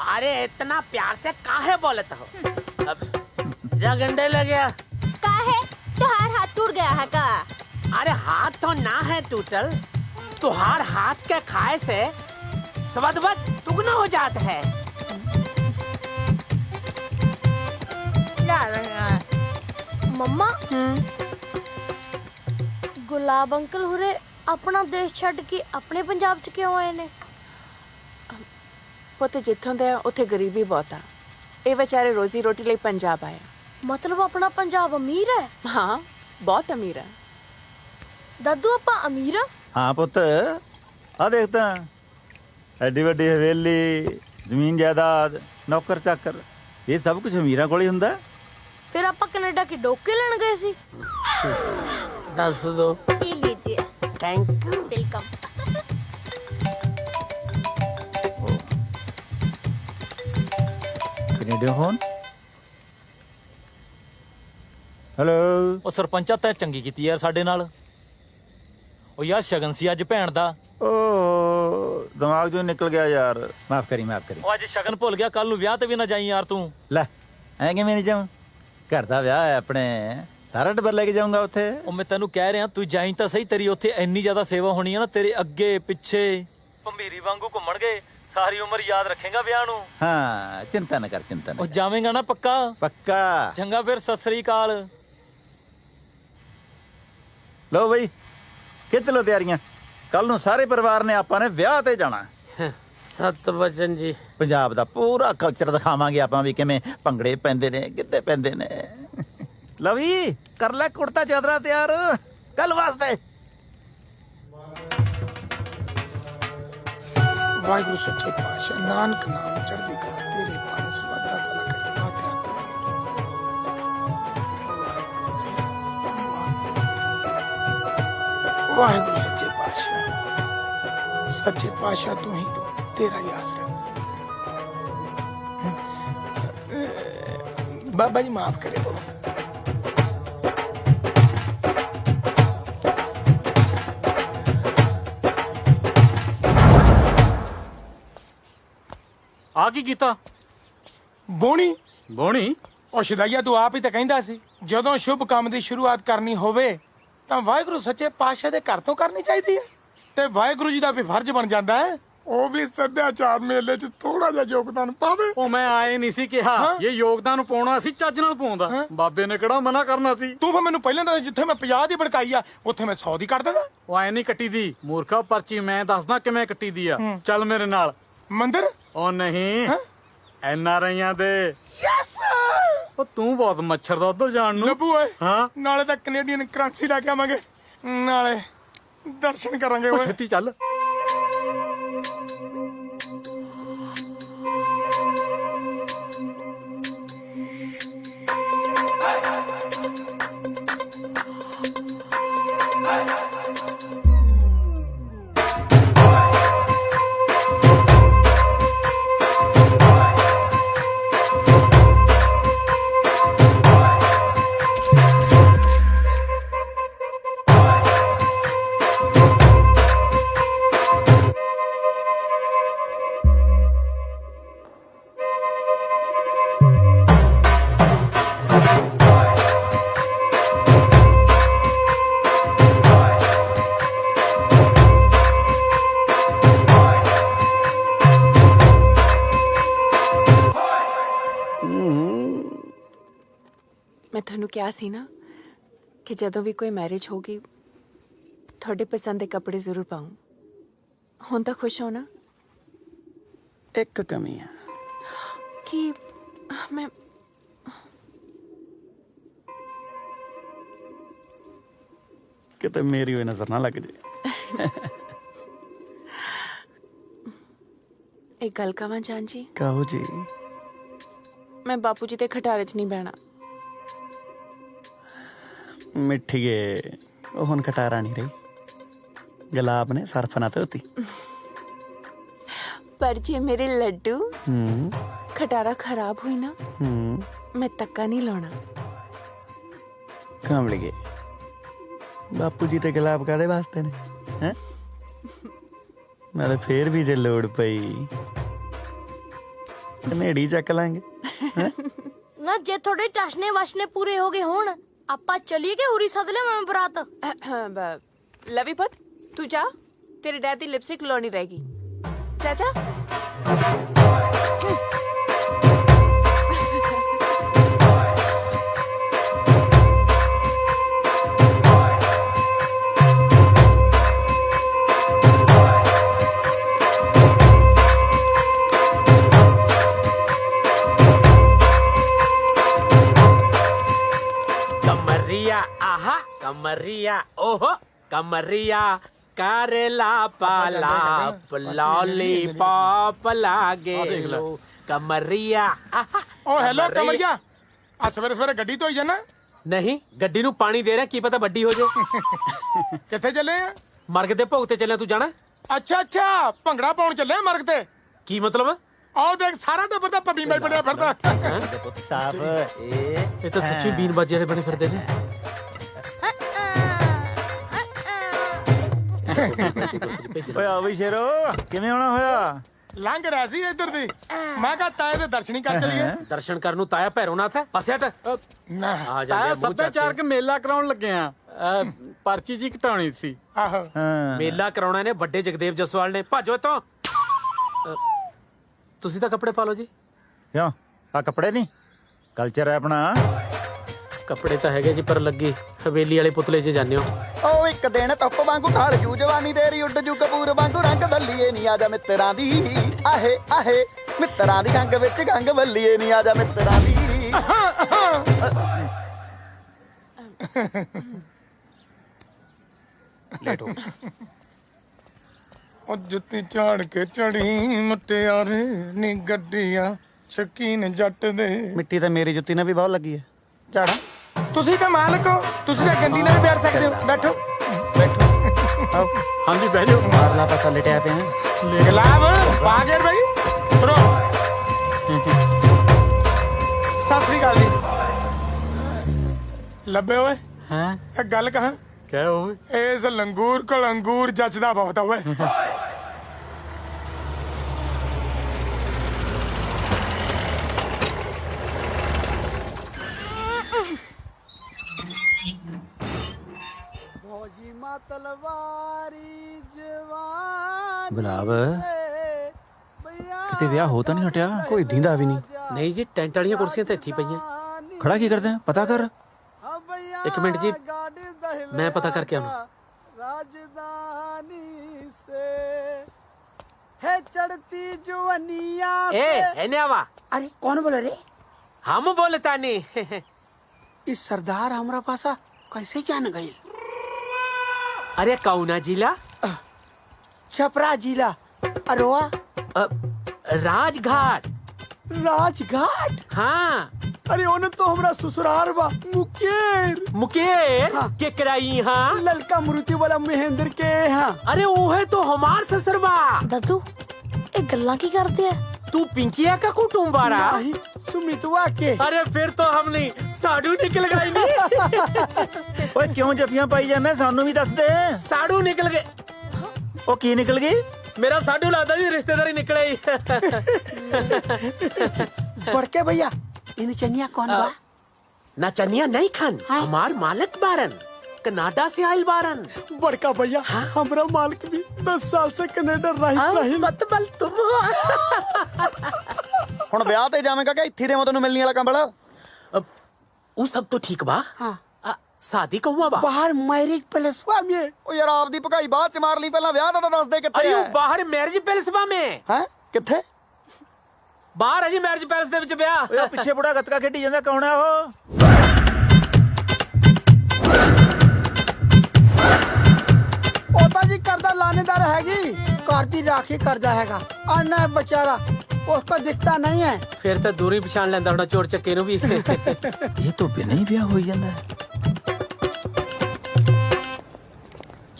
अरे इतना प्यार से काहे बोलत हो? अब जा गंडे लग गया। काहे? तुहार हाथ टूट गया है का? अरे हाथ तो ना है टूटल, तुहार हाथ के खाए से स्वाद दुगना हो जाता है। जा रहे हैं मम्मा गुलाब अंकल हुरे अपना देश छੱਡ के अपने पंजाब च क्यों आए ने ਪੁੱਤ ਜਿੱਥੋਂ ਦੇ ਆ ਉੱਥੇ ਗਰੀਬੀ ਬਹੁਤ ਆ ਇਹ ਵਿਚਾਰੇ ਰੋਜ਼ੀ ਰੋਟੀ ਲਈ ਪੰਜਾਬ ਆਏ मतलब अपना पंजाब अमीर है ਹਾਂ ਬਹੁਤ ਅਮੀਰ ਹੈ दादू अपा अमीर आ? ਹਾਂ ਪੁੱਤ ਆ ਦੇਖ ਤਾਂ ਐਡੀ ਵੱਡੀ ਹਵੇਲੀ ਜ਼ਮੀਨ ਜਾਇਦਾਦ ਨੌਕਰ ਚਾਕਰ ਇਹ ਸਭ ਕੁਝ ਅਮੀਰਾਂ ਕੋਲ ਹੀ ਹੁੰਦਾ फिर आपा कनाडा के डोके लेने गए सी ਦੱਸ ਦੋ ये लीजिए ਥੈਂक you welcome Canadian phone hello ਉਹ ਸਰਪੰਚਾ ਤੈਂ ਚੰਗੀ ਕੀਤੀ ਯਾਰ ਸਾਡੇ ਨਾਲ। ਉਹ ਯਾਰ ਸ਼ਗਨ ਸੀ ਅੱਜ ਭੈਣ ਦਾ। ਓ ਦਿਮਾਗ ਚੋਂ ਨਿਕਲ ਗਿਆ ਯਾਰ ਮਾਫ ਕਰੀ ਉਹ ਅੱਜ ਸ਼ਗਨ ਭੁੱਲ ਗਿਆ, ਕੱਲ ਨੂੰ ਵਿਆਹ ਤੇ ਵੀ ਨਾ ਜਾਈ ਯਾਰ ਤੂੰ। ਲੈ ਐ ਕਿਵੇਂ ਨਹੀਂ ਜਾਵਾਂ ਘਰ ਦਾ ਵਿਆਹ ਹੈ ਆਪਣੇ ਸਾਰਾ ਟੱਬਰ ਲੈ ਕੇ ਜਾਊਂਗਾ ਉੱਥੇ। ਉਹ ਮੈਂ ਤੈਨੂੰ ਕਹਿ ਰਿਹਾ ਤੂੰ ਜਾਈ ਤਾਂ ਸਹੀ, ਤੇਰੀ ਉੱਥੇ ਇੰਨੀ ਜ਼ਿਆਦਾ ਸੇਵਾ ਹੋਣੀ ਆ ਨਾ, ਤੇਰੇ ਅੱਗੇ ਪਿੱਛੇ ਭੰਬੀਰੀ ਵਾਂਗੂ ਘੁੰਮਣਗੇ, ਸਾਰੀ ਉਮਰ ਯਾਦ ਰੱਖੇਗਾ ਵਿਆਹ ਨੂੰ। ਹਾਂ ਚਿੰਤਾ ਨਾ ਕਰ ਚਿੰਤਾ ਨਾ ਉਹ ਜਾਵੇਂਗਾ ਨਾ ਪੱਕਾ? ਪੱਕਾ। ਚੰਗਾ ਫਿਰ ਸਤਿ ਸ੍ਰੀ ਅਕਾਲ। ਲੋ ਬਈ ਖਿੱਚ ਲੋ ਤਿਆਰੀਆਂ, ਕੱਲ ਨੂੰ ਸਾਰੇ ਪਰਿਵਾਰ ਨੇ ਆਪਾਂ ਨੇ ਵਿਆਹ ਤੇ ਜਾਣਾ। ਸਤ ਵਚਨ ਜੀ। ਪੰਜਾਬ ਦਾ ਪੂਰਾ ਕਲਚਰ ਦਿਖਾਵਾਂਗੇ ਆਪਾਂ ਵੀ ਕਿਵੇਂ ਭੰਗੜੇ ਪੈਂਦੇ ਨੇ ਕਿੱਦੇ ਪੈਂਦੇ ਨੇ। ਲਵੀ ਕਰ ਲੈ ਕੁੜਤਾ ਚਾਦਰਾ ਤਿਆਰ ਕੱਲ ਵਾਸਤੇ। ਵਾਹਿਗੁਰੂ ਸੱਚੇ ਪਾਤਸ਼ਾਹ ਨਾਨਕ ਨਾਮ ਚੜ੍ਹਦੀ ਕਲਾ ਤੇਰੇ ਬਾਣੀ ਸਰਬੱਤਾ ਭਲਾ ਕਰੇ ਦਾਤਿਆ। ਵਾਹਿਗੁਰੂ ਸੱਚੇ ਪਾਤਸ਼ਾਹ ਤੂੰ ਹੀ ਤੂੰ ਤੇਰਾ ਹੀ ਆਸਰਾ। ਬਾਬਾ ਜੀ ਮਾਫ ਕਰੇ ਬੋ। ਆ ਕੀ ਕੀਤਾ? ਬੋਣੀ ਬੋਣੀ ਉਹ ਸ਼ਦਾਈਆ ਤੂੰ ਆਪ ਹੀ ਤਾਂ ਕਹਿੰਦਾ ਸੀ ਜਦੋਂ ਸ਼ੁਭ ਕੰਮ ਦੀ ਸ਼ੁਰੂਆਤ ਕਰਨੀ ਹੋਵੇ ਤਾਂ ਵਾਹਿਗੁਰੂ ਸੱਚੇ ਪਾਤਸ਼ਾਹ ਦੇ ਘਰ ਤੋਂ ਕਰਨੀ ਚਾਹੀਦੀ ਹੈ ਤੇ ਵਾਹਿਗੁਰੂ ਜੀ ਦਾ ਵੀ ਫਰਜ਼ ਬਣ ਜਾਂਦਾ ਹੈ ਉਹ ਵੀ ਸੱਭਿਆਚਾਰ ਮੇਲੇ 'ਚ ਥੋੜਾ ਜਿਹਾ ਯੋਗਦਾਨ ਪਾਵੇ। ਉਹ ਮੈਂ ਆਏ ਨਹੀਂ ਸੀ ਕਿਹਾ ਇਹ ਯੋਗਦਾਨ ਪਾਉਣਾ ਸੀ, ਚੱਜ ਨਾਲ ਪਾਉਂਦਾ। ਬਾਬੇ ਨੇ ਕਿਹੜਾ ਮਨਾ ਕਰਨਾ ਸੀ? ਤੂੰ ਫਿਰ ਮੈਨੂੰ ਪਹਿਲਾਂ ਤਾਂ ਜਿੱਥੇ ਮੈਂ 50 ਦੀ ਭੜਕਾਈ ਆ ਉੱਥੇ ਮੈਂ 100 ਦੀ ਕੱਢ ਦਿੰਦਾ। ਉਹ ਐ ਨਹੀਂ ਕੱਟੀ ਦੀ ਮੂਰਖਾ, ਪਰਚੀ ਮੈਂ ਦੱਸਦਾ ਕਿਵੇਂ ਕੱਟੀ ਦੀ ਆ। ਚੱਲ ਮੇਰੇ ਨਾਲ। ਮੰਦਰ? ਉਹ ਨਹੀਂ NRIਆਂ ਦੇ। ਯੈਸ। ਉਹ ਤੂੰ ਬਹੁਤ ਮੱਛਰ ਦਾ ਉਧਰ ਜਾਣ ਨੂੰ। ਲੱਭੂ ਓਏ ਹਾਂ ਨਾਲੇ ਤਾਂ ਕੈਨੇਡੀਅਨ ਕਰੰਸੀ ਲੈ ਕੇ ਆਵਾਂਗੇ ਨਾਲੇ ਦਰਸ਼ਨ ਕਰਾਂਗੇ ਓਏ। ਛੇਤੀ ਚੱਲ। ਮੈਂ ਤੁਹਾਨੂੰ ਕਿਹਾ ਸੀ ਨਾ ਕਿ ਜਦੋਂ ਵੀ ਕੋਈ ਮੈਰਿਜ ਹੋਗੀ ਤੁਹਾਡੇ ਪਸੰਦ ਦੇ ਕੱਪੜੇ ਜ਼ਰੂਰ ਪਾਉਂ। ਹੁਣ ਤਾਂ ਖੁਸ਼ ਹੋ ਨਾ? ਇੱਕ ਕਮੀ ਆ ਕਿ ਮੈਂ ਕਿਤੇ ਮੇਰੀ ਹੋਈ ਨਜ਼ਰ ਨਾ ਲੱਗ ਜੇ। ਇੱਕ ਗੱਲ ਕਹਾਂ ਜਾਨ ਜੀ, ਕਹੋ ਜੀ। ਮੈਂ ਬਾਪੂ ਜੀ ਦੇ ਖਟਾਰੇ 'ਚ ਨਹੀਂ ਬਹਿਣਾ। ਮਿੱਠੀਏ ਉਹ ਹੁਣ ਖਟਾਰਾ ਨਹੀਂ ਰਹੀ, ਗੁਲਾਬ ਨੇ ਸਰਫ ਨਾ ਧੋਤੀ। ਪਰ ਜੇ ਮੇਰੇ ਲੱਡੂ ਖਟਾਰਾ ਖਰਾਬ ਹੋਈ ਨਾ ਮੈਂ ਤੱਕਾ ਨਹੀਂ ਲਾਉਣਾ। ਕਾਮਲੀਏ ਬਾਪੂ ਜੀ ਤੇ ਗੁਲਾਬ ਕਾਦੇ ਵਾਸਤੇ ਨੇ ਹੈ? ਨਾਲੇ ਫੇਰ ਵੀ ਜੇ ਲੋੜ ਪਈ ਕਨੇੜੀ ਚੱਕ ਲਾਂਗੇ। ਨਾ ਜੇ ਤੁਹਾਡੇ ਟਸਨੇ ਵਸ਼ਨੇ ਪੂਰੇ ਹੋ ਗਏ ਹੋਣ ਆਪਾਂ ਚਲੀਏ ਕਿ ਉਰੀ ਸੱਦ ਲੈ ਮੈਂ ਬਰਾਤ। ਲਵੀ ਪੁੱਤ ਤੂੰ ਜਾ, ਤੇਰੇ ਡੈਡ ਦੀ ਲਿਪਸਟਿਕ ਲਾਉਣੀ ਰਹੇਗੀ। ਚਾਚਾ कमरिया ओहो कमरिया करेला पाला लॉलीपॉप लागे कमरिया ओ हेलो कमरिया आ सवेरे सवेरे गड्डी तो ही जाना नहीं गड्डी नू पानी दे रहा की पता बड्डी हो जाए किथे चले आ मर्ग दे भोग ते चले तू जाना अच्छा अच्छा भंगड़ा पाउण चले आ मर्ग ते की मतलब आओ देख सारा टब्बर दा पब्बी मैं बनया फिरदा साफ ये तो सच्ची बीन बाजी वाले बने फिरदे ने ਓਏ ਆ ਵੀ ਸ਼ੇਰੋ ਕਿਵੇਂ ਆਉਣਾ ਹੋਇਆ ਲੰਘ ਰਿਹਾ ਸੀ ਇੱਧਰ ਦੀ ਮੈਂ ਕਹਾ ਤਾਏ ਦੇ ਦਰਸ਼ਨੀ ਕਰ ਚਲੀਏ ਦਰਸ਼ਨ ਕਰਨ ਨੂੰ ਤਾਇਆ ਭੈਰੋਨਾਥ ਹੈ ਪਸਿਆਟ ਨਾ ਆ ਜਾਂਦੇ ਸੱਭਿਆਚਾਰਕ ਮੇਲਾ ਕਰਾਉਣ ਲੱਗੇ ਆ ਪਰਚੀ ਜੀ ਘਟਾਉਣੀ ਸੀ ਆਹੋ ਮੇਲਾ ਕਰਾਉਣਾ ਨੇ ਵੱਡੇ ਜਗਦੇਵ ਜਸਵਾਲ ਨੇ ਭਾਜੋ ਇੱਥੋਂ ਤੁਸੀਂ ਤਾਂ ਕੱਪੜੇ ਪਾ ਲਓ ਜੀ ਕਿਉਂ ਆ ਕੱਪੜੇ ਨਹੀਂ ਕਲਚਰ ਹੈ ਆਪਣਾ ਕੱਪੜੇ ਤਾਂ ਹੈਗੇ ਜੀ ਪਰ ਲੱਗੀ ਹਵੇਲੀ ਵਾਲੇ ਪੁਤਲੇ 'ਚ ਜਾਂਦੇ ਹੋ ਓ ਇੱਕ ਦਿਨ ਧੁੱਪ ਵਾਂਗੂ ਢਾਲ ਜੂ ਜਵਾਨੀ ਤੇਰੀ ਉੱਡ ਜੂ ਕਪੂਰ ਵਾਂਗੂ ਰੰਗ ਬੱਲੀਏ ਨਹੀਂ ਆਜਾ ਮਿੱਤਰਾਂ ਦੀ ਆਹੇ ਆਹੇ ਮਿੱਤਰਾਂ ਦੀ ਗੰਗ ਵਿੱਚ ਗੰਗ ਬੱਲੀਏ ਨਹੀਂ ਆਜਾ ਮਿੱਤਰਾਂ ਦੀ ਲੇਟ ਹੋ ਉਹ ਜੁੱਤੀ ਝਾੜ ਕੇ ਚੜੀ ਮੁਟਿਆਰੇ ਨੀ ਗੱਡੀਆਂ ਸ਼ਕੀਨ ਜੱਟ ਦੇ ਮਿੱਟੀ ਤਾਂ ਮੇਰੀ ਜੁੱਤੀ ਨਾਲ ਵੀ ਬਹੁਤ ਲੱਗੀ ਹੈ ਝਾੜਾ ਤੁਸੀਂ ਤਾਂ ਮਾਲਕ ਹੋ ਤੁਸੀਂ ਤਾਂ ਗੰਦੀ ਨਾਲ ਵੀ ਬੈਠ ਸਕਦੇ ਹੋ ਬੈਠੋ ਹਾਂਜੀ ਬਹਿ ਜਾਓ ਮਾਰਲਾ ਪਾਸਾ ਲਟਿਆ ਪਿਆ ਗੁਲਾਬ ਪਾ ਗਿਆ ਭਾਈ ਉਤਰੋ ਸਤਿ ਸ੍ਰੀ ਅਕਾਲ ਜੀ ਲੱਭੇ ਓਏ ਹਾਂ ਇਹ ਗੱਲ ਕਹਾਂ ਕਹਿ ਓਏ ਇਸ ਲੰਗੂਰ ਕੋਲ ਅੰਗੂਰ ਜੱਜਦਾ ਬਹੁਤ ਓਏ ਗੁਲਾਬ ਕਿਤੇ ਵਿਆਹ ਹੋ ਤਾਂ ਨਹੀਂ ਹਟਿਆ ਕੋਈ ਦੀਂਦਾ ਵੀ ਨਹੀਂ ਨਹੀਂ ਜੀ ਟੈਂਟ ਵਾਲੀਆਂ ਕੁਰਸੀਆਂ ਤਾਂ ਇੱਥੇ ਹੀ ਪਈਆਂ ਖੜਾ ਕੀ ਕਰਦੇ ਆ ਪਤਾ ਕਰ ਇੱਕ ਮਿੰਟ ਜੀ ਮੈਂ ਪਤਾ ਕਰਕੇ ਆਉਣਾ राजधानी से है चढ़ती जुवनिया ए एने आवा अरे कौन बोल रे हम बोलता नहीं इस सरदार हमरा पासा कैसे जान गई अरे कौना जिला छपरा जिला अरवा राजघाट राजघाट हाँ अरे ओने तो हमरा ससुराल बा मुकेर मुकेर के कराई हाँ ललका मुरुति वाला महेंद्र के हाँ अरे वो है तो हमार ससुरबा दादू ये गल्ला की करते है तू पिंकिया का कुटुंब बारा नहीं सुमितवा के अरे फिर तो हम नहीं साड़ू निकल गई नहीं ਓਏ ਕਿਉਂ ਜੱਫੀਆਂ ਪਾਈ ਜਾਂਦਾ ਸਾਨੂੰ ਵੀ ਦੱਸ ਦੇ साड़ू निकल गए ਉਹ ਕੀ ਨਿਕਲ ਗਈ मेरा साडू लादा जी रिश्तेदारी निकले ही बड़के भैया इन चनिया कौन बा ना चनिया नहीं खान हमार मालिक बारन कनाडा से आयल बारन बड़का भैया हमरा मालिक भी 10 साल से कनाडा रही मत बल तुम ਹੁਣ ਵਿਆਹ ਤੇ ਜਾਵੇਂਗਾ ਕਿ ਇੱਥੇ ਦੇ ਮੈਂ ਤੈਨੂੰ ਮਿਲਣੀ ਵਾਲਾ ਕੰਬਲ वो सब तो ठीक बा हाँ शादी का हुआ बा बाहर मैरिज पैलेसवा में ਉਹ ਯਾਰ ਆਪਦੀ ਭਗਾਈ ਬਾਅਦ ਚ ਮਾਰ ਲਈ ਪਹਿਲਾਂ ਵਿਆਹ ਦਾ ਤਾਂ ਦੱਸ ਦੇ ਕਿੱਥੇ अयो ਹੈ बाहर मैरिज पैलेस बा में ਹੈ ਕਿੱਥੇ बाहर है जी मैरिज पैलेस ਦੇ ਵਿੱਚ ਓਏ ਉਹ ਵਿਆਹ ਪਿੱਛੇ ਬੁੜਾ ਗੱਤਕਾ ਖੇਡੀ ਜਾਂਦਾ ਕੌਣ ਆ ਉਹ ਉਹ ਤਾਂ ਜੀ ਕਰਦਾ ਲਾਣੇਦਾਰ ਹੈਗੀ ਘਰ ਦੀ ਰਾਖੀ ਕਰਦਾ ਹੈਗਾ ਆਨਾ बेचारा उसको दिखता नहीं है ਫਿਰ ਤਾਂ ਦੂਰੀ ਪਛਾਣ ਲੈਂਦਾ ਹੋਣਾ ਚੋਰ ਚੱਕੇ ਨੂੰ ਵੀ ਇਹ ਤੋਂ ਬਿਨਾਂ ਹੀ ਵਿਆਹ ਹੋਈ ਜਾਂਦਾ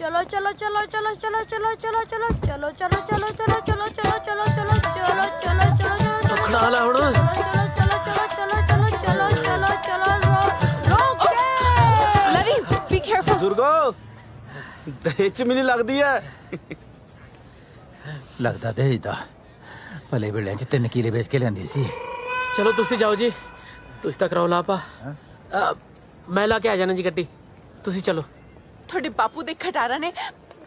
चलो चलो चलो चलो चलो चलो चलो चलो चलो चलो चलो चलो चलो चलो चलो चलो चलो चलो चलो ਖੜਾ ਲਾ ਹੁਣ चलो चलो चलो चलो चलो चलो चलो रोक लवी बी केयरफुल ਬਜ਼ੁਰਗੋ ਦਹੇਜ ਚ ਮੈਨੂੰ ਲੱਗਦੀ ਹੈ ਲੱਗਦਾ ਦੇਜਦਾ ਭਲੇ ਵੇਲੇ ਚ 3 ਕਿਲੇ ਵੇਚ ਕੇ ਲੈਂਦੀ ਸੀ ਚਲੋ ਤੁਸੀਂ ਜਾਓ ਜੀ ਤੁਸੀਂ ਤਾਂ ਕਰਾਓ ਲਾਪਾ ਮੈਂ ਲਾ ਕੇ ਆ ਜਾਣਾ ਜੀ ਗੱਡੀ ਤੁਸੀਂ ਚਲੋ ਤੁਹਾਡੇ ਬਾਪੂ ਦੇ ਖਟਾਰਾ ਨੇ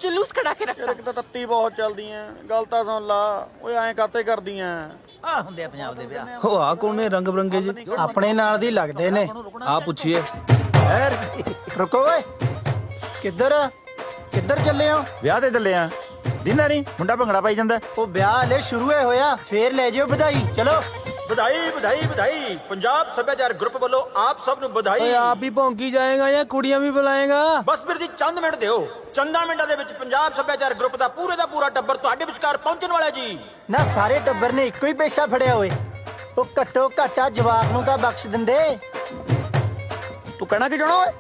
ਜਲੂਸ ਕਢਾ ਕੇ ਰੱਖਤਾ ਇੱਕ ਤਾਂ ਤੱਤੀ ਬਹੁਤ ਚੱਲਦੀਆਂ ਗੱਲ ਤਾਂ ਸੁਣ ਲਾ ਓਏ ਐਂ ਕਾਤੇ ਕਰਦੀਆਂ ਆ ਹੁੰਦੇ ਆ ਪੰਜਾਬ ਦੇ ਵਿਆਹ ਉਹ ਆ ਕੋਨੇ ਰੰਗ ਬਰੰਗੇ ਜੀ ਆਪਣੇ ਨਾਲ ਦੀ ਲੱਗਦੇ ਨੇ ਆ ਪੁੱਛੀਏ ਰੁਕੋ ਓਏ ਕਿੱਧਰ ਚੱਲੇ ਹੋ ਵਿਆਹ ਤੇ ਚੱਲੇ ਆ ਦਿਨਾਂ ਨਹੀਂ ਮੁੰਡਾ ਭੰਗੜਾ ਪਾਈ ਜਾਂਦਾ ਉਹ ਵਿਆਹ ਹਲੇ ਸ਼ੁਰੂ ਹੋਇਆ ਫੇਰ ਲੈ ਜਿਓ ਵਧਾਈ ਚਲੋ ਵਧਾਈ ਵਧਾਈ ਵਧਾਈ ਪੰਜਾਬ ਸੱਭਿਆਚਾਰ ਗਰੁੱਪ ਵੱਲੋਂ ਆਪ ਸਭ ਨੂੰ ਵਧਾਈ। ਓਏ ਆਪ ਹੀ ਭੌਂਕੀ ਜਾਏਗਾ ਜਾਂ ਕੁੜੀਆਂ ਵੀ ਬੁਲਾਏਗਾ? ਬਸ ਵੀਰ ਜੀ ਚੰਦ ਮਿੰਟ ਦਿਓ। ਚੰਦਾ ਮਿੰਟਾਂ ਦੇ ਵਿੱਚ ਪੰਜਾਬ ਸੱਭਿਆਚਾਰ ਗਰੁੱਪ ਦਾ ਪੂਰਾ ਟੱਬਰ ਤੁਹਾਡੇ ਵਿਚਕਾਰ ਪਹੁੰਚਣ ਵਾਲਾ ਜੀ। ਨਾ ਸਾਰੇ ਟੱਬਰ ਨੇ ਇੱਕੋ ਹੀ ਪੇਸ਼ਾ ਫੜਿਆ ਹੋਏ। ਉਹ ਘੱਟੋ ਘਾਟਾ ਜਵਾਕ ਨੂੰ ਤਾਂ ਬਖਸ਼ ਦਿੰਦੇ। ਤੂੰ ਕਹਿਣਾ ਕੀ ਚਾਹਣਾ ਓਏ?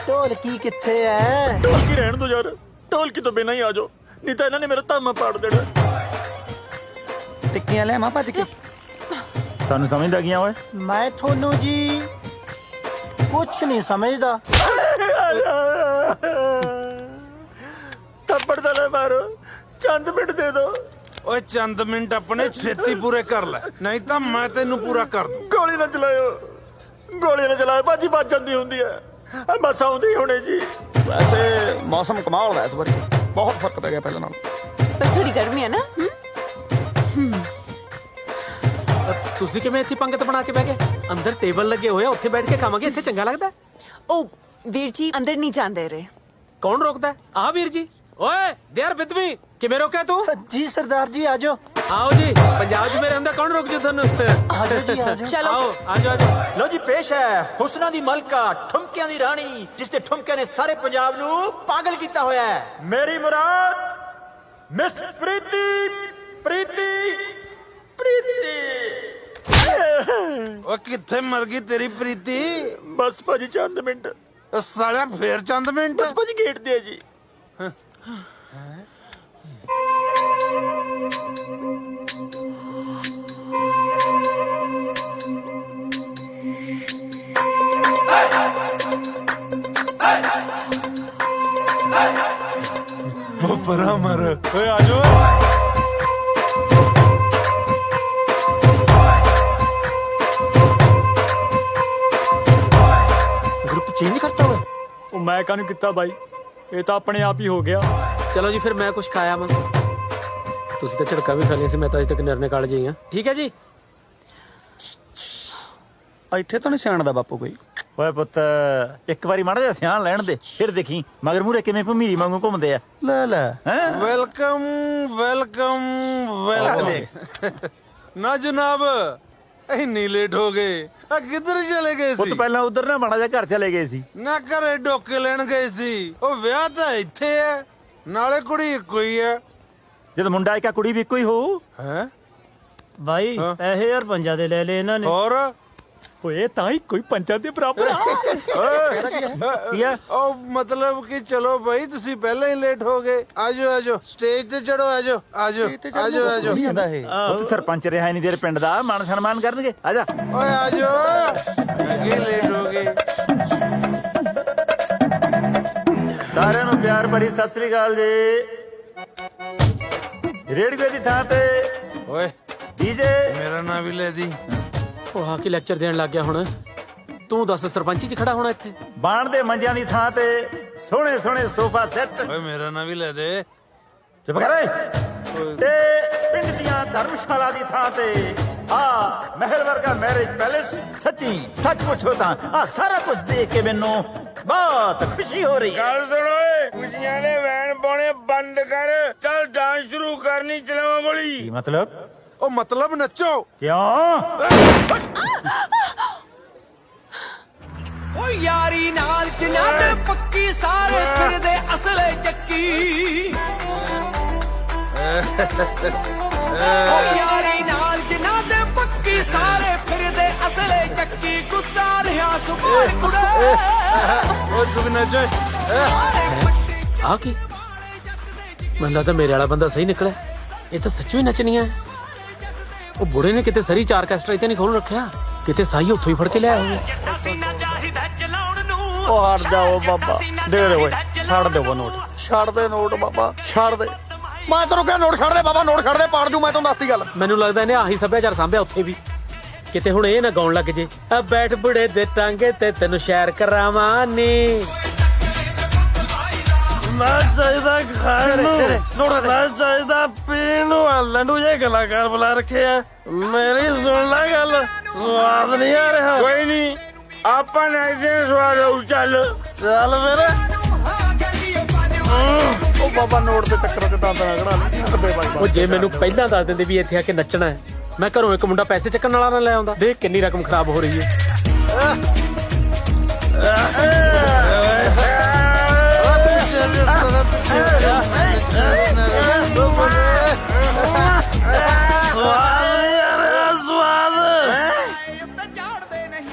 ਢੋਲਕੀ ਕਿੱਥੇ ਐ? ਢੋਲਕੀ ਰਹਿਣ ਦੋ ਯਾਰ, ਢੋਲਕੀ ਤੋਂ ਬਿਨਾਂ ਹੀ ਆ ਜਾਓ, ਨਹੀਂ ਤਾਂ ਇਹਨਾਂ ਨੇ ਮੇਰਾ ਧਾਮਾ ਪਾੜ ਦੇਣਾ। ਟਿੱਕੀਆਂ ਲੈ ਮਾਂ ਭੱਜ ਕੇ। ਸਾਨੂੰ ਸਮਝਦਾ ਕੀਆਂ ਓਏ? ਮੈਂ ਤੁਹਾਨੂੰ ਜੀ ਕੁਛ ਨਹੀਂ ਸਮਝਦਾ। ਥੱਪੜ ਤਾਂ ਨਾ ਮਾਰੋ, ਚੰਦ ਮਿੰਟ ਦੇ ਦੋ। ਓਏ ਚੰਦ ਮਿੰਟ ਆਪਣੇ ਛੇਤੀ ਪੂਰੇ ਕਰ ਲੈ, ਨਹੀਂ ਤਾਂ ਮੈਂ ਤੈਨੂੰ ਪੂਰਾ ਕਰ ਦੂੰ। ਗੋਲੀ ਨਾ ਚਲਾਇਓ, ਗੋਲੀ ਨਾ ਚਲਾਇਓ, ਬਾਜੀ ਵੱਜ ਜਾਂਦੀ ਹੁੰਦੀ ਹੈ। ਬਸ ਆਉਂਦੀ ਹੁਣੇ ਜੀ। ਵੈਸੇ ਮੌਸਮ ਕਮਾਲ ਦਾ ਇਸ ਵਾਰੀ, ਬਹੁਤ ਫਰਕ ਪੈ ਗਿਆ ਪਹਿਲਾਂ ਨਾਲੋਂ। ਪਰ ਥੋੜੀ ਗਰਮੀ ਹੈ ਨਾ। ਤੁਸੀਂ ਕਿਵੇਂ ਇੱਥੇ ਪੰਗਤ ਬਣਾ ਕੇ ਬਹਿ ਗਏ? ਅੰਦਰ ਟੇਬਲ ਲੱਗੇ ਹੋਏ ਆ, ਉੱਥੇ ਬੈਠ ਕੇ ਖਾਵਾਂਗੇ। ਇੱਥੇ ਚੰਗਾ ਲੱਗਦਾ? ਉਹ ਵੀਰ ਜੀ ਅੰਦਰ ਨਹੀਂ ਜਾਂਦੇ ਰਹੇ। ਕੌਣ ਰੋਕਦਾ? ਆ ਵੀਰ ਜੀ। ਓਏ ਦੇਰ ਬਿਦਵੀ, ਕਿਵੇਂ ਰੋਕਿਆ ਤੂੰ? ਜੀ ਸਰਦਾਰ ਜੀ ਆਜੋ। ਆਓ ਜੀ, ਪੰਜਾਬ 'ਚ ਮੇਰੇ ਅੰਦਰ ਕੌਣ ਰੋਕ ਜੂ ਤੁਹਾਨੂੰ? ਚਲੋ ਆਓ ਆਜੋ ਆਜੋ। ਲੋ ਜੀ ਪੇਸ਼ ਹੈ ਹੁਸਨਾ ਦੀ ਮਲਕਾ, ਠੁਮਕਿਆਂ ਦੀ ਰਾਣੀ, ਜਿਸ ਦੇ ਠੁਮਕੇ ਨੇ ਸਾਰੇ ਪੰਜਾਬ ਨੂੰ ਪਾਗਲ ਕੀਤਾ ਹੋਇਆ ਹੈ। ਮੇਰੀ ਮੁਰਾਦ ਮਿਸ ਪ੍ਰੀਤੀ ਪ੍ਰੀਤੀ ਪ੍ਰੀਤੀ। ਓਏ ਕਿੱਥੇ ਮਰ ਗਈ ਤੇਰੀ ਪ੍ਰੀਤੀ? ਬਸ ਭਾਜੀ ਚੰਦ ਮਿੰਟ। ਸਾਲਿਆ ਫੇਰ ਚੰਦ ਮਿੰਟ? ਬਸ ਭਾਜੀ ਗੇਟ ਤੇ ਆ ਜੀ। ਉਹ ਪਰਾਂ ਮਰ। ਓਏ ਆ ਜਾਓ। ਗਰੁੱਪ ਚੇਂਜ ਕਰਤਾ ਹੋਇਆ। ਉਹ ਮੈਂ ਕਾਹਨੂੰ ਕੀਤਾ ਬਾਈ, ਇਹ ਤਾਂ ਆਪਣੇ ਆਪ ਹੀ ਹੋ ਗਿਆ। ਚਲੋ ਜੀ ਫਿਰ ਮੈਂ ਕੁਝ ਖਾਇਆ ਮੈਂ। ਤੁਸੀਂ ਤਾਂ ਝੜਕਾ ਵੀ ਖਾ ਲਿਆ ਸੀ, ਮੈਂ ਤਾਂ ਅਜੇ ਤੱਕ ਨਿਰਣੇ ਕਾਲ ਜੀ ਹਾਂ। ਠੀਕ ਹੈ ਜੀ। ਇੱਥੇ ਤਾਂ ਨਹੀਂ ਸਿਆਣਦਾ ਬਾਪੂ ਕੋਈ। ਓਏ ਪੁੱਤ ਇੱਕ ਵਾਰੀ ਮਾੜਾ ਜਿਹਾ ਸਿਆਣ ਲੈਣ ਦੇ, ਫਿਰ ਦੇਖੀ ਮਗਰ ਮੂਰੇ ਕਿਵੇਂ ਭਮੀਰੀ ਵਾਂਗੂ ਘੁੰਮਦੇ ਆ। ਲੈ ਲੈ ਹੈਂ? Welcome welcome welcome. ਨਾ ਜਨਾਬ ਇੰਨੀ ਲੇਟ ਹੋ ਗਏ। ਆ ਕਿੱਧਰ ਚਲੇ ਗਏ ਪੁੱਤ ਸੀ? ਪਹਿਲਾਂ ਉਧਰ ਨਾ ਮਾੜਾ ਜਿਹਾ ਘਰ ਚਲੇ ਗਏ ਸੀ। ਨਾ ਘਰੇ ਡੋਕੇ ਲੈਣ ਗਏ ਸੀ। ਉਹ ਵਿਆਹ ਤਾਂ ਇੱਥੇ ਹੈ, ਨਾਲੇ ਕੁੜੀ ਇੱਕੋ ਹੀ ਹੈ। ਜਦ ਮੁੰਡਾ ਇੱਕ ਕੁੜੀ ਵੀ ਇੱਕੋ ਹੀ ਹੋਊ। ਹੈ ਬਾਈ ਪੈਸੇ ਯਾਰ ਪੰਜਾਂ ਦੇ ਲੈ ਲਏ ਇਹਨਾਂ ਨੇ। ਹੋਰ ਓਏ ਤਾਂ ਹੀ ਕੋਈ ਪੰਜਾਂ ਦੇ ਬਰਾਬਰ। ਕੀ ਆ? ਉਹ ਮਤਲਬ ਕਿ ਚਲੋ ਬਾਈ ਤੁਸੀਂ ਪਹਿਲਾਂ ਹੀ ਲੇਟ ਹੋ ਗਏ। ਆਜੋ ਆਜੋ ਸਟੇਜ ਤੇ ਚੜੋ। ਆਜੋ ਆਜੋ ਆਜੋ ਆਜੋ। ਪੁੱਤ ਸਰਪੰਚ ਰਿਹਾ ਨਹੀਂ ਤੇਰੇ ਪਿੰਡ ਦਾ, ਮਾਣ ਸਨਮਾਨ ਕਰਨਗੇ। ਆਜਾ ਓਏ ਆਜੋ, ਅੱਗੇ ਲੇਟ ਹੋ ਗਏ। ਸਾਰਿਆਂ ਨੂੰ ਪਿਆਰ ਭਰੀ ਸਤਿ ਸ੍ਰੀ ਅਕਾਲ ਜੀ। ਰੇਡੀਓ ਦੀ ਥਾਂ ਤੇ ਓਏ ਡੀਜੇ। ਮੇਰਾ ਨਾਂ ਵੀ ਲੈ ਦੀ। ਉਹ ਆ ਕੇ ਲੈਕਚਰ ਦੇਣ ਲੱਗ ਗਿਆ ਹੁਣ। ਤੂੰ ਦੱਸ ਸਰਪੰਚੀ 'ਚ ਖੜਾ ਹੋਣਾ ਇੱਥੇ? ਬਾਣ ਦੇ ਮੰਜਿਆਂ ਦੀ ਥਾਂ ਤੇ ਸੋਹਣੇ ਸੋਹਣੇ ਸੋਫਾ ਸੈੱਟ। ਓਏ ਮੇਰਾ ਨਾਂ ਵੀ ਲੈ ਦੇ। ਚੁੱਪ ਕਰ ਓਏ। ਤੇ ਪਿੰਡ ਦੀਆਂ ਧਰਮਸ਼ਾਲਾ ਦੀ ਥਾਂ ਤੇ ਆ ਮਹਿਲ ਵਰਗਾ ਮੈਰਿਜ ਪੈਲੇਸ। ਸੱਚੀ ਸੱਚ ਪੁੱਛੋ ਤਾਂ ਆ ਸਾਰਾ ਕੁਝ ਦੇਖ ਕੇ ਮੈਨੂੰ ਬਹੁਤ ਖੁਸ਼ੀ ਹੋ ਰਹੀ ਹੈ। ਗੱਲ ਸੁਣ ਓਏ, ਖੁਸ਼ੀਆਂ ਦੇ ਵੈਨ ਪਾਉਣੇ ਬੰਦ ਕਰ। ਚੱਲ ਡਾਂਸ ਸ਼ੁਰੂ ਕਰਨੀ, ਚਲਾਵਾਂ ਗੋਲੀ। ਕੀ ਮਤਲਬ? ਉਹ ਮਤਲਬ ਨੱਚੋ। ਕਿਉਂ? ਓ ਯਾਰੀ ਨਾਲ ਜਿਨ੍ਹਾਂ ਦੇ ਪੱਕੀ ਸਾਰੇ ਫਿਰਦੇ ਅਸਲੇ ਚੱਕੀ। ਓ ਯਾਰੀ ਨਾਲ ਜਿਨ੍ਹਾਂ ਦੇ ਪੱਕੀ ਸਾਰੇ ਫਿਰਦੇ ਅਸਲੇ ਚੱਕੀ। ਗੁੱਸਾ ਰਿਹਾ ਸੁਭਾਨ ਕੁੜੇ। ਓ ਤੂੰ ਵੀ ਨੱਚ। ਆ ਕੀ? ਮੈਨੂੰ ਲੱਗਦਾ ਮੇਰੇ ਵਾਲਾ ਬੰਦਾ ਸਹੀ ਨਿਕਲਿਆ। ਇਹ ਤਾਂ ਸੱਚੀ ਹੀ ਨੱਚਣੀ ਹੈ। ਉਹ ਬੁੜੇ ਨੇ ਕਿਤੇ ਸਰੀ ਚਾਰ ਕੈਸਟਰ ਇੱਥੇ ਨਹੀਂ ਖੋਲ ਰੱਖਿਆ, ਕਿਤੇ ਸਾਈ ਉੱਥੋਂ ਹੀ ਫੜ ਕੇ ਲਿਆਇਆ ਹੋਇਆ। ਉਹ ਹਟ ਜਾਓ ਬਾਬਾ, ਦੇ ਦੇ ਓਏ, ਛੱਡ ਦੇ ਉਹ ਨੋਟ, ਛੱਡ ਦੇ ਨੋਟ ਬਾਬਾ, ਛੱਡ ਦੇ। ਮੈਂ ਤੈਨੂੰ ਕਿਹਾ ਨੋਟ ਛੱਡ ਦੇ ਬਾਬਾ, ਨੋਟ ਛੱਡ ਦੇ, ਪਾੜ ਜੂ ਮੈਂ ਤੈਨੂੰ ਦੱਸਦੀ ਗੱਲ। ਮੈਨੂੰ ਲੱਗਦਾ ਇਹਨੇ ਆਹੀ ਸੱਭਿਆਚਾਰ ਸਾਂਭਿਆ ਉੱਥੇ ਵੀ। ਕਿਤੇ ਹੁਣ ਇਹ ਨਾ ਗਾਉਣ ਲੱਗ ਜੇ, ਆ ਬੈਠ ਬੁੜੇ ਦੇ ਟਾਂਗੇ ਤੇ ਤੈਨੂੰ ਸ਼ੈਰ ਕਰਾਵਾਂ ਨੀ। ਨਾ ਚਾਹੀਦਾ ਖਾਣ ਨੂੰ, ਨਾ ਚਾਹੀਦਾ ਪੀਣ ਨੂੰ। ਲੰਡੂ ਜੇ ਕਲਾਕਾਰ ਬੁਲਾ ਰੱਖੇ ਆ। ਮੇਰੀ ਸੁਣ ਲੈ ਗੱਲ, ਸਵਾਦ ਨਹੀਂ ਆ ਰਿਹਾ। ਕੋਈ ਨਹੀਂ, ਆਪਾਂ ਨਾਈਦੇ ਸਵਾਦ ਆਉ। ਚੱਲ ਚੱਲ ਮੇਰੇ। ਉਹ ਬਾਬਾ ਨੋਟ ਦੇ ਟੱਕਰ ਤੇ ਦੰਦ ਨਾ ਕਢਾ ਲਈ। ਉਹ ਜੇ ਮੈਨੂੰ ਪਹਿਲਾਂ ਦੱਸ ਦਿੰਦੇ ਵੀ ਇੱਥੇ ਆ ਕੇ ਨੱਚਣਾ ਹੈ, ਮੈਂ ਘਰੋਂ ਇੱਕ ਮੁੰਡਾ ਪੈਸੇ ਚੱਕਣ ਵਾਲਾ ਨਾ ਲੈ ਆਉਂਦਾ। ਦੇਖ ਕਿੰਨੀ ਰਕਮ ਖਰਾਬ ਹੋ ਰਹੀ ਹੈ।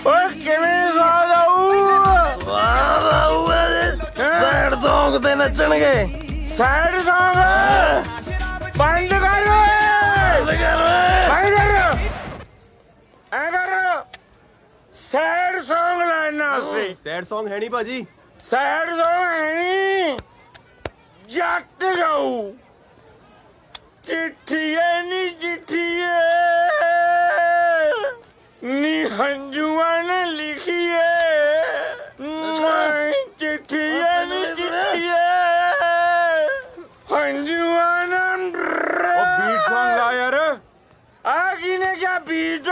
ਓਏ ਕਿਵੇਂ ਸਵਾਦ ਆਊ? ਸਵਾਦ ਆਊਗਾ ਸੈਡ ਸੌਂਗ ਤੇ ਨੱਚਣਗੇ। ਸੈਡ ਸੌਂਗ ਬੰਦ ਕਰ ਓਏ। ਬੰਦ ਕਰ। ਐ ਕਰ ਸੈਡ ਸੌਂਗ ਲਾਈਨ ਵਾਸਤੇ। ਸੈਡ Song ਹੈ ਨਹੀਂ ਭਾਜੀ। ਸੈਡ ਸੌਂਗ ਹੈ ਨੀ ਜੱਟ ਗਾਊ। ਚਿੱਠੀਏ ਨੀ ਚਿੱਠੀਏ ਨੀ ਹੰਝੂਆਂ ਨੇ ਲਿਖੀਏ ਚਿੱਠੀਏ ਨੀ ਚਿੱਠੀਏ ਹੰਝੂਆਂ ਨੇ। ਉਹ ਬੀਟ Song ਲਾ ਯਾਰ। ਆ ਕਿਨੇ ਕਿਆ ਬੀਟ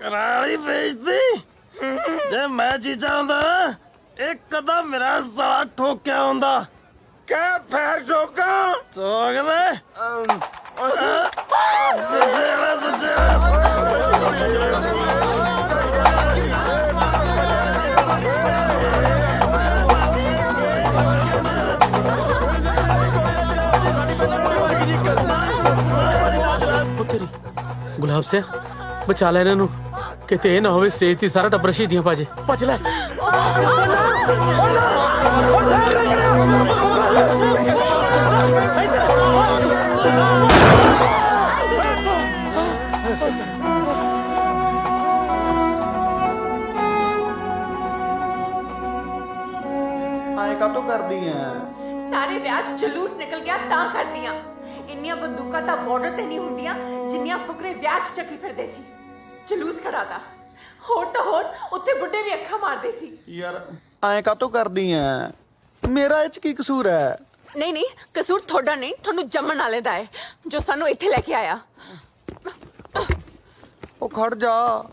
ਕਰਾਲੀ ਵੇਚਦੀ। ਜੇ ਮੈਂ ਚੀਜ਼ਾਂ ਹੁੰਦਾ ਨਾ ਇੱਕ ਕਦਮ ਮੇਰਾ ਸਾਲਾ ਠੋਕਿਆ ਹੁੰਦਾ। ਕਹਿ ਫੇਰ ਠੋਕਾਂ ਠੋਕਦੇ ਸੱਚੇ ਤੇਰੀ ਗੁਲਾਬ ਸਿਆ ਬਚਾ ਲੈ ਇਹਨਾਂ ਨੂੰ, ਕਿਤੇ ਇਹ ਨਾ ਹੋਵੇ ਸਟੇਜ ਤੇ ਸਾਰਾ ਟੱਬਰ ਸ਼ਹੀਦੀਆਂ ਪਾ ਜੇ। ਭੱਜ ਲੈ। ਆਏ ਕਾਤੋਂ ਕਰਦੀ ਐ? ਸਾਰੇ ਵਿਆਹ 'ਚ ਜਲੂਸ ਨਿਕਲ ਗਿਆ ਤਾਂ ਕਰਦੀਆਂ। ਇੰਨੀਆਂ ਬੰਦੂਕਾਂ ਤਾਂ ਬਾਰਡਰ ਤੇ ਨਹੀਂ ਹੁੰਦੀਆਂ ਜਿੰਨੀਆਂ ਫੁਕਰੇ ਵਿਆਹ 'ਚ ਚੱਕੀ ਫਿਰਦੇ ਸੀ। ਜਲੂਸ ਖੜਾਤਾ ਹੋਰ ਤਾਂ ਹੋਰ ਉੱਥੇ ਬੁੱਢੇ ਵੀ ਅੱਖਾਂ ਮਾਰਦੇ ਸੀ। ਯਾਰ ਆਏ ਕਾਤੋਂ ਕਰਦੀ ਐ? ਮੇਰਾ ਇਹ ਚ ਕੀ ਕਸੂਰ ਹੈ? ਨਹੀਂ ਨਹੀਂ ਕਸੂਰ ਤੁਹਾਡਾ ਨਹੀਂ, ਤੁਹਾਨੂੰ ਜੰਮਣ ਵਾਲੇ ਦਾ ਹੈ ਜੋ ਸਾਨੂੰ ਇੱਥੇ ਲੈ ਕੇ ਆਇਆ। ਉਹ ਖੜ ਜਾ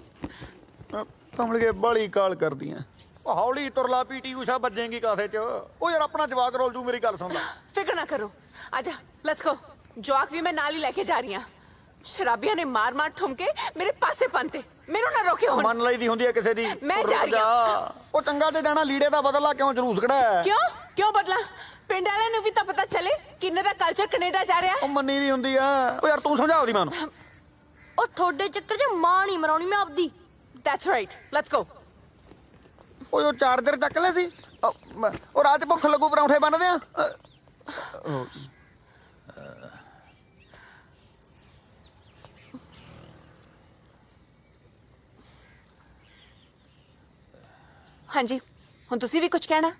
ਕਮਲਗੇ ਬਾਲੀ ਕਾਲ ਕਰਦੀ ਐ। ਉਹ ਹੌਲੀ ਤੁਰਲਾ ਪੀਟੀ ਊਸ਼ਾ ਵੱਜੇਗੀ ਕਾਸੇ ਚ। ਉਹ ਯਾਰ ਆਪਣਾ ਜਵਾਕ ਰੋਲ ਜੂ। ਮੇਰੀ ਗੱਲ ਸੁਣ ਲੈ। ਫਿਕਰ ਨਾ ਕਰੋ, ਆਜਾ ਲੈਟਸ ਗੋ। ਜਵਾਕ ਵੀ ਮੈਂ ਨਾਲ ਹੀ ਲੈ ਕੇ ਜਾ ਰਹੀ ਹਾਂ। ਸ਼ਰਾਬੀਆਂ ਨੇ ਮਾਰ ਮਾਰ ਠੁਮਕੇ ਮੇਰੇ ਪਾਸੇ ਪੰਤੇ। ਮੈਨੂੰ ਨਾ ਰੋਕਿਓ ਹੁਣ। ਮੰਨ ਲਈ ਦੀ ਹੁੰਦੀ ਹੈ ਕਿਸੇ ਦੀ। ਮੈਂ ਜਾ ਰਹੀ ਹਾਂ। ਉਹ ਟੰਗਾ ਤੇ ਜਾਣਾ ਲੀੜੇ ਦਾ ਬਦਲਾ ਕਿਉਂ ਜਲੂਸ ਕਢਾਇਆ? ਕਿਉਂ ਬਦਲਾ? ਪਿੰਡ ਵਾਲਿਆਂ ਨੂੰ ਵੀ ਤਾਂ ਪਤਾ ਚੱਲੇ ਕਿੰਨੇ ਦਾ ਕਲਚਰ ਕੈਨੇਡਾ ਜਾ ਰਿਹਾ ਹੈ। ਉਹ ਮੰਨੀ ਨਹੀਂ ਹੁੰਦੀ ਆ। ਉਹ ਯਾਰ ਤੂੰ ਸਮਝਾ ਉਹਦੀ ਮਾਂ ਨੂੰ। ਉਹ ਤੁਹਾਡੇ ਚੱਕਰ 'ਚ ਮਾਂ ਨਹੀਂ ਮਰਾਉਣੀ ਮੈਂ ਆਪਦੀ। That's right let's go. ਉਹ ਚਾਰਜਰ ਚੱਕ ਲੈ ਸੀ। ਉਹ ਰਾਤ ਭੁੱਖ ਲੱਗੂ ਪਰੌਂਠੇ ਬੰਨਦੇ ਆ। ਹਾਂਜੀ ਹੁਣ ਤੁਸੀਂ ਵੀ ਕੁਝ ਕਹਿਣਾ?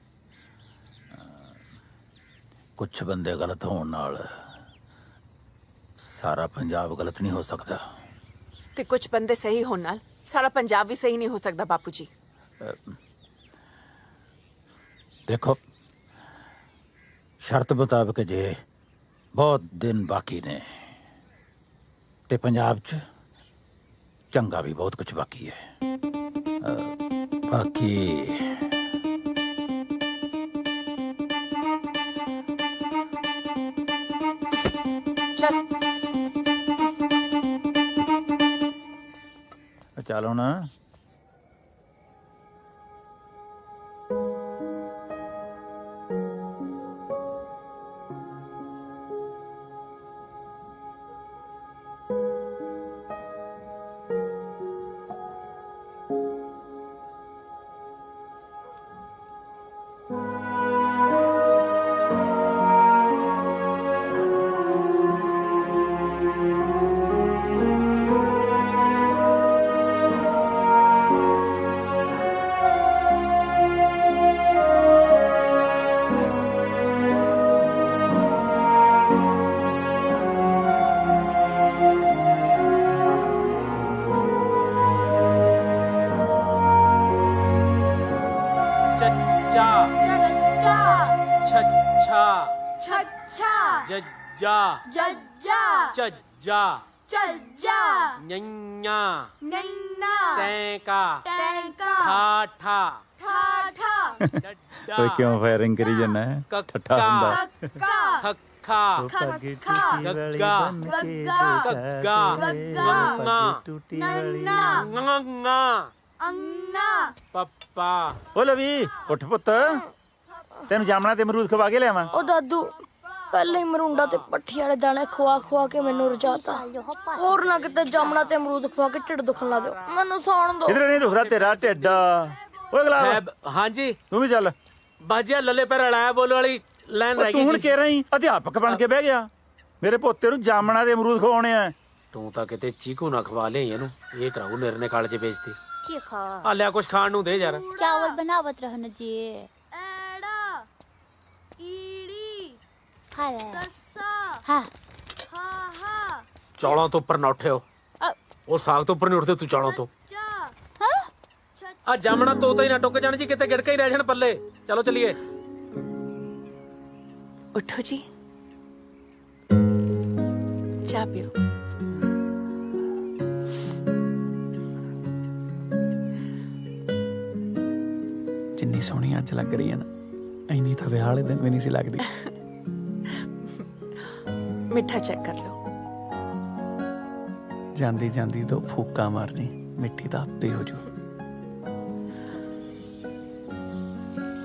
ਕੁਝ ਬੰਦੇ ਗਲਤ ਹੋਣ ਨਾਲ ਸਾਰਾ ਪੰਜਾਬ ਗਲਤ ਨਹੀਂ ਹੋ ਸਕਦਾ। ਤੇ ਕੁਝ ਬੰਦੇ ਸਹੀ ਹੋਣ ਨਾਲ ਸਾਰਾ ਪੰਜਾਬ ਵੀ ਸਹੀ ਨਹੀਂ ਹੋ ਸਕਦਾ ਬਾਪੂ ਜੀ। देखो शर्त मुताबिक जे बहुत दिन बाकी ने ते पंजाब च चंगा भी बहुत कुछ बाकी है। बाकी चलो ना। जज्जा जज्जा चज्जा चज्जा नैया नैना टैंका टैंका ठाठा ठाठा कोई क्यों फायरिंग करी जाना है? ठट्ठा बंदा। कक्का ਖਾ ਗੱਗਾ ਗੱਗਾ ਪੱਪਾ ਓ ਲਵੀ ਉੱਠ ਪੁੱਤ ਤੈਨੂੰ ਜਾਮਣਾ ਤੇ ਅਮਰੂਦ ਖਵਾ ਕੇ ਲਿਆਵਾਂ। ਉਹ ਦਾਦੂ ਪਹਿਲੇ ਹੀ ਮਰੂੰਡਾ ਤੇ ਪੱਠੀ ਵਾਲੇ ਦਾਣੇ ਖਵਾ ਕੇ ਮੈਨੂੰ ਰਜਾਤਾ। ਹੋਰ ਨਾ ਕਿਤੇ ਜਾਮਣਾ ਤੇ ਅਮਰੂਦ ਖਵਾ ਕੇ ਢਿੱਡ ਦੁਖਣ ਲਾ ਦਿਓ। ਮੈਨੂੰ ਸੌਣ ਦਿਓ। ਇਧਰ ਨਹੀਂ ਦੁਖਦਾ ਤੇਰਾ ਢਿੱਡ। ਓਏ ਗੁਲਾਬ ਹਾਂਜੀ ਤੂੰ ਵੀ ਚੱਲ। ਬਾਜਿਆ ਲੱਲੇ ਪੈਰ ਹਲਾਇਆ ਬੋਲ ਵਾਲੀ ਲਾਈਨ ਰਹਿ ਗਈ। ਤੂੰ ਹੁਣ ਕਹਿ ਰਹੀ ਅਧਿਆਪਕ ਬਣ ਕੇ ਬਹਿ ਗਿਆ। ਮੇਰੇ ਪੋਤੇ ਨੂੰ ਜਾਮਣਾ ਦੇ ਅਮਰੂਦ ਖਵਾਉਣੇ ਆ। ਤੂੰ ਤਾਂ ਕਿਤੇ ਚੀਕੂ ਨਾ ਖਵਾ ਲਿਆ ਇਹਨੂੰ। ਇਹ ਕਰਾਉ ਮੇਰੇ ਨੇ ਕਾਲਜ ਭੇਜਤੀ। ਕੀ ਖਾ ਆ ਲਿਆ ਕੁਛ ਖਾਣ ਨੂੰ ਦੇ ਯਾਰ। ਚਾਵਲ बनावत रहना जी ਐੜਾ ਈੜੀ खा रहा है ਸੱਸਾ हाँ ਹਾ ਹਾ ਚੌਲਾਂ ਤੋਂ ਉੱਪਰ ਨਾ ਉੱਠਿਓ। ਉਹ ਸਾਗ ਤੋਂ ਉੱਪਰ ਨਹੀਂ ਉੱਠਦੇ ਤੂੰ ਚੌਲਾਂ ਤੋਂ। ਆ ਜਾਮਣਾ ਤੋਤਾ ਹੀ ਨਾ ਟੁੱਕ ਜਾਣ ਜੀ ਕਿਤੇ ਗਿੜਕਾ ਹੀ ਰਹਿ ਜਾਣ ਪੱਲੇ। ਚਲੋ ਚਲੀਏ। उठो जी चाय पियो। ਜਿੰਨੀ ਸੋਹਣੀ ਅੱਜ ਲੱਗ ਰਹੀ ਹੈ ਨਾ ਇੰਨੀ ਤਾਂ ਵਿਆਹ ਵਾਲੇ ਦਿਨ ਵੀ ਨਹੀਂ ਸੀ ਲੱਗਦੀ। मिठा चेक कर लो। ਜਾਂਦੀ ਜਾਂਦੀ ਦੋ ਫੂਕਾਂ ਮਾਰ ਜੀ ਮਿੱਠੀ ਤਾਂ ਆਪੇ ਹੋ ਜੂ।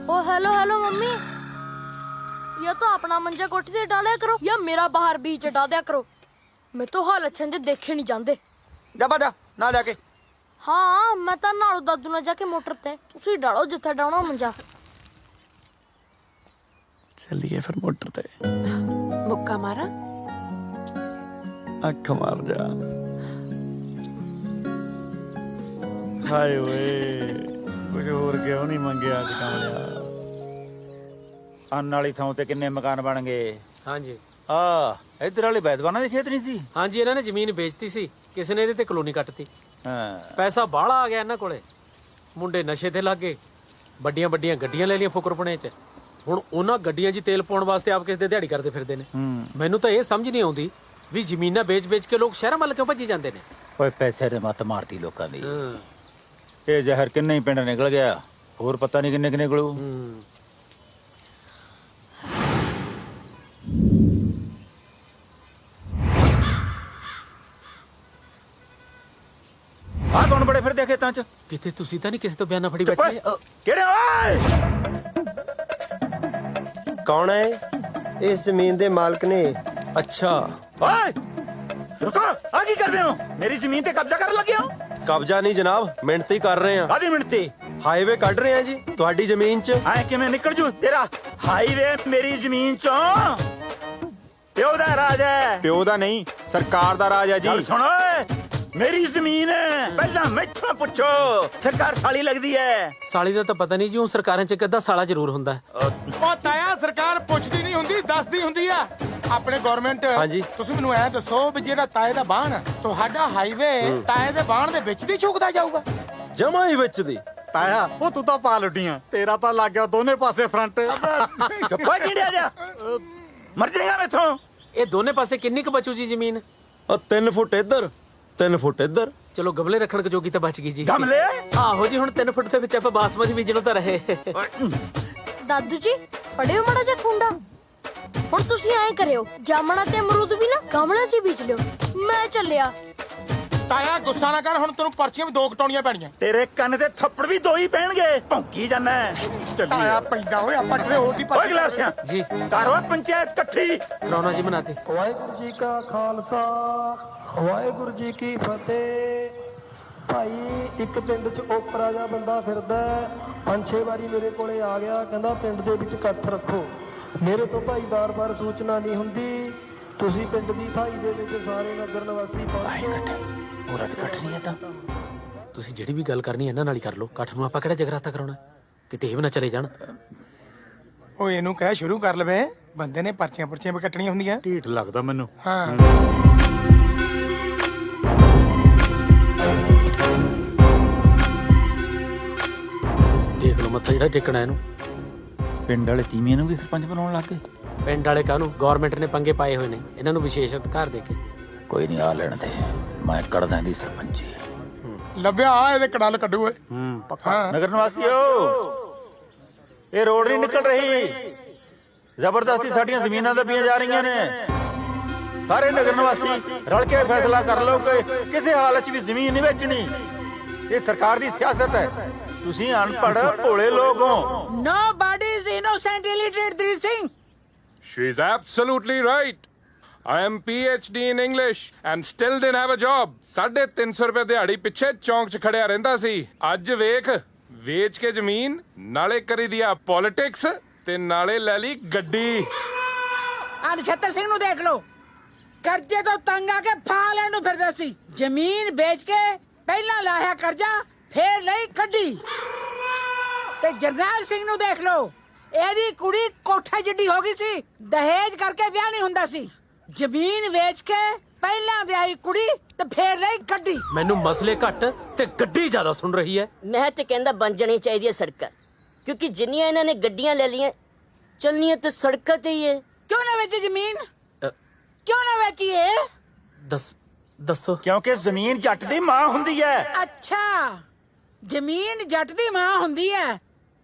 ओ हेलो हेलो मम्मी या तो अपना मंजा कोठी से डाला करो या मेरा बाहर बीच डाल दिया करो। मैं तो हाल अच्छे से देखे नहीं जाते। ਜਾ ਬਾਜਾ ਨਾ ਜਾ ਕੇ। हाँ मैं तो नालू दादू ने जाके मोटर ते तुसी डालो जिथे डालना मंजा। ਚੱਲੀਏ ਫਿਰ ਮੋਟਰ ਤੇ। मुक्का मारा ਅੱਖ ਮਾਰ ਜਾ। ਹਾਏ ਓਏ ਕੁਝ ਹੋਰ ਕਿਉਂ ਨਹੀਂ ਮੰਗਿਆ ਅੱਜ ਕਮਲਿਆ। ਅੰਨ ਵਾਲੀ ਥਾਂ ਤੇ ਕਿੰਨੇ ਮਕਾਨ ਬਣ ਗਏ। ਹਾਂਜੀ ਆ ਇਧਰ ਵਾਲੇ ਬੈਦਵਾਨਾਂ ਦੇ ਖੇਤ ਨਹੀਂ ਸੀ। ਹਾਂਜੀ ਇਹਨਾਂ ਨੇ ਜ਼ਮੀਨ ਵੇਚਤੀ ਸੀ। ਕਿਸੇ ਨੇ ਇਹਦੇ ਤੇ ਕਲੋਨੀ ਕੱਟਤੀ। ਹਾਂ ਪੈਸਾ ਬਾਹਲਾ ਆ ਗਿਆ ਇਹਨਾਂ ਕੋਲੇ। ਮੁੰਡੇ ਨਸ਼ੇ ਤੇ ਲੱਗ ਗਏ। ਵੱਡੀਆਂ ਵੱਡੀਆਂ ਗੱਡੀਆਂ ਲੈ ਲਈਆਂ ਫੁਕਰਪਣੇ 'ਚ। ਹੁਣ ਉਹਨਾਂ ਗੱਡੀਆਂ 'ਚ ਤੇਲ ਪਾਉਣ ਵਾਸਤੇ ਆਪ ਕਿਸੇ ਦੇ ਦਿਹਾੜੀ ਕਰਦੇ ਫਿਰਦੇ ਨੇ। ਮੈਨੂੰ ਤਾਂ ਇਹ ਸਮਝ ਨਹੀਂ ਆਉਂਦੀ ਵੀ ਜ਼ਮੀਨਾਂ ਵੇਚ-ਵੇਚ ਕੇ ਲੋਕ ਸ਼ਹਿਰਾਂ ਵੱਲ ਕਿਉਂ ਭੱਜੀ ਜਾਂਦੇ ਨੇ। ਓਏ ਪੈਸੇ ਨੇ ਮੱਤ ਮਾਰਤੀ ਲੋਕਾਂ ਦੀ। ਇਹ ਜ਼ਹਿਰ ਕਿੰਨੇ ਹੀ ਪਿੰਡ ਨਿਕਲ ਗਿਆ। ਹੋਰ ਪਤਾ ਨਹੀਂ ਕਿੰਨੇ ਕਿੰਨੇ ਨਿਕਲੂ। ਆ ਕੌਣ ਬੜੇ ਫਿਰਦੇ ਖੇਤਾਂ 'ਚ? ਕਿਤੇ ਤੁਸੀਂ ਤਾਂ ਨਹੀਂ ਕਿਸੇ ਤੋਂ ਬਿਆਨਾ ਫੜੀ ਬੈਠੇ। ਕਿਹੜੇ ਓਏ? ਕੌਣ ਹੈ? ਇਸ ਜ਼ਮੀਨ ਦੇ ਮਾਲਕ ਨੇ। ਅੱਛਾ ਓਏ ਰੁਕੋ ਆ ਕੀ ਕਰਦੇ ਹੋ? ਮੇਰੀ ਜ਼ਮੀਨ ਤੇ ਕਬਜ਼ਾ ਕਰਨ ਲੱਗੇ ਹੋ? ਕਬਜ਼ਾ ਨਹੀਂ ਜਨਾਬ ਮਿਹਨਤ ਹੀ ਕਰ ਰਹੇ ਆ। ਕਾਹਦੀ ਮਿਹਨਤੀ? ਹਾਈਵੇ ਕੱਢ ਰਹੇ ਆ ਜੀ ਤੁਹਾਡੀ ਜ਼ਮੀਨ 'ਚ। ਐ ਕਿਵੇਂ ਨਿਕਲ ਜੂ ਤੇਰਾ ਹਾਈਵੇ ਮੇਰੀ ਜ਼ਮੀਨ 'ਚੋਂ? ਪਿਓ ਦਾ ਰਾਜ ਹੈ। ਪਿਓ ਦਾ ਨਹੀਂ ਸਰਕਾਰ ਦਾ ਰਾਜ ਹੈ ਜੀ। ਗੱਲ ਸੁਣ ਓਏ ਮੇਰੀ ਜ਼ਮੀਨ ਹੈ। ਪਹਿਲਾਂ ਮੈਥੋਂ ਪੁੱਛੋ ਸਰਕਾਰ ਸਾਲੀ ਲੱਗਦੀ ਹੈ। ਸਾਲੀ ਦਾ ਤਾਂ ਪਤਾ ਨਹੀਂ ਜੀ। ਉਹ ਸਰਕਾਰਾਂ 'ਚ ਇੱਕ ਅੱਧਾ ਸਾਲਾ ਜ਼ਰੂਰ ਹੁੰਦਾ। ਉਹ ਤਾਇਆ ਸਰਕਾਰ ਪੁੱਛਦੀ ਨਹੀਂ ਹੁੰਦੀ ਦੱਸਦੀ ਹੁੰਦੀ ਆ। ਆਪਣੇ ਗਵਰਨਮੈਂਟ ਹਾਂਜੀ। ਤੁਸੀਂ ਮੈਨੂੰ ਐ ਦੱਸੋ ਵੀ ਜਿਹੜਾ ਤਾਏ ਦਾ ਬਾਣ ਤੁਹਾਡਾ ਹਾਈਵੇ ਤਾਏ ਦੇ ਬਾਣ ਦੇ ਵਿੱਚ ਦੀ ਝੁਕਦਾ ਜਾਊਗਾ? ਜਮਾ ਹੀ ਵਿੱਚ ਦੀ। ਤਾਇਆ ਉਹ ਤੂੰ ਤਾਂ ਪਾ ਲੁੱਟੀਆਂ। ਤੇਰਾ ਤਾਂ ਲੱਗ ਗਿਆ ਦੋਨੇ ਪਾਸੇ ਫਰੰਟ। ਓਏ ਕਿਹੜਿਆ ਜਾ ਮਰ ਜਾਏਗਾ ਮੈਥੋਂ। ਇਹ ਦੋਨੇ ਪਾਸੇ ਕਿੰਨੀ ਕੁ ਬਚੂ ਜੀ ਜ਼ਮੀਨ? 3 ਫੁੱਟ ਇੱਧਰ 3 ਫੁੱਟ ਇੱਧਰ। ਚਲੋ ਗਮਲੇ ਰੱਖਣ ਜੋਗੀ ਤਾਂ ਬਚ ਗਈ ਜੀ। ਗਮਲੇ? ਆਹੋ ਜੀ ਹੁਣ 3 ਫੁੱਟ ਦੇ ਵਿੱਚ ਆਪਾਂ ਬਾਸਮਤੀ ਬੀਜਣੋਂ ਤਾਂ ਰਹੇ। दादू जी फड़ियो माड़ा जा खुंडा। हुण तुसी ऐ करियो जामना ते अमरूद भी ना गमले 'ਚ ਬੀਜ ਲਿਓ। ਮੈਂ ਚੱਲਿਆ। ਤਾਇਆ ਗੁੱਸਾ ਨਾ ਕਰ। ਹੁਣ ਤੈਨੂੰ ਪਰਚੀਆਂ ਵੀ 2 ਕਟਾਉਣੀਆਂ ਪੈਣੀਆਂ। ਤੇਰੇ ਕੰਨ ਤੇ ਥੱਪੜ ਵੀ 2 ਹੀ ਪੈਣਗੇ। ਭੌਂਕੀ ਜਾਂਦਾ ਤਾਇਆ ਪੈਂਦਾ ਓਏ ਆਪਾਂ ਕਿਸੇ ਹੋਰ ਦੀ ਓਏ ਗਲਾਸਿਆਂ ਜੀ ਕਰੋ ਪੰਚਾਇਤ ਇਕੱਠੀ। ਕਰਾਉਣਾ ਜੀ ਬਣਾਤੇ। ਵਾਹਿਗੁਰੂ ਜੀ ਕਾ ਖਾਲਸਾ ਵਾਹਿਗੁਰੂ ਜੀ ਕੀ ਫਤਿਹ। ਭਾਈ ਇੱਕ ਪਿੰਡ 'ਚ ਓਪਰਾ ਜਿਹਾ ਬੰਦਾ ਫਿਰਦਾ 5-6 ਵਾਰੀ ਮੇਰੇ ਕੋਲੇ ਆ ਗਿਆ। ਕਹਿੰਦਾ ਪਿੰਡ ਦੇ ਵਿੱਚ ਇਕੱਠ ਰੱਖੋ। ਮੇਰੇ ਤੋਂ ਭਾਈ ਬਾਰ-ਬਾਰ ਸੂਚਨਾ ਨਹੀਂ ਹੁੰਦੀ। ਤੁਸੀਂ ਪਿੰਡ ਦੀ ਭਾਈ ਦੇ ਵਿੱਚ ਸਾਰੇ ਨਗਰ ਨਿਵਾਸੀ ਪਹੁੰਚੋ। ਪੂਰਾ ਇਕੱਠ ਨਹੀਂ ਹੈ ਤਾਂ ਤੁਸੀਂ ਜਿਹੜੀ ਵੀ ਗੱਲ ਕਰਨੀ ਇਹਨਾਂ ਨਾਲ ਹੀ ਕਰ ਲਓ। ਇਕੱਠ ਨੂੰ ਆਪਾਂ ਕਿਹੜਾ ਜਗਰਾਤਾ ਕਰਾਉਣਾ? ਕਿਤੇ ਇਹ ਵੀ ਨਾ ਚਲੇ ਜਾਣ। ਓਏ ਇਹਨੂੰ ਕਹਿ ਸ਼ੁਰੂ ਕਰ ਲਵੇ। ਬੰਦੇ ਨੇ ਪਰਚੀਆਂ ਵੀ ਕੱਟਣੀਆਂ ਹੁੰਦੀਆਂ। ਢੀਠ ਲੱਗਦਾ ਮੈਨੂੰ। ਹਾਂ ਦੇਖ ਲਓ ਮੱਥਾ ਜਿਹੜਾ ਟੇਕਣਾ ਇਹਨੂੰ। ਪਿੰਡ ਵਾਲੇ ਤੀਵੀਆਂ ਨੂੰ ਵੀ ਸਰਪੰਚ ਬਣਾਉਣ ਲੱਗ ਗਏ। ਪਿੰਡ ਵਾਲੇ ਕਾਹਨੂੰ? ਗਵਰਨਮੈਂਟ ਨੇ ਪੰਗੇ ਪਾਏ ਹੋਏ ਨੇ ਇਹਨਾਂ ਨੂੰ ਵਿਸ਼ੇਸ਼ ਅਧਿਕਾਰ ਦੇ ਕੇ। ਕੋਈ ਨਹੀਂ ਆ ਲੈਣ ਦੇ ਮੈਂ ਕੱਢਦਾ ਦੀ ਸਰਪੰਚੀ। ਲੱਭਿਆ ਆ ਇਹਦੇ ਕੜਲ ਕੱਢੂ ਓਏ। ਪੱਕਾ ਨਗਰ ਨਿਵਾਸੀਓ ਇਹ ਰੋਡ ਨਹੀਂ ਨਿਕਲ ਰਹੀ। ਜ਼ਬਰਦਸਤੀ ਸਾਡੀਆਂ ਜ਼ਮੀਨਾਂ ਦੱਬੀਆਂ ਜਾ ਰਹੀਆਂ ਨੇ। ਸਾਰੇ ਨਗਰ ਨਿਵਾਸੀ ਰਲ ਕੇ ਫੈਸਲਾ ਕਰ ਲਓ ਕਿ ਕਿਸੇ ਹਾਲਤ 'ਚ ਵੀ ਜ਼ਮੀਨ ਨਹੀਂ ਵੇਚਣੀ। ਇਹ ਸਰਕਾਰ ਦੀ ਸਿਆਸਤ ਹੈ। ਤੁਸੀਂ ਅਨਪੜ੍ਹ ਭੋਲੇ ਲੋਕ ਹੋ। Nobody is innocent, illiterate, Dhir Singh. She's absolutely right. I am PhD in English and still didn't have a job. 350 ਰੁਪਏ ਦਿਹਾੜੀ ਪਿੱਛੇ ਚੌਂਕ 'ਚ ਖੜਿਆ ਰਹਿੰਦਾ ਸੀ। ਅੱਜ ਵੇਖ, ਵੇਚ ਕੇ ਜ਼ਮੀਨ, ਨਾਲੇ ਕਰੀ ਦੀ ਆ ਪੋਲਿਟਿਕਸ ਤੇ ਨਾਲੇ ਲੈ ਲਈ ਗੱਡੀ। ਆ ਨਛੱਤਰ ਸਿੰਘ ਨੂੰ ਦੇਖ ਲਓ, ਕਰਜ਼ੇ ਤੋਂ ਤੰਗ ਆ ਕੇ ਫਾਹ ਲੈਣ ਨੂੰ ਫਿਰਦਾ ਸੀ। ਜ਼ਮੀਨ ਵੇਚ ਕੇ ਪਹਿਲਾਂ ਲਾਇਆ ਕਰਜ਼ਾ, ਫੇਰ ਲਈ ਗੱਡੀ। ਤੇ ਜਰਨੈਲ ਸਿੰਘ ਨੂੰ ਦੇਖ ਲਓ, ਇਹਦੀ ਕੁੜੀ ਕੋਠਾ ਜਿੱਡੀ ਹੋ ਗਈ ਸੀ, ਦਹੇਜ ਕਰਕੇ ਵਿਆਹ ਨਹੀਂ ਹੁੰਦਾ ਸੀ। ਜ਼ਮੀਨ ਵੇਚ ਕੇ ਪਹਿਲਾਂ ਵਿਆਹੀ ਕੁੜੀ ਤੇ ਫੇਰ ਲਈ ਗੱਡੀ। ਮੈਨੂੰ ਮਸਲੇ ਘੱਟ ਤੇ ਗੱਡੀ ਜ਼ਿਆਦਾ ਸੁਣ ਰਹੀ ਹੈ। ਮੈਂ ਤੇ ਕਹਿੰਦਾ ਬਣ ਜਾਣੀ ਚਾਹੀਦੀ ਹੈ ਸੜਕਾਂ, ਕਿਉਂਕਿ ਜਿੰਨੀਆਂ ਇਹਨਾਂ ਨੇ ਗੱਡੀਆਂ ਲੈ ਲਈਆਂ, ਚੱਲਣੀਆਂ ਤੇ ਸੜਕਾਂ ਤੇ ਹੀ ਹੈ। ਕਿਉਂ ਨਾ ਵੇਚੀ ਜ਼ਮੀਨ? ਕਿਉਂ ਨਾ ਵੇਚੀਏ? ਦੱਸੋ। ਕਿਉਂਕਿ ਜ਼ਮੀਨ ਜੱਟ ਦੀ ਮਾਂ ਹੁੰਦੀ ਹੈ। ਅੱਛਾ, ਜ਼ਮੀਨ ਜੱਟ ਦੀ ਮਾਂ ਹੁੰਦੀ ਹੈ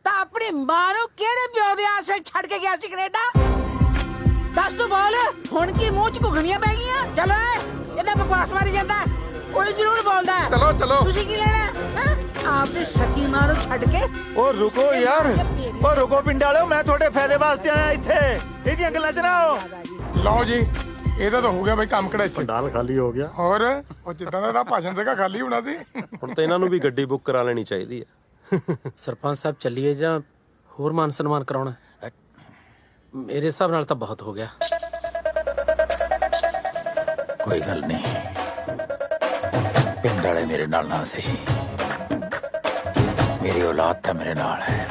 ਤਾਂ ਆਪਣੀ ਮਾਂ ਨੂੰ ਕਿਹੜੇ ਪਿਓ ਦੇ ਆਸਰੇ ਛੱਡ ਕੇ ਗਿਆ ਸੀ ਕੈਨੇਡਾ? ਦੱਸ ਤੂੰ ਬੋਲ, ਹੁਣ ਕੀ ਮੂੰਹ 'ਚ ਘੁਗਣੀਆਂ ਪੈ ਗਈਆਂ? ਚਲੋ ਇਹਦਾ ਬਕਵਾਸ ਮਾਰੀ ਜਾਂਦਾ, ਕੋਈ ਜ਼ਰੂਰ ਬੋਲਦਾ। ਚਲੋ ਚਲੋ, ਤੁਸੀਂ ਕੀ ਲੈਣਾ? ਆਪਣੀ ਸਕੀ ਮਾਂ ਨੂੰ ਛੱਡ ਕੇ। ਉਹ ਰੁਕੋ ਯਾਰ, ਉਹ ਰੁਕੋ ਪਿੰਡ ਵਾਲਿਓ, ਮੈਂ ਤੁਹਾਡੇ ਫਾਇਦੇ ਵਾਸਤੇ ਆਇਆ ਇੱਥੇ। ਇਹਦੀਆਂ ਗੱਲਾਂ 'ਚ ਨਾ ਆਓ। ਲਓ ਜੀ, ਇਹਦਾ ਤਾਂ ਹੋ ਗਿਆ ਬਈ ਕੰਮ ਕੜਾਚ। ਪੰਡਾਲ ਖਾਲੀ ਹੋ ਗਿਆ। ਹੋਰ ਉਹ ਜਿੱਦਾਂ ਦਾ ਭਾਸ਼ਣ ਸੀਗਾ ਖਾਲੀ ਹੋਣਾ ਸੀ। ਹੁਣ ਤਾਂ ਇਹਨਾਂ ਨੂੰ ਵੀ ਗੱਡੀ ਬੁੱਕ ਕਰਾ ਲੈਣੀ ਚਾਹੀਦੀ ਹੈ। ਸਰਪੰਚ ਸਾਹਿਬ ਚੱਲੀਏ ਜਾਂ ਹੋਰ ਮਾਨ ਸਨਮਾਨ ਕਰਾਉਣਾ? ਮੇਰੇ ਹਿਸਾਬ ਨਾਲ ਤਾਂ ਬਹੁਤ ਹੋ ਗਿਆ। ਕੋਈ ਗੱਲ ਨਹੀਂ, ਪਿੰਡ ਵਾਲੇ ਮੇਰੇ ਨਾਲ ਨਾ ਸਹੀ, ਮੇਰੀ ਔਲਾਦ ਤਾਂ ਮੇਰੇ ਨਾਲ ਹੈ।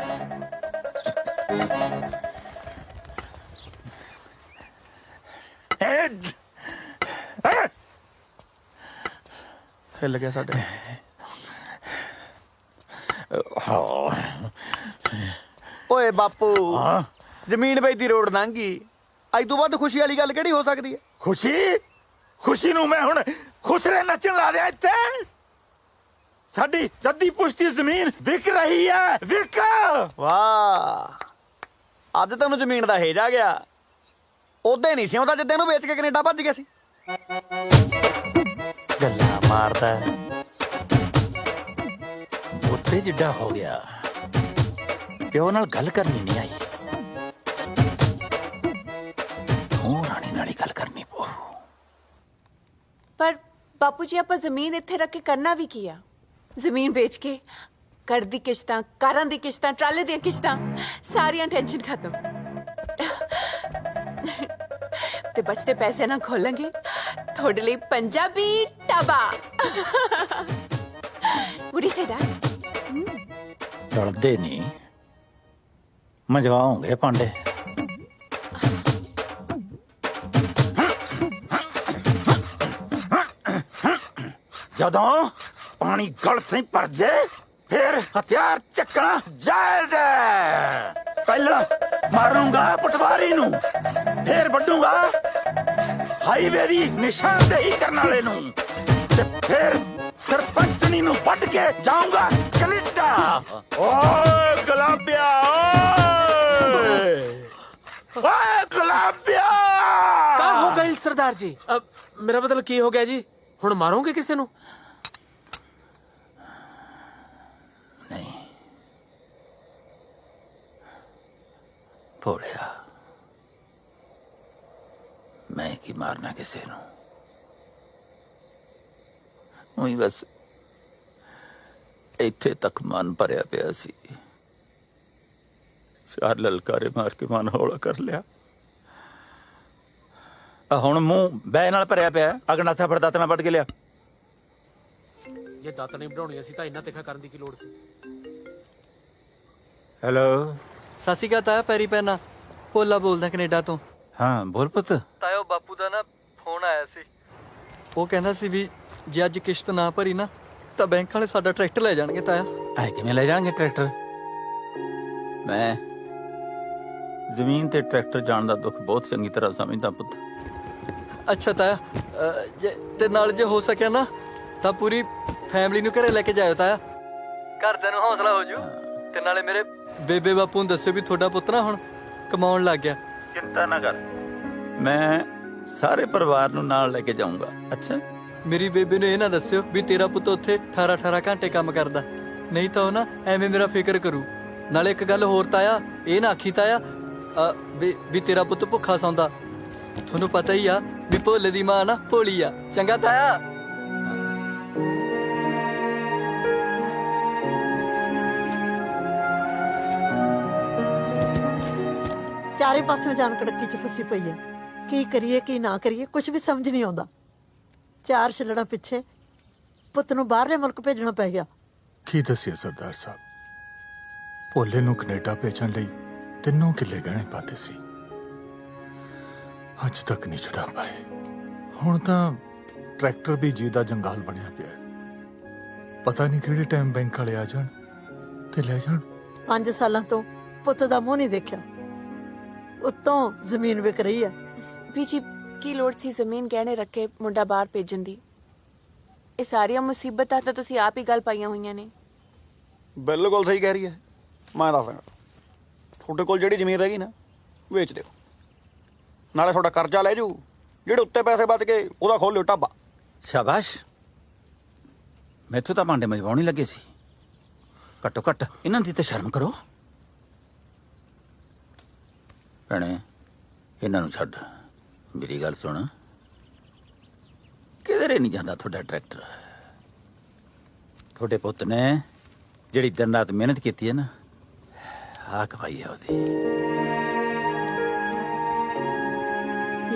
ਹਿੱਲ ਗਿਆ ਸਾਡੇ। ਓਏ ਬਾਪੂ, ਜ਼ਮੀਨ ਵੇਚਦੀ ਰੋਡ ਲੰਘੀ, ਅੱਜ ਤੋਂ ਬਾਅਦ ਖੁਸ਼ੀ ਵਾਲੀ ਗੱਲ ਕਿਹੜੀ ਹੋ ਸਕਦੀ ਹੈ? ਖੁਸ਼ੀ? ਖੁਸ਼ੀ ਨੂੰ ਮੈਂ ਹੁਣ ਖੁਸਰੇ ਨੱਚਣ ਲਾ ਦਿਆਂ ਇੱਥੇ? ਸਾਡੀ ਜੱਦੀ ਪੁਸ਼ਤੀ ਜ਼ਮੀਨ ਵਿਕ ਰਹੀ ਹੈ, ਵਿਕ। ਵਾਹ, ਅੱਜ ਤੈਨੂੰ ਜ਼ਮੀਨ ਦਾ ਹੇਜ ਆ ਗਿਆ। ਉਹਦੇ ਨਹੀਂ ਸੀ ਆਉਂਦਾ ਜਿੱਦੇ ਨੂੰ ਵੇਚ ਕੇ ਕੈਨੇਡਾ ਭੱਜ ਗਿਆ ਸੀ। ਗੱਲਾਂ ਮਾਰਦਾ ਉੱਤੇ ਜਿੱਡਾ ਹੋ ਗਿਆ, ਪਿਓ ਨਾਲ ਗੱਲ ਕਰਨੀ ਨਹੀਂ ਆਈ। ਹੁਣ ਰਾਣੀ ਨਾਲ ਹੀ ਗੱਲ ਕਰਨੀ ਪਊ। ਪਰ ਬਾਪੂ ਜੀ, ਆਪਾਂ ਜ਼ਮੀਨ ਇੱਥੇ ਰੱਖ ਕੇ ਕਰਨਾ ਵੀ ਕੀ ਆ? ਜ਼ਮੀਨ ਵੇਚ ਕੇ ਘਰ ਦੀ ਕਿਸ਼ਤਾਂ, ਕਾਰਾਂ ਦੀ ਕਿਸ਼ਤਾਂ, ਟਰਾਲੇ ਦੀਆਂ ਕਿਸ਼ਤਾਂ, ਸਾਰੀਆਂ ਟੈਨਸ਼ਨ ਖਤਮ। ਤੇ ਬਚਦੇ ਪੈਸੇ ਨਾਲ ਖੋਲਾਂਗੇ ਤੁਹਾਡੇ ਲਈ ਪੰਜਾਬੀ ਢਾਬਾ। ਬੁੜੀ ਸੇ ਦਾ ਟਲਦੇ ਨਹੀਂ, ਮਜਵਾਉਂਗੇ ਪਾਂਡੇ। ਜਦੋਂ ਪਾਣੀ ਗਲ ਤੇ ਭਰ ਜੇ, ਫਿਰ ਹਥਿਆਰ ਚੱਕਣਾ ਜਾਇਜ਼ ਹੈ। ਪਹਿਲਾਂ ਮਾਰੂੰਗਾ ਪਟਵਾਰੀ ਨੂੰ, ਫਿਰ ਵੱਢੂੰਗਾ ਹਾਈਵੇ ਦੀ ਨਿਸ਼ਾਨਦੇਹੀ ਕਰਨ ਵਾਲੇ ਨੂੰ, ਤੇ ਫਿਰ ਸਰਪੰਚਣੀ ਨੂੰ ਵੱਢ ਕੇ ਜਾਊਂਗਾ ਕੈਨੇਡਾ। ਓਏ ਗੁਲਾਬਿਆ, ਓਏ ਗੁਲਾਬਿਆ। ਕਾ ਹੋ ਗਈ ਸਰਦਾਰ ਜੀ? ਮੇਰਾ ਮਤਲਬ ਕੀ ਹੋ ਗਿਆ ਜੀ? ਹੁਣ ਮਾਰੋਗੇ ਕਿਸੇ ਨੂੰ? ਨਹੀਂ ਭੋਲਿਆ, ਮੈਂ ਕੀ ਮਾਰਨਾ ਕਿਸੇ ਨੂੰ। ਉਹੀ ਬਸ ਇੱਥੇ ਤੱਕ ਮਨ ਭਰਿਆ ਪਿਆ ਸੀ, ਚਾਰ ਲਲਕਾਰੇ ਮਾਰ ਕੇ ਮਨ ਹੌਲਾ ਕਰ ਲਿਆ। ਹੁਣ ਮੂੰਹ ਬੈ ਨਾਲ ਭਰਿਆ ਪਿਆ, ਅਗਨਾਥਾ ਫਿਰ ਦਾਤ ਨਾਲ ਵੱਢ ਕੇ ਲਿਆ। ਜੇ ਦਾਤ ਨਹੀਂ ਬਣਾਉਣੀ ਸੀ ਤਾਂ ਇੰਨਾ ਤਿੱਖਾ ਕਰਨ ਦੀ ਕੀ ਲੋੜ ਸੀ? ਹੈਲੋ, ਸਤਿ ਸ਼੍ਰੀ ਅਕਾਲ ਤਾਇਆ, ਪੈਰੀ ਪੈਣਾ। ਭੋਲਾ ਬੋਲਦਾ ਕੈਨੇਡਾ ਤੋਂ। ਹਾਂ ਬੋਲ ਪੁੱਤ। ਤਾਇਆ, ਬਾਪੂ ਦਾ ਨਾ ਫੋਨ ਆਇਆ ਸੀ। ਉਹ ਕਹਿੰਦਾ ਸੀ ਵੀ ਜੇ ਅੱਜ ਕਿਸ਼ਤ ਨਾ ਭਰੀ ਨਾ ਤਾਂ ਬੈਂਕ ਵਾਲੇ ਸਾਡਾ ਟਰੈਕਟਰ ਲੈ ਜਾਣਗੇ। ਤਾਇਆ, ਐ ਕਿਵੇਂ ਲੈ ਜਾਣਗੇ ਟਰੈਕਟਰ? ਮੈਂ ਜ਼ਮੀਨ ਤੇ ਟਰੈਕਟਰ ਜਾਣ ਦਾ ਦੁੱਖ ਬਹੁਤ ਚੰਗੀ ਤਰ੍ਹਾਂ ਸਮਝਦਾ ਪੁੱਤ। ਅੱਛਾ ਤਾਇਆ, ਤੇ ਨਾਲ ਜੇ ਹੋ ਸਕਿਆ ਨਾ ਤਾਂ ਪੂਰੀ ਫੈਮਿਲੀ ਨੂੰ ਘਰੇ ਲੈ ਕੇ ਜਾਇਓ ਤਾਇਆ, ਘਰਦਿਆਂ ਨੂੰ ਹੌਸਲਾ ਹੋ ਜੂ। ਤੇ ਨਾਲੇ ਮੇਰੇ ਬੇਬੇ ਬਾਪੂ ਨੂੰ ਦੱਸਿਓ ਵੀ ਤੁਹਾਡਾ ਪੁੱਤ ਨਾ ਹੁਣ ਕਮਾਉਣ ਲੱਗ ਗਿਆ। चिंता ना कर, मैं सारे परिवार ਨੂੰ ਨਾਲ ਲੈ ਕੇ ਜਾਊਂਗਾ। ਅੱਛਾ, ਮੇਰੀ ਬੇਬੇ ਨੂੰ ਇਹ ਨਾ ਦੱਸਿਓ ਵੀ ਤੇਰਾ ਪੁੱਤ ਉੱਥੇ 18 ਘੰਟੇ ਕੰਮ ਕਰਦਾ, ਨਹੀਂ ਤਾਂ ਉਹ ਨਾ ਐਵੇਂ ਮੇਰਾ ਫਿਕਰ ਕਰੂ। ਨਾਲੇ ਇੱਕ ਗੱਲ ਹੋਰ ਤਾਇਆ, ਇਹ ਨਾ ਆਖੀ ਤਾਇਆ ਵੀ ਤੇਰਾ ਪੁੱਤ ਭੁੱਖਾ ਸੌਂਦਾ। ਤੁਹਾਨੂੰ ਪਤਾ ਹੀ ਆ ਵੀ ਭੋਲੇ ਦੀ ਮਾਂ ਨਾ ਭੋਲੀ ਆ। ਚੰਗਾ ਤਾਇਆ। ਚਾਰੇ ਪਾਸਿਓਂ ਜਾਨ ਕੜਕੀ ਚ ਫਸੀ ਪਈ ਹੈ। ਕੀ ਕਰੀਏ ਕੀ ਨਾ ਕਰੀਏ, ਕੁਝ ਵੀ ਸਮਝ ਨਹੀਂ ਆਉਂਦਾ। 4 ਛਿਲੜਾਂ ਪਿੱਛੇ ਪੁੱਤ ਨੂੰ ਬਾਹਰਲੇ ਮੁਲਕ ਭੇਜਣਾ ਪੈ ਗਿਆ। ਕੀ ਦੱਸਿਆ ਸਰਦਾਰ ਸਾਹਿਬ, ਭੋਲੇ ਨੂੰ ਕੈਨੇਡਾ ਭੇਜਣ ਲਈ 3 ਕਿੱਲੇ ਗਹਿਣੇ ਪਾਤੇ ਸੀ, ਅੱਜ ਤੱਕ ਨਹੀਂ ਛੁਡਾ ਪਾਏ। ਹੁਣ ਤਾਂ ਟਰੈਕਟਰ ਵੀ ਜੀ ਦਾ ਜੰਗਾਲ ਬਣਿਆ ਪਿਆ ਹੈ। ਪਤਾ ਨਹੀਂ ਕਿਹੜੇ ਟਾਈਮ ਬੈਂਕ ਵਾਲੇ ਆ ਜਾਣ ਤੇ ਲੈ ਜਾਣ। 5 ਸਾਲਾਂ ਤੋਂ ਪੁੱਤ ਦਾ ਮੂੰਹ ਨਹੀਂ ਦੇਖਿਆ, ਉੱਤੋਂ ਜ਼ਮੀਨ ਵਿਕ ਰਹੀ ਹੈ। ਬੀਜੀ ਕੀ ਲੋੜ ਸੀ ਜ਼ਮੀਨ ਗਹਿਣੇ ਰੱਖ ਕੇ ਮੁੰਡਾ ਬਾਹਰ ਭੇਜਣ ਦੀ? ਇਹ ਸਾਰੀਆਂ ਮੁਸੀਬਤਾਂ ਤਾਂ ਤੁਸੀਂ ਆਪ ਹੀ ਗੱਲ ਪਾਈਆਂ ਹੋਈਆਂ ਨੇ। ਬਿਲਕੁਲ ਸਹੀ ਕਹਿ ਰਹੀ ਹੈ। ਮੈਂ ਦੱਸਦਾ, ਤੁਹਾਡੇ ਕੋਲ ਜਿਹੜੀ ਜ਼ਮੀਨ ਰਹਿ ਗਈ ਨਾ, ਵੇਚ ਦਿਓ, ਨਾਲੇ ਤੁਹਾਡਾ ਕਰਜ਼ਾ ਲੈ ਜੂ, ਜਿਹੜੇ ਉੱਤੇ ਪੈਸੇ ਬਚ ਗਏ ਉਹਦਾ ਖੋਲ ਲਿਓ ਢਾਬਾ। ਸ਼ਾਬਾਸ਼, ਮੈਥੋਂ ਤਾਂ ਭਾਂਡੇ ਮਜਵਾਉਣ ਹੀ ਲੱਗੇ ਸੀ। ਘੱਟੋ ਘੱਟ ਇਹਨਾਂ ਦੀ ਤੇ ਸ਼ਰਮ ਕਰੋ। ਭੈਣੇ, ਇਹਨਾਂ ਨੂੰ ਛੱਡ, ਮੇਰੀ ਗੱਲ ਸੁਣ, ਕਿਧਰੇ ਨਹੀਂ ਜਾਂਦਾ ਤੁਹਾਡਾ ਟਰੈਕਟਰ। ਤੁਹਾਡੇ ਪੁੱਤ ਨੇ ਜਿਹੜੀ ਦਿਨ ਰਾਤ ਮਿਹਨਤ ਕੀਤੀ ਹੈ ਨਾ, ਆਹ ਕਮਾਈ ਹੈ ਉਹਦੀ।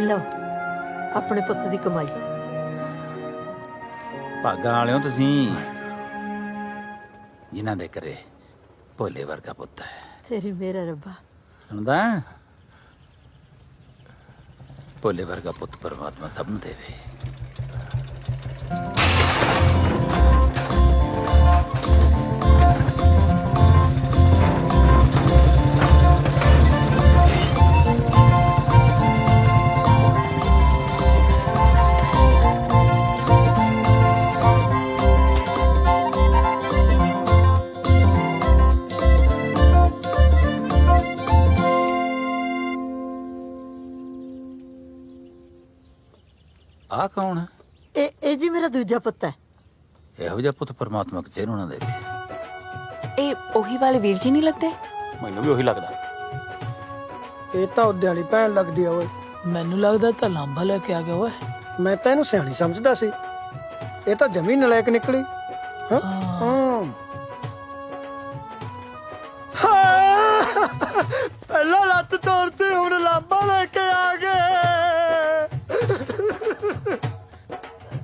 ਲਓ ਆਪਣੇ ਪੁੱਤ ਦੀ ਕਮਾਈ। ਭਾਗਾਂ ਵਾਲਿਓ ਤੁਸੀਂ, ਜਿਨ੍ਹਾਂ ਦੇ ਘਰੇ ਭੋਲੇ ਵਰਗਾ ਪੁੱਤ ਹੈ। ਤੇਰੀ ਮੇਰਾ ਰੱਬਾ। ਸੁਣਦਾ, ਭੋਲੇ ਵਰਗਾ ਪੁੱਤ ਪਰਮਾਤਮਾ ਸਭ ਨੂੰ ਦੇਵੇ। ਆ ਕੌਣ ਹੈ? ਇਹ ਜੀ ਮੇਰਾ ਦੂਜਾ ਪੁੱਤ ਹੈ। ਇਹੋ ਜਿਹਾ ਪੁੱਤ ਪਰਮਾਤਮਾ ਕਿਸੇ ਨੂੰ ਨਾ ਦੇਵੇ। ਇਹ ਉਹੀ ਵਾਲੇ ਵੀਰ ਜੀ ਨਹੀਂ ਲੱਗਦੇ? ਮੈਨੂੰ ਵੀ ਉਹੀ ਲੱਗਦਾ। ਇਹ ਤਾਂ ਉਹਦੇ ਵਾਲੀ ਭੈਣ ਲੱਗਦੀ ਆ ਓਏ। ਮੈਨੂੰ ਲੱਗਦਾ ਤਾਂ ਲਾਂਬਾ ਲੈ ਕੇ ਆ ਗਿਆ ਓਏ। ਮੈਂ ਤਾਂ ਇਹਨੂੰ ਸਿਆਣੀ ਸਮਝਦਾ ਸੀ, ਇਹ ਤਾਂ ਜਮੀ ਨਲਾਇਕ ਨਿਕਲੀ। ਪਹਿਲਾਂ ਲੱਤ ਤੋੜਤੀ, ਹੁਣ ਲਾਂਬਾ ਲੈ ਕੇ ਆ ਗਏ।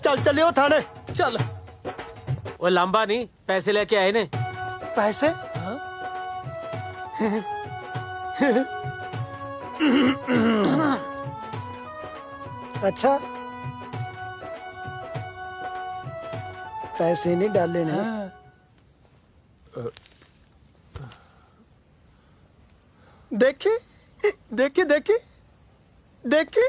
ਚੱਲ ਚੱਲਿਓ ਥਾਣੇ। ਚੱਲ। ਉਹ ਲਾਂਬਾ ਨਹੀਂ, ਪੈਸੇ ਲੈ ਕੇ ਆਏ ਨੇ। ਪੈਸੇ? अच्छा, पैसे नहीं डाले ने। देखी देखी देखी देखी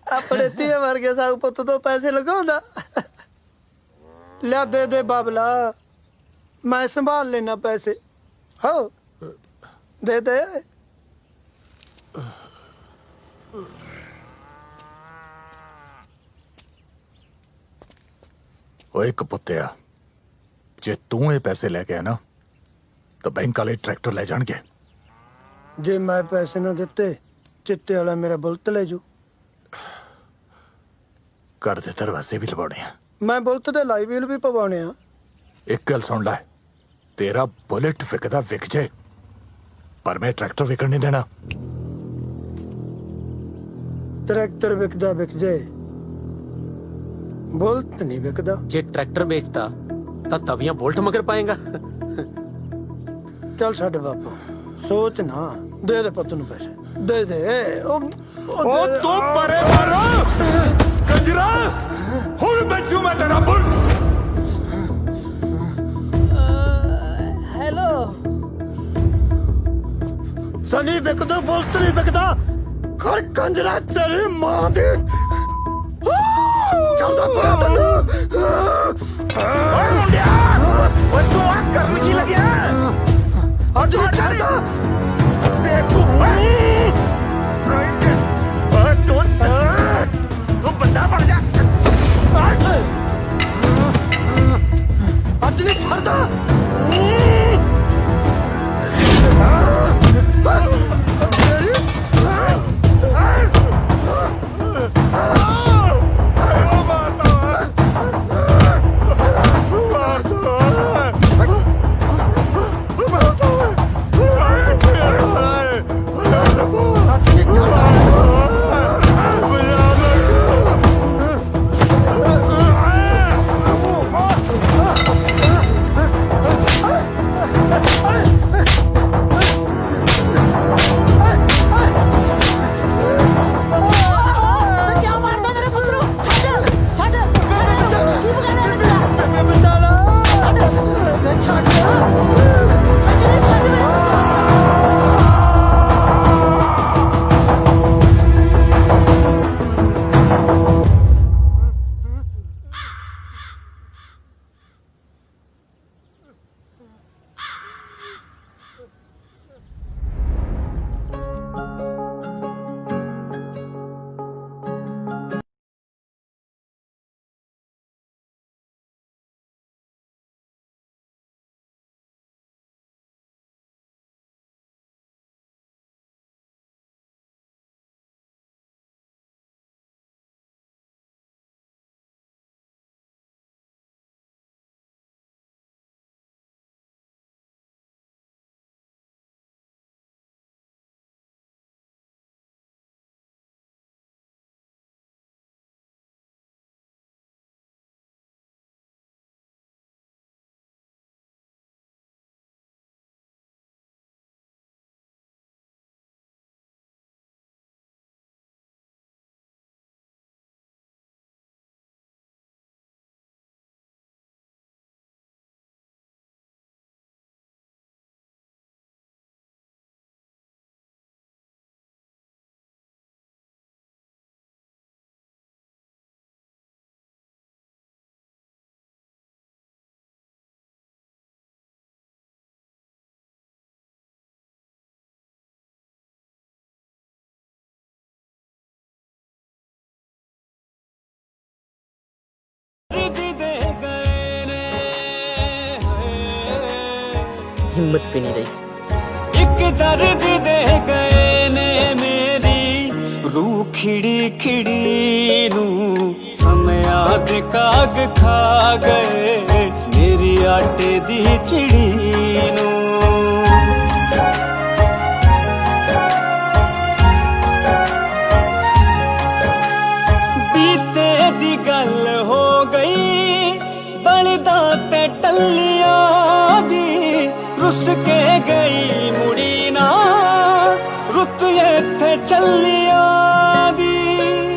अपने धीए वर्गे साग पुत तो पैसे लगाਉਂਦਾ। लिया दे दे बाबला, मैं संभाल लेना पैसे। हो दे दे। ਓਏ ਕਪੁੱਤਿਆ, ਜੇ ਤੂੰ ਇਹ ਪੈਸੇ ਲੈ ਕੇ ਆ ਨਾ ਤਾਂ ਬੈਂਕ ਵਾਲੇ ਟਰੈਕਟਰ ਲੈ ਜਾਣਗੇ। जे मैं पैसे ना दिते, चिट्टे वाला मेरा बुलत ले जू। ਘਰ ਦੇ ਦਰਵਾਜ਼ੇ ਵੀ ਲਵਾਉਣੇ ਆ। मैं बुलत दे लाई व्हील भी पवाने आ। ਇੱਕ ਗੱਲ ਸੁਣ ਲੈ, ਤੇਰਾ ਬੁਲਟ ਵਿਕਦਾ ਵਿਕ ਜੇ, ਪਰ ਮੈਂ ਟਰੈਕਟਰ ਵਿਕਣ ਨਹੀਂ ਦੇਣਾ। ट्रैक्टर विकदा विक जाए, बुलट नहीं विकदा। जे ट्रैक्टर बेचता ਤਾਂ ਤਵੀਆਂ ਬੋਲਟ ਮਗਰ ਪਾਏਗਾ। चल छड़ बापू, सोच ना, दे दे पुत नूं पैसे, दे दे। ओ तू परे मारो कंजरा, हुण बेचू मैं तेरा बुलट। हेलो सनी विकदा, बुलट नहीं विकदा। खड़ कंजरा तेरी मां दे। चलदा पड़ा तन्नू। ओए मुंडिया, ओए तू आ करन की लगया? आज नहीं चलदा। ਤੂੰ ਬੰਦਾ ਬਣ ਜਾ ਅੱਜ ਨਹੀਂ ਛੱਡਦਾ हिम्मत भी नहीं रही। एक दर्द दे गए ने मेरी रूह खिड़ी खिड़ी नू समया दे काग खा गए मेरी आटे दी चिड़ी नू बीते दी गल हो गई बलदा ते टलिया दी रुस के गई मुड़ी ना रुत इत्थे चलिया दी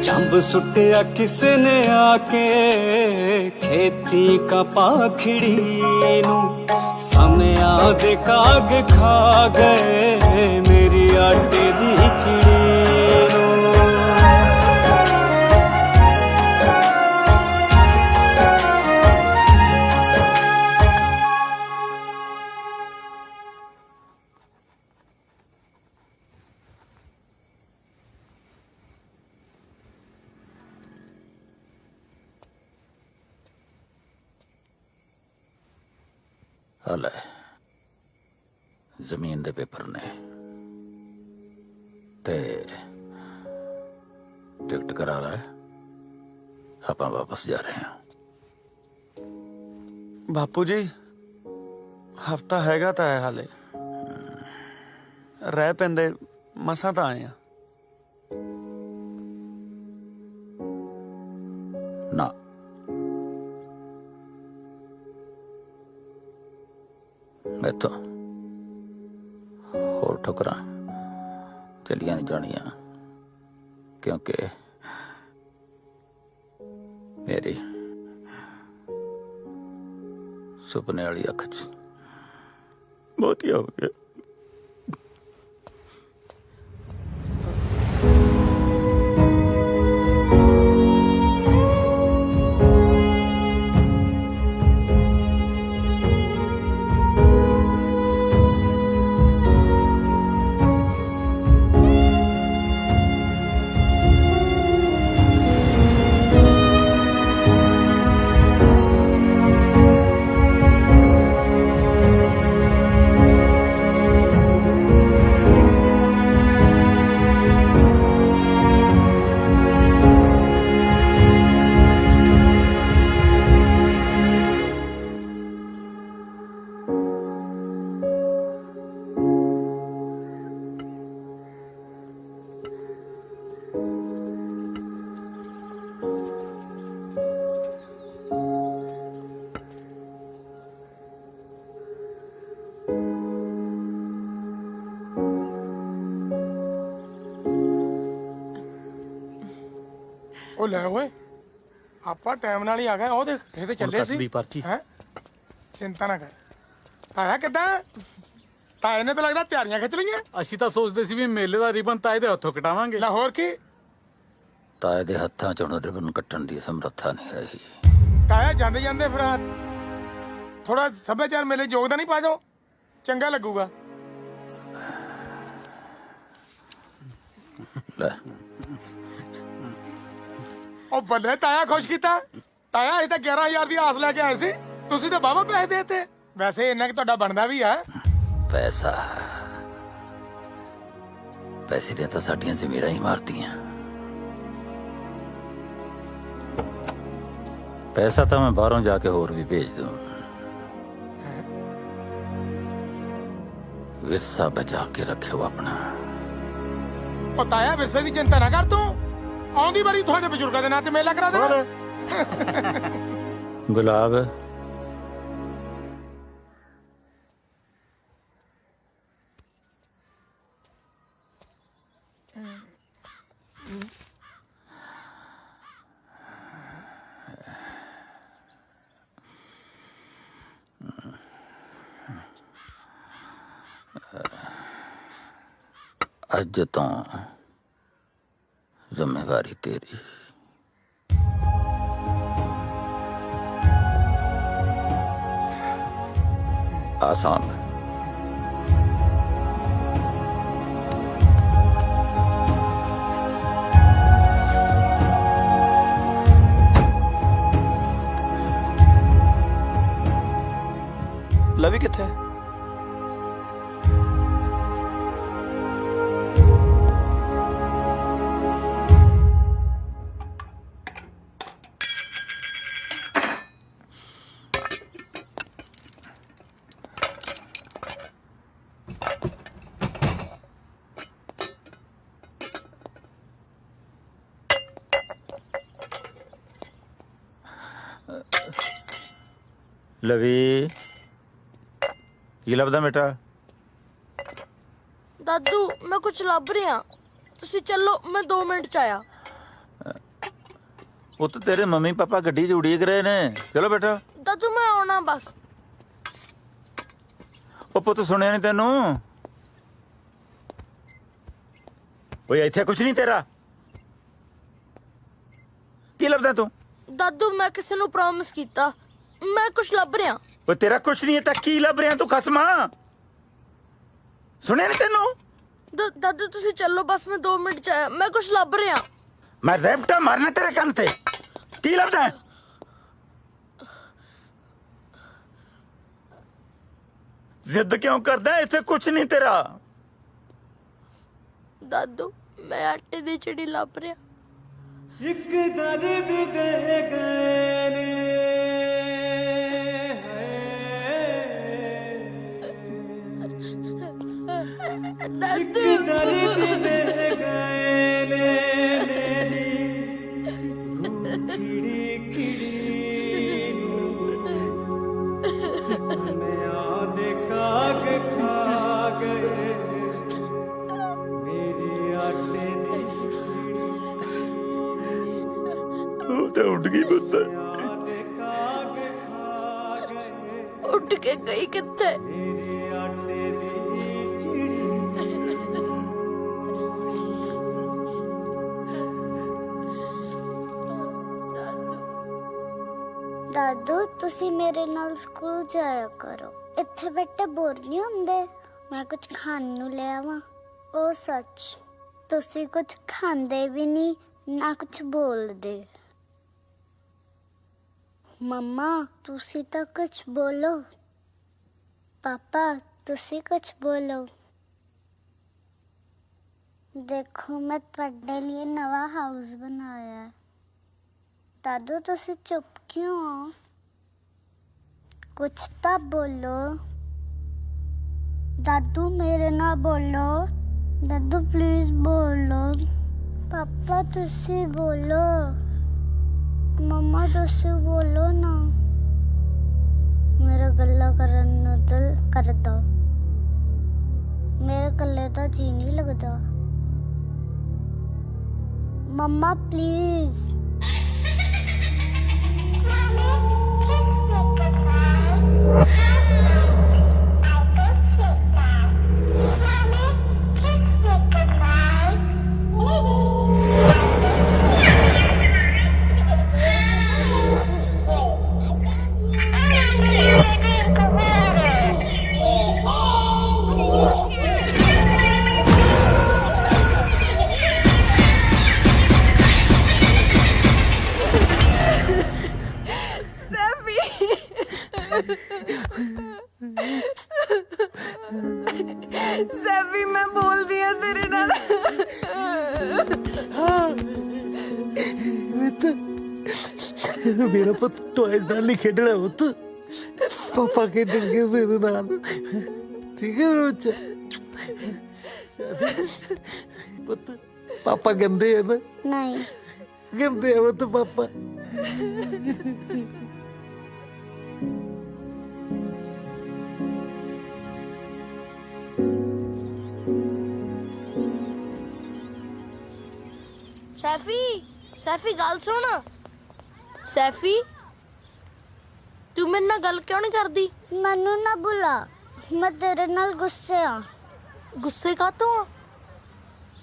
चंब सुटिया किसने आके खेती का पाखड़ी नू समया दे काग खा गए मेरी आटे दी चिड़ी नू ਹਲੇ ਜ਼ਮੀਨ ਦੇ ਪੇਪਰ ਨੇ ਤੇ ਟਿਕਟ ਕਰਾ ਲੈ ਆਪਾਂ ਵਾਪਸ ਜਾ ਰਹੇ ਹਾਂ। ਬਾਪੂ ਜੀ ਹਫਤਾ ਹੈਗਾ ਤਾਂ ਹੈ ਹਾਲੇ ਰਹਿ ਪੈਂਦੇ ਮਸਾਂ ਤਾਂ ਆਏ ਆ। ਨਾ ਮੈਥੋਂ ਹੋਰ ਠੁਕਰਾਂ ਚਲੀਆਂ ਨਹੀਂ ਜਾਣੀਆਂ ਕਿਉਂਕਿ ਮੇਰੀ ਸੁਪਨੇ ਵਾਲੀ ਅੱਖ 'ਚ ਮੋਤੀਆ ਹੋ ਗਿਆ। ਲੈ ਓਏ ਆਪਾਂ ਟਾਈਮ ਨਾਲ ਹੀ ਆ ਗਏ ਉਹ ਦੇਖ ਇਹ ਤੇ ਚੱਲੇ ਸੀ ਪਰਚੀ ਹੈ ਚਿੰਤਾ ਨਾ ਕਰ ਤਾਇਆ ਕਿੱਦਾਂ ਤਾਏ ਨੇ ਤਾਂ ਲੱਗਦਾ ਤਿਆਰੀਆਂ ਖਿੱਚ ਲਈਆਂ ਅਸੀਂ ਤਾਂ ਸੋਚਦੇ ਸੀ ਵੀ ਮੇਲੇ ਦਾ ਰਿਬਨ ਤਾਏ ਦੇ ਹੱਥੋਂ ਕਟਾਵਾਂਗੇ ਲਾਹੌਰ ਕੀ ਤਾਏ ਦੇ ਹੱਥਾਂ 'ਚ ਹੁਣ ਰਿਬਨ ਕੱਟਣ ਦੀ ਸਮਰੱਥਾ ਨਹੀਂ ਰਹੀ। ਤਾਇਆ ਜਾਂਦੇ ਜਾਂਦੇ ਫਿਰ ਥੋੜਾ ਸੱਭਿਆਚਾਰ ਮੇਲੇ ਯੋਗਦਾਨ ਨਹੀਂ ਪਾ ਦਿਓ ਚੰਗਾ ਲੱਗੂਗਾ। ਲੈ ਉਹ ਬੱਲੇ ਤਾਇਆ ਖੁਸ਼ ਕੀਤਾ ਤਾਇਆ ਇਹ ਤਾਂ 11000 ਦੀ ਆਸ ਲੈ ਕੇ ਆਏ ਸੀ ਤੁਸੀਂ ਤਾਂ ਬਾਬਾ ਪੈਸੇ ਦੇਤੇ ਵੈਸੇ ਇੰਨਾ ਕਿ ਤੁਹਾਡਾ ਬਣਦਾ ਵੀ ਆ ਪੈਸਾ ਪੈਸੇ ਨੇ ਤਾਂ ਸਾਡੀਆਂ ਜ਼ਮੀਰਾਂ ਹੀ ਮਾਰਤੀਆਂ। ਪੈਸਾ ਤਾਂ ਮੈਂ ਬਾਹਰੋਂ ਜਾ ਕੇ ਹੋਰ ਵੀ ਭੇਜ ਦੂੰ। ਵਿਰਸਾ ਬਚਾ ਕੇ ਰੱਖਿਓ ਆਪਣਾ। ਉਹ ਤਾਇਆ ਵਿਰਸੇ ਦੀ ਚਿੰਤਾ ਨਾ ਕਰ ਤੂੰ ਆਉਂਦੀ ਵਾਰੀ ਤੁਹਾਡੇ ਬਜ਼ੁਰਗਾਂ ਦੇ ਨਾਂ ਤੇ ਮੇਲਾ ਕਰਾ ਦੇਣਾ। ਗੁਲਾਬ ਅੱਜ ਤੋਂ ਜ਼ਿੰਮੇਵਾਰੀ ਤੇਰੀ। ਆਸਾਨ ਲਵੀ ਕਿੱਥੇ? ਲਵੀ ਕੀ ਲੱਭਦਾ ਬੇਟਾ? ਦਾਦੂ ਮੈਂ ਕੁਝ ਲੱਭ ਰਿਹਾ ਤੁਸੀਂ ਚੱਲੋ ਮੈਂ 2 ਮਿੰਟ ਚ ਆਇਆ। ਉਹ ਤਾਂ ਤੇਰੇ ਮੰਮੀ ਪਾਪਾ ਗੱਡੀ 'ਚ ਉਡੀਕ ਰਹੇ ਨੇ। ਚਲੋ ਬੇਟਾ। ਦਾਦੂ ਮੈਂ ਆਉਣਾ ਬਸ। ਉਹ ਪੁੱਤ ਸੁਣਿਆ ਨਹੀਂ ਤੈਨੂੰ? ਓਏ ਇੱਥੇ ਕੁਛ ਨਹੀਂ ਤੇਰਾ। ਕੀ ਲੱਭਦਾ ਤੂੰ? ਦਾਦੂ ਮੈਂ ਕਿਸੇ ਨੂੰ ਪ੍ਰੋਮਿਸ ਕੀਤਾ ਮੈਂ ਕੁਝ ਲੱਭ ਰਿਹਾ। ਓਏ ਤੇਰਾ ਕੁਛ ਨਹੀਂ ਹੈ ਤਾਂ ਕੀ ਲੱਭ ਰਿਹਾ ਤੂੰ ਖਸਮਾ? ਸੁਣਿਆ ਨਹੀਂ ਤੈਨੂੰ? ਦਾਦੂ ਤੁਸੀਂ ਚੱਲੋ ਬਸ ਮੈਂ 2 ਮਿੰਟ ਚ ਆਇਆ ਮੈਂ ਕੁਝ ਲੱਭ ਰਿਹਾ। ਮੈਂ ਰੈਪਟਾ ਮਾਰਨਾ ਤੇਰੇ ਕੰਨ ਤੇ। ਕੀ ਲੱਭਦਾ ਹੈ? ਜ਼ਿੱਦ ਕਿਉਂ ਕਰਦਾ? ਇੱਥੇ ਕੁਛ ਨਹੀਂ ਤੇਰਾ। ਦਾਦੂ ਮੈਂ ਆਟੇ ਦੀ ਚਿੜੀ ਲੱਭ ਰਿਹਾ। ਇੱਕ ਦਰਦ ਦੇ ਗਏ ਨੇ ਦਾਦੂ ਦਰਦ ਦੇ ਗਏ ਨੇ ਮੇਰੀ ਰੂਹ ਖਿੜੀ ਨੂੰ ਸਮਿਆਂ ਦੇ ਕਾਗ ਖਾ ਗਏ ਮੇਰੀ ਆਟੇ ਦੀ ਚਿੜੀ। ਉਹ ਤਾਂ ਉੱਡ ਗਈ ਪੁੱਤ। ਉੱਡ ਕੇ ਗਈ ਕਿੱਥੇ? ਦਾਦੂ ਤੁਸੀਂ ਮੇਰੇ ਨਾਲ ਸਕੂਲ ਜਾਇਆ ਕਰੋ ਇੱਥੇ ਬੈਠੇ ਬੋਰ ਨਹੀਂ ਹੁੰਦੇ। ਮੈਂ ਕੁਝ ਖਾਣ ਨੂੰ ਲੈ ਆਵਾਂ। ਉਹ ਸੱਚ ਤੁਸੀਂ ਕੁਝ ਖਾਂਦੇ ਵੀ ਨਹੀਂ ਨਾ ਕੁਝ ਬੋਲਦੇ। ਮੰਮਾ ਤੁਸੀਂ ਤਾਂ ਕੁਝ ਬੋਲੋ। ਪਾਪਾ ਤੁਸੀਂ ਕੁਝ ਬੋਲੋ। ਦੇਖੋ ਮੈਂ ਤੁਹਾਡੇ ਲਈ ਨਵਾਂ ਹਾਊਸ ਬਣਾਇਆ ਹੈ। दादू तुसी चुप क्यों हो? कुछ तो बोलो। दादू मेरे ना बोलो। दादू प्लीज बोलो। पापा तुसी बोलो। मम्मा तुसी बोलो ना। मेरा गल्ला करन नूं दिल करदा। मेरे गल्ले दा जी नहीं लगदा। मम्मा प्लीज। सैफी मैं बोल दिया तेरे नाल मेरा पुत टॉयज नाल नहीं खेडना पुत पापा खेडणगे तेरे नाल ठीक है मेरा बच्चा पुत पापा गंदे है ना नहीं गंदे है पुत पापा सैफी गल सुन सैफी तू मेरे नाल गल क्यों नहीं करदी मनु ना बुला मैं तेरे नाल गुस्से गुस्से का तू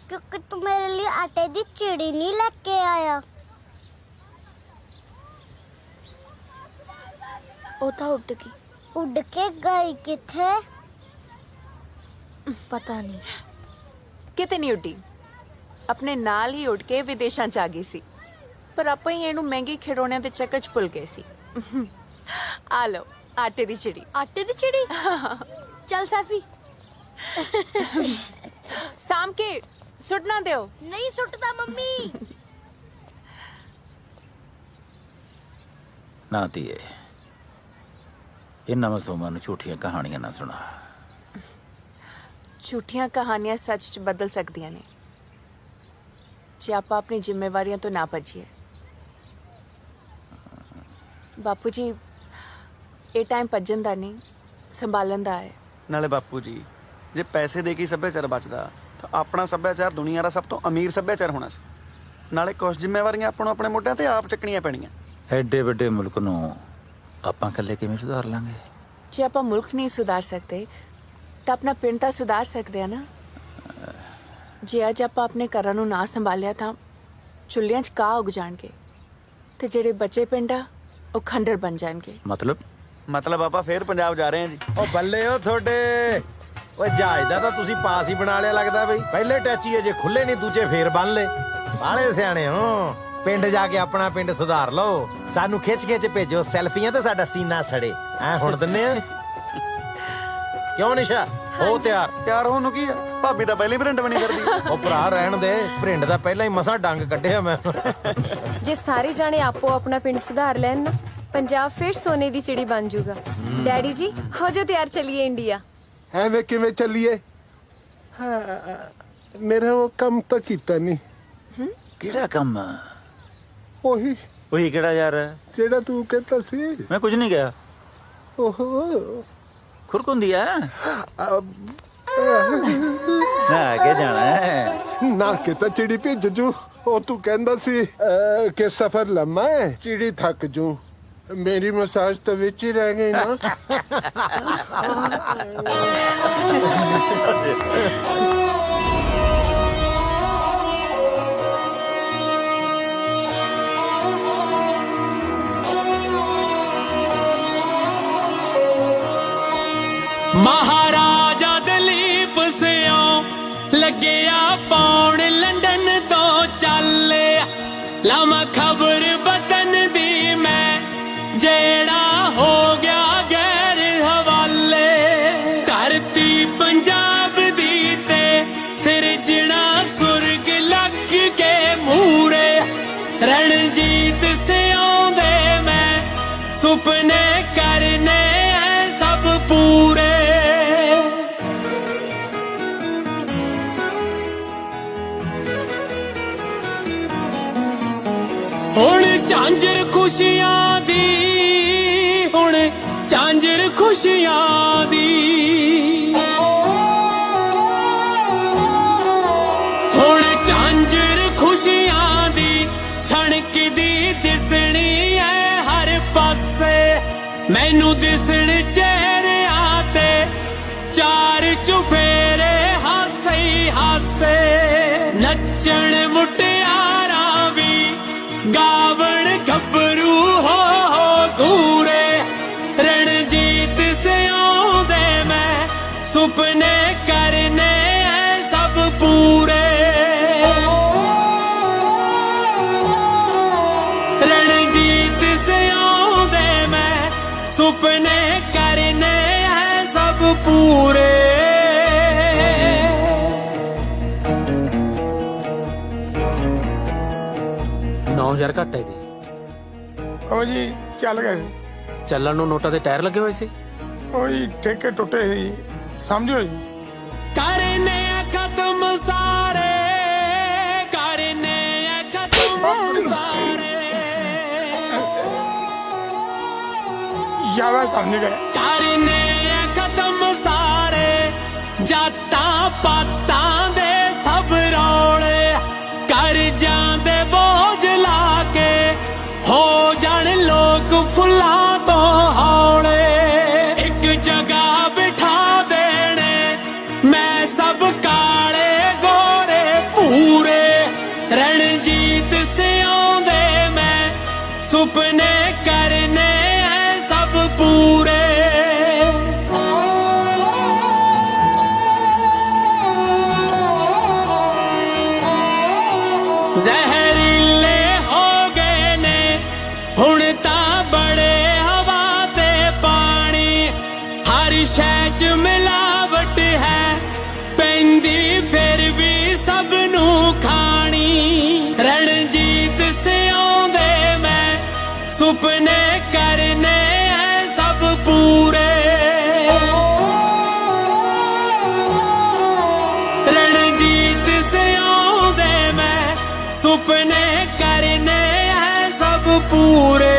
क्योंकि तू मेरे लिए आटे दी चिड़ी नहीं लेके आया ओ था उड़ के गई किथे पता नहीं ਕਿਤੇ ਨਹੀਂ ਉੱਡੀ ਆਪਣੇ ਨਾਲ ਹੀ ਉੱਡ ਕੇ ਵਿਦੇਸ਼ਾਂ ਚ ਆ ਗਈ ਸੀ ਪਰ ਆਪਾਂ ਹੀ ਇਹਨੂੰ ਮਹਿੰਗੇ ਖਿਡੌਣਿਆਂ ਦੇ ਚੱਕਰ ਚ ਭੁੱਲ ਗਏ ਸੀ ਆ ਲਓ ਆਟੇ ਦੀ ਚਿੜੀ चल सैफी ਸਾਮ ਕੇ ਸੁੱਟ ਨਾ ਦਿਓ नहीं सुटदा मम्मी ਨਾ ਧੀਏ ਇਹਨਾਂ ਮਾਸੂਮਾਂ ਨੂੰ ਝੂਠੀਆਂ ਕਹਾਣੀਆਂ ਨਾ ਸੁਣਾ ਝੂਠੀਆਂ ਕਹਾਣੀਆਂ ਸੱਚ ਚ ਬਦਲ ਸਕਦੀਆਂ ਨੇ ਜੇ ਆਪਾਂ ਆਪਣੀ ਜ਼ਿੰਮੇਵਾਰੀਆਂ ਤੋਂ ਨਾ ਭੱਜੀਏ ਬਾਪੂ ਜੀ ਇਹ ਟਾਈਮ ਭੱਜਣ ਦਾ ਨਹੀਂ ਸੰਭਾਲਣ ਦਾ ਹੈ ਨਾਲੇ ਬਾਪੂ ਜੀ ਜੇ ਪੈਸੇ ਦੇ ਕੇ ਸੱਭਿਆਚਾਰ ਬਚਦਾ ਤਾਂ ਆਪਣਾ ਸੱਭਿਆਚਾਰ ਦੁਨੀਆ ਦਾ ਸਭ ਤੋਂ ਅਮੀਰ ਸੱਭਿਆਚਾਰ ਹੋਣਾ ਸੀ ਨਾਲੇ ਕੁਝ ਜ਼ਿੰਮੇਵਾਰੀਆਂ ਆਪਾਂ ਨੂੰ ਆਪਣੇ ਮੋਢਿਆਂ ਤੇ ਆਪ ਚੱਕਣੀਆਂ ਪੈਣੀਆਂ ਐਡੇ ਵੱਡੇ ਮੁਲਕ ਨੂੰ ਆਪਾਂ ਇਕੱਲੇ ਕਿਵੇਂ ਸੁਧਾਰ ਲਾਂਗੇ ਜੇ ਆਪਾਂ ਮੁਲਕ ਨਹੀਂ ਸੁਧਾਰ ਸਕਦੇ ਤਾਂ ਆਪਣਾ ਪਿੰਡ ਤਾਂ ਸੁਧਾਰ ਸਕਦੇ ਆ ਨਾ ਜੇ ਅੱਜ ਆਪਾਂ ਆਪਣੇ ਘਰਾਂ ਨੂੰ ਨਾ ਸੰਭਾਲਿਆ ਤਾਂ ਚੁੱਲ੍ਹਿਆਂ 'ਚ ਕਾਹ ਉਗ ਜਾਣਗੇ ਤੇ ਜਿਹੜੇ ਬੱਚੇ ਪਿੰਡ ਆ ਉਹ ਖੰਡਰ ਬਣ ਜਾਣਗੇ ਮਤਲਬ ਆਪਾਂ ਫੇਰ ਪੰਜਾਬ ਜਾ ਰਹੇ ਹਾਂ ਜੀ ਉਹ ਬੱਲੇ ਉਹ ਤੁਹਾਡੇ ਓਏ ਜਹਾਜ਼ ਦਾ ਤਾਂ ਤੁਸੀਂ ਪਾਸ ਹੀ ਬਣਾ ਲਿਆ ਲੱਗਦਾ ਬਈ ਪਹਿਲੇ ਟੈਚੀ ਅਜੇ ਖੁੱਲੇ ਨਹੀਂ ਦੂਜੇ ਫੇਰ ਬੰਨ ਲੇ ਬਾਲੇ ਸਿਆਣੇ ਹੋ ਪਿੰਡ ਜਾ ਕੇ ਆਪਣਾ ਪਿੰਡ ਸੁਧਾਰ ਲਓ ਸਾਨੂੰ ਖਿੱਚ ਭੇਜੋ ਸੈਲਫੀਆਂ ਤੇ ਸਾਡਾ ਸੀਨਾ ਸੜੇ ਐ ਹੁਣ ਦਿੰਨੇ ਆ ਕਿਉਂ ਨਿਸ਼ਾ ਹੋ ਤਿਆਰ ਹੋਣ ਨੂੰ ਕੀ ਆ ਭਾਬੀ ਤਾਂ ਪਹਿਲਾਂ ਹੀ ਪ੍ਰਿੰਟ ਬਣੀ ਕਰਦੀ ਉਹ ਭਰਾ ਰਹਿਣ ਦੇ ਪ੍ਰਿੰਟ ਦਾ ਪਹਿਲਾਂ ਹੀ ਮਸਾਂ ਡੰਗ ਕੱਢਿਆ ਮੈਂ ਜੇ ਸਾਰੇ ਜਾਣੇ ਆਪੋ ਆਪਣਾ ਪਿੰਡ ਸੁਧਾਰ ਲੈਣ ਨਾ ਪੰਜਾਬ ਫਿਰ ਸੋਨੇ ਦੀ ਚਿੜੀ ਬਣ ਜਾਊਗਾ ਡੈਡੀ ਜੀ ਹੋ ਜੋ ਤਿਆਰ ਚਲੀਏ ਇੰਡੀਆ ਐਵੇਂ ਕਿਵੇਂ ਚੱਲੀਏ ਮੇਰਾ ਉਹ ਕੰਮ ਤਾਂ ਕੀਤਾ ਨਹੀਂ ਕਿਹੜਾ ਕੰਮ ਉਹੀ ਕਿਹੜਾ ਯਾਰ ਜਿਹੜਾ ਤੂੰ ਕਹਿੰਦਾ ਸੀ ਮੈਂ ਕੁਝ ਨਹੀਂ ਕਿਹਾ ਓਹੋ ਖੁਰਕ ਹੁੰਦੀ ਆ ਨਾ ਕੇ ਜਾਣਾ ਹੈ ਨਾ ਕਿ ਤਾਂ ਚਿੜੀ ਭੇਜ ਜੂ ਉਹ ਤੂੰ ਕਹਿੰਦਾ ਸੀ ਕਿ ਸਫ਼ਰ ਲੰਮਾ ਹੈ ਚਿੜੀ ਥੱਕ ਜੂ ਮੇਰੀ ਮਸਾਜ ਤਾਂ ਵਿੱਚ ਹੀ ਰਹਿ ਗਈ ਨਾ ਮਹਾਰਾਜਾ ਦਲੀਪ ਸਿਓ ਲੱਗਿਆ ਪੌਣ ਲੰਡਨ ਤੋਂ ਚੱਲਿਆ ਲਾਵਾਂ ਖਬਰ ਵਤਨ ਦੀ ਮੈਂ ਜਿਹੜਾ ਹੋ ਗਿਆ ਗੈਰ ਹਵਾਲੇ ਧਰਤੀ ਪੰਜਾਬ ਦੀ ਤੇ ਸਿਰਜਣਾ ਸੁਰਗ ਲੱਗ ਕੇ ਮੂਰੇ ਰਣਜੀਤ ਸਿਓ ਦੇ ਮੈਂ ਸੁਪਨੇ ਕਰਨੇ ਐ ਸਭ ਪੂਰੇ ਹੁਣ ਝਾਂਜਰ ਖੁਸ਼ੀਆਂ ਦੀ ਹੁਣ ਝਾਂਜਰ ਖੁਸ਼ੀਆਂ ਦੀ ਹੁਣ ਝਾਂਜਰ ਖੁਸ਼ੀਆਂ ਦੀ ਸਣਕਦੀ ਦਿਸਣੀ ਐ ਹਰ ਪਾਸੇ ਮੈਨੂੰ ਦਿਸਣ ਚਿਹਰਿਆਂ ਤੇ ਚਾਰ ਚੁਫੇਰੇ ਹਾਸੇ ਹੀ ਹਾਸੇ ਨੱਚਣ ਮੁਟਿਆਰਾਂ ਵੀ ਗਾਵਣ ਗੱਭਰੂ ਹੋ ਦੂਰੇ ਰਣਜੀਤ ਸਿਓ ਦੇ ਮੈਂ ਸੁਪਨੇ ਕਰਨੇ ਐ ਸਭ ਪੂਰੇ ਰਣਜੀਤ ਸਿਓ ਦੇ ਮੈਂ ਸੁਪਨੇ सुपने करने हैं सब पूरे 9000 ਘੱਟ ਹੈ ਜੀ ਉਹ ਜੀ ਚੱਲ ਗਏ ਚੱਲਣ ਨੂੰ ਨੋਟਾਂ ਦੇ ਟਾਇਰ ਲੱਗੇ ਹੋਏ ਸੀ ਉਹ ਜੀ ਠੇਕੇ ਟੁੱਟੇ ਸੀ ਸਮਝੋ ਜੀ करने खत्म सारे करने खत्म सारे यावा समझ गए करने खत्म सारे जाता पाता दे सब रौले कर जांदे बोझ ला के हो जान लोग फुल्ला तो हौले एक जगह बिठा देने मैं सब काले गोरे पूरे रणजीत से आंदे मैं सुपने करने हैं सब पूरे जहरीले हो गए ने हुण तां बड़े हवा ते पानी हर शै च मिलावट है पैंदी फिर भी सब नू खानी रणजीत से आंदे मैं सुपने करने हैं सब पूरे रणजीत से आंदे मैं सुपने करने हैं सब पूरे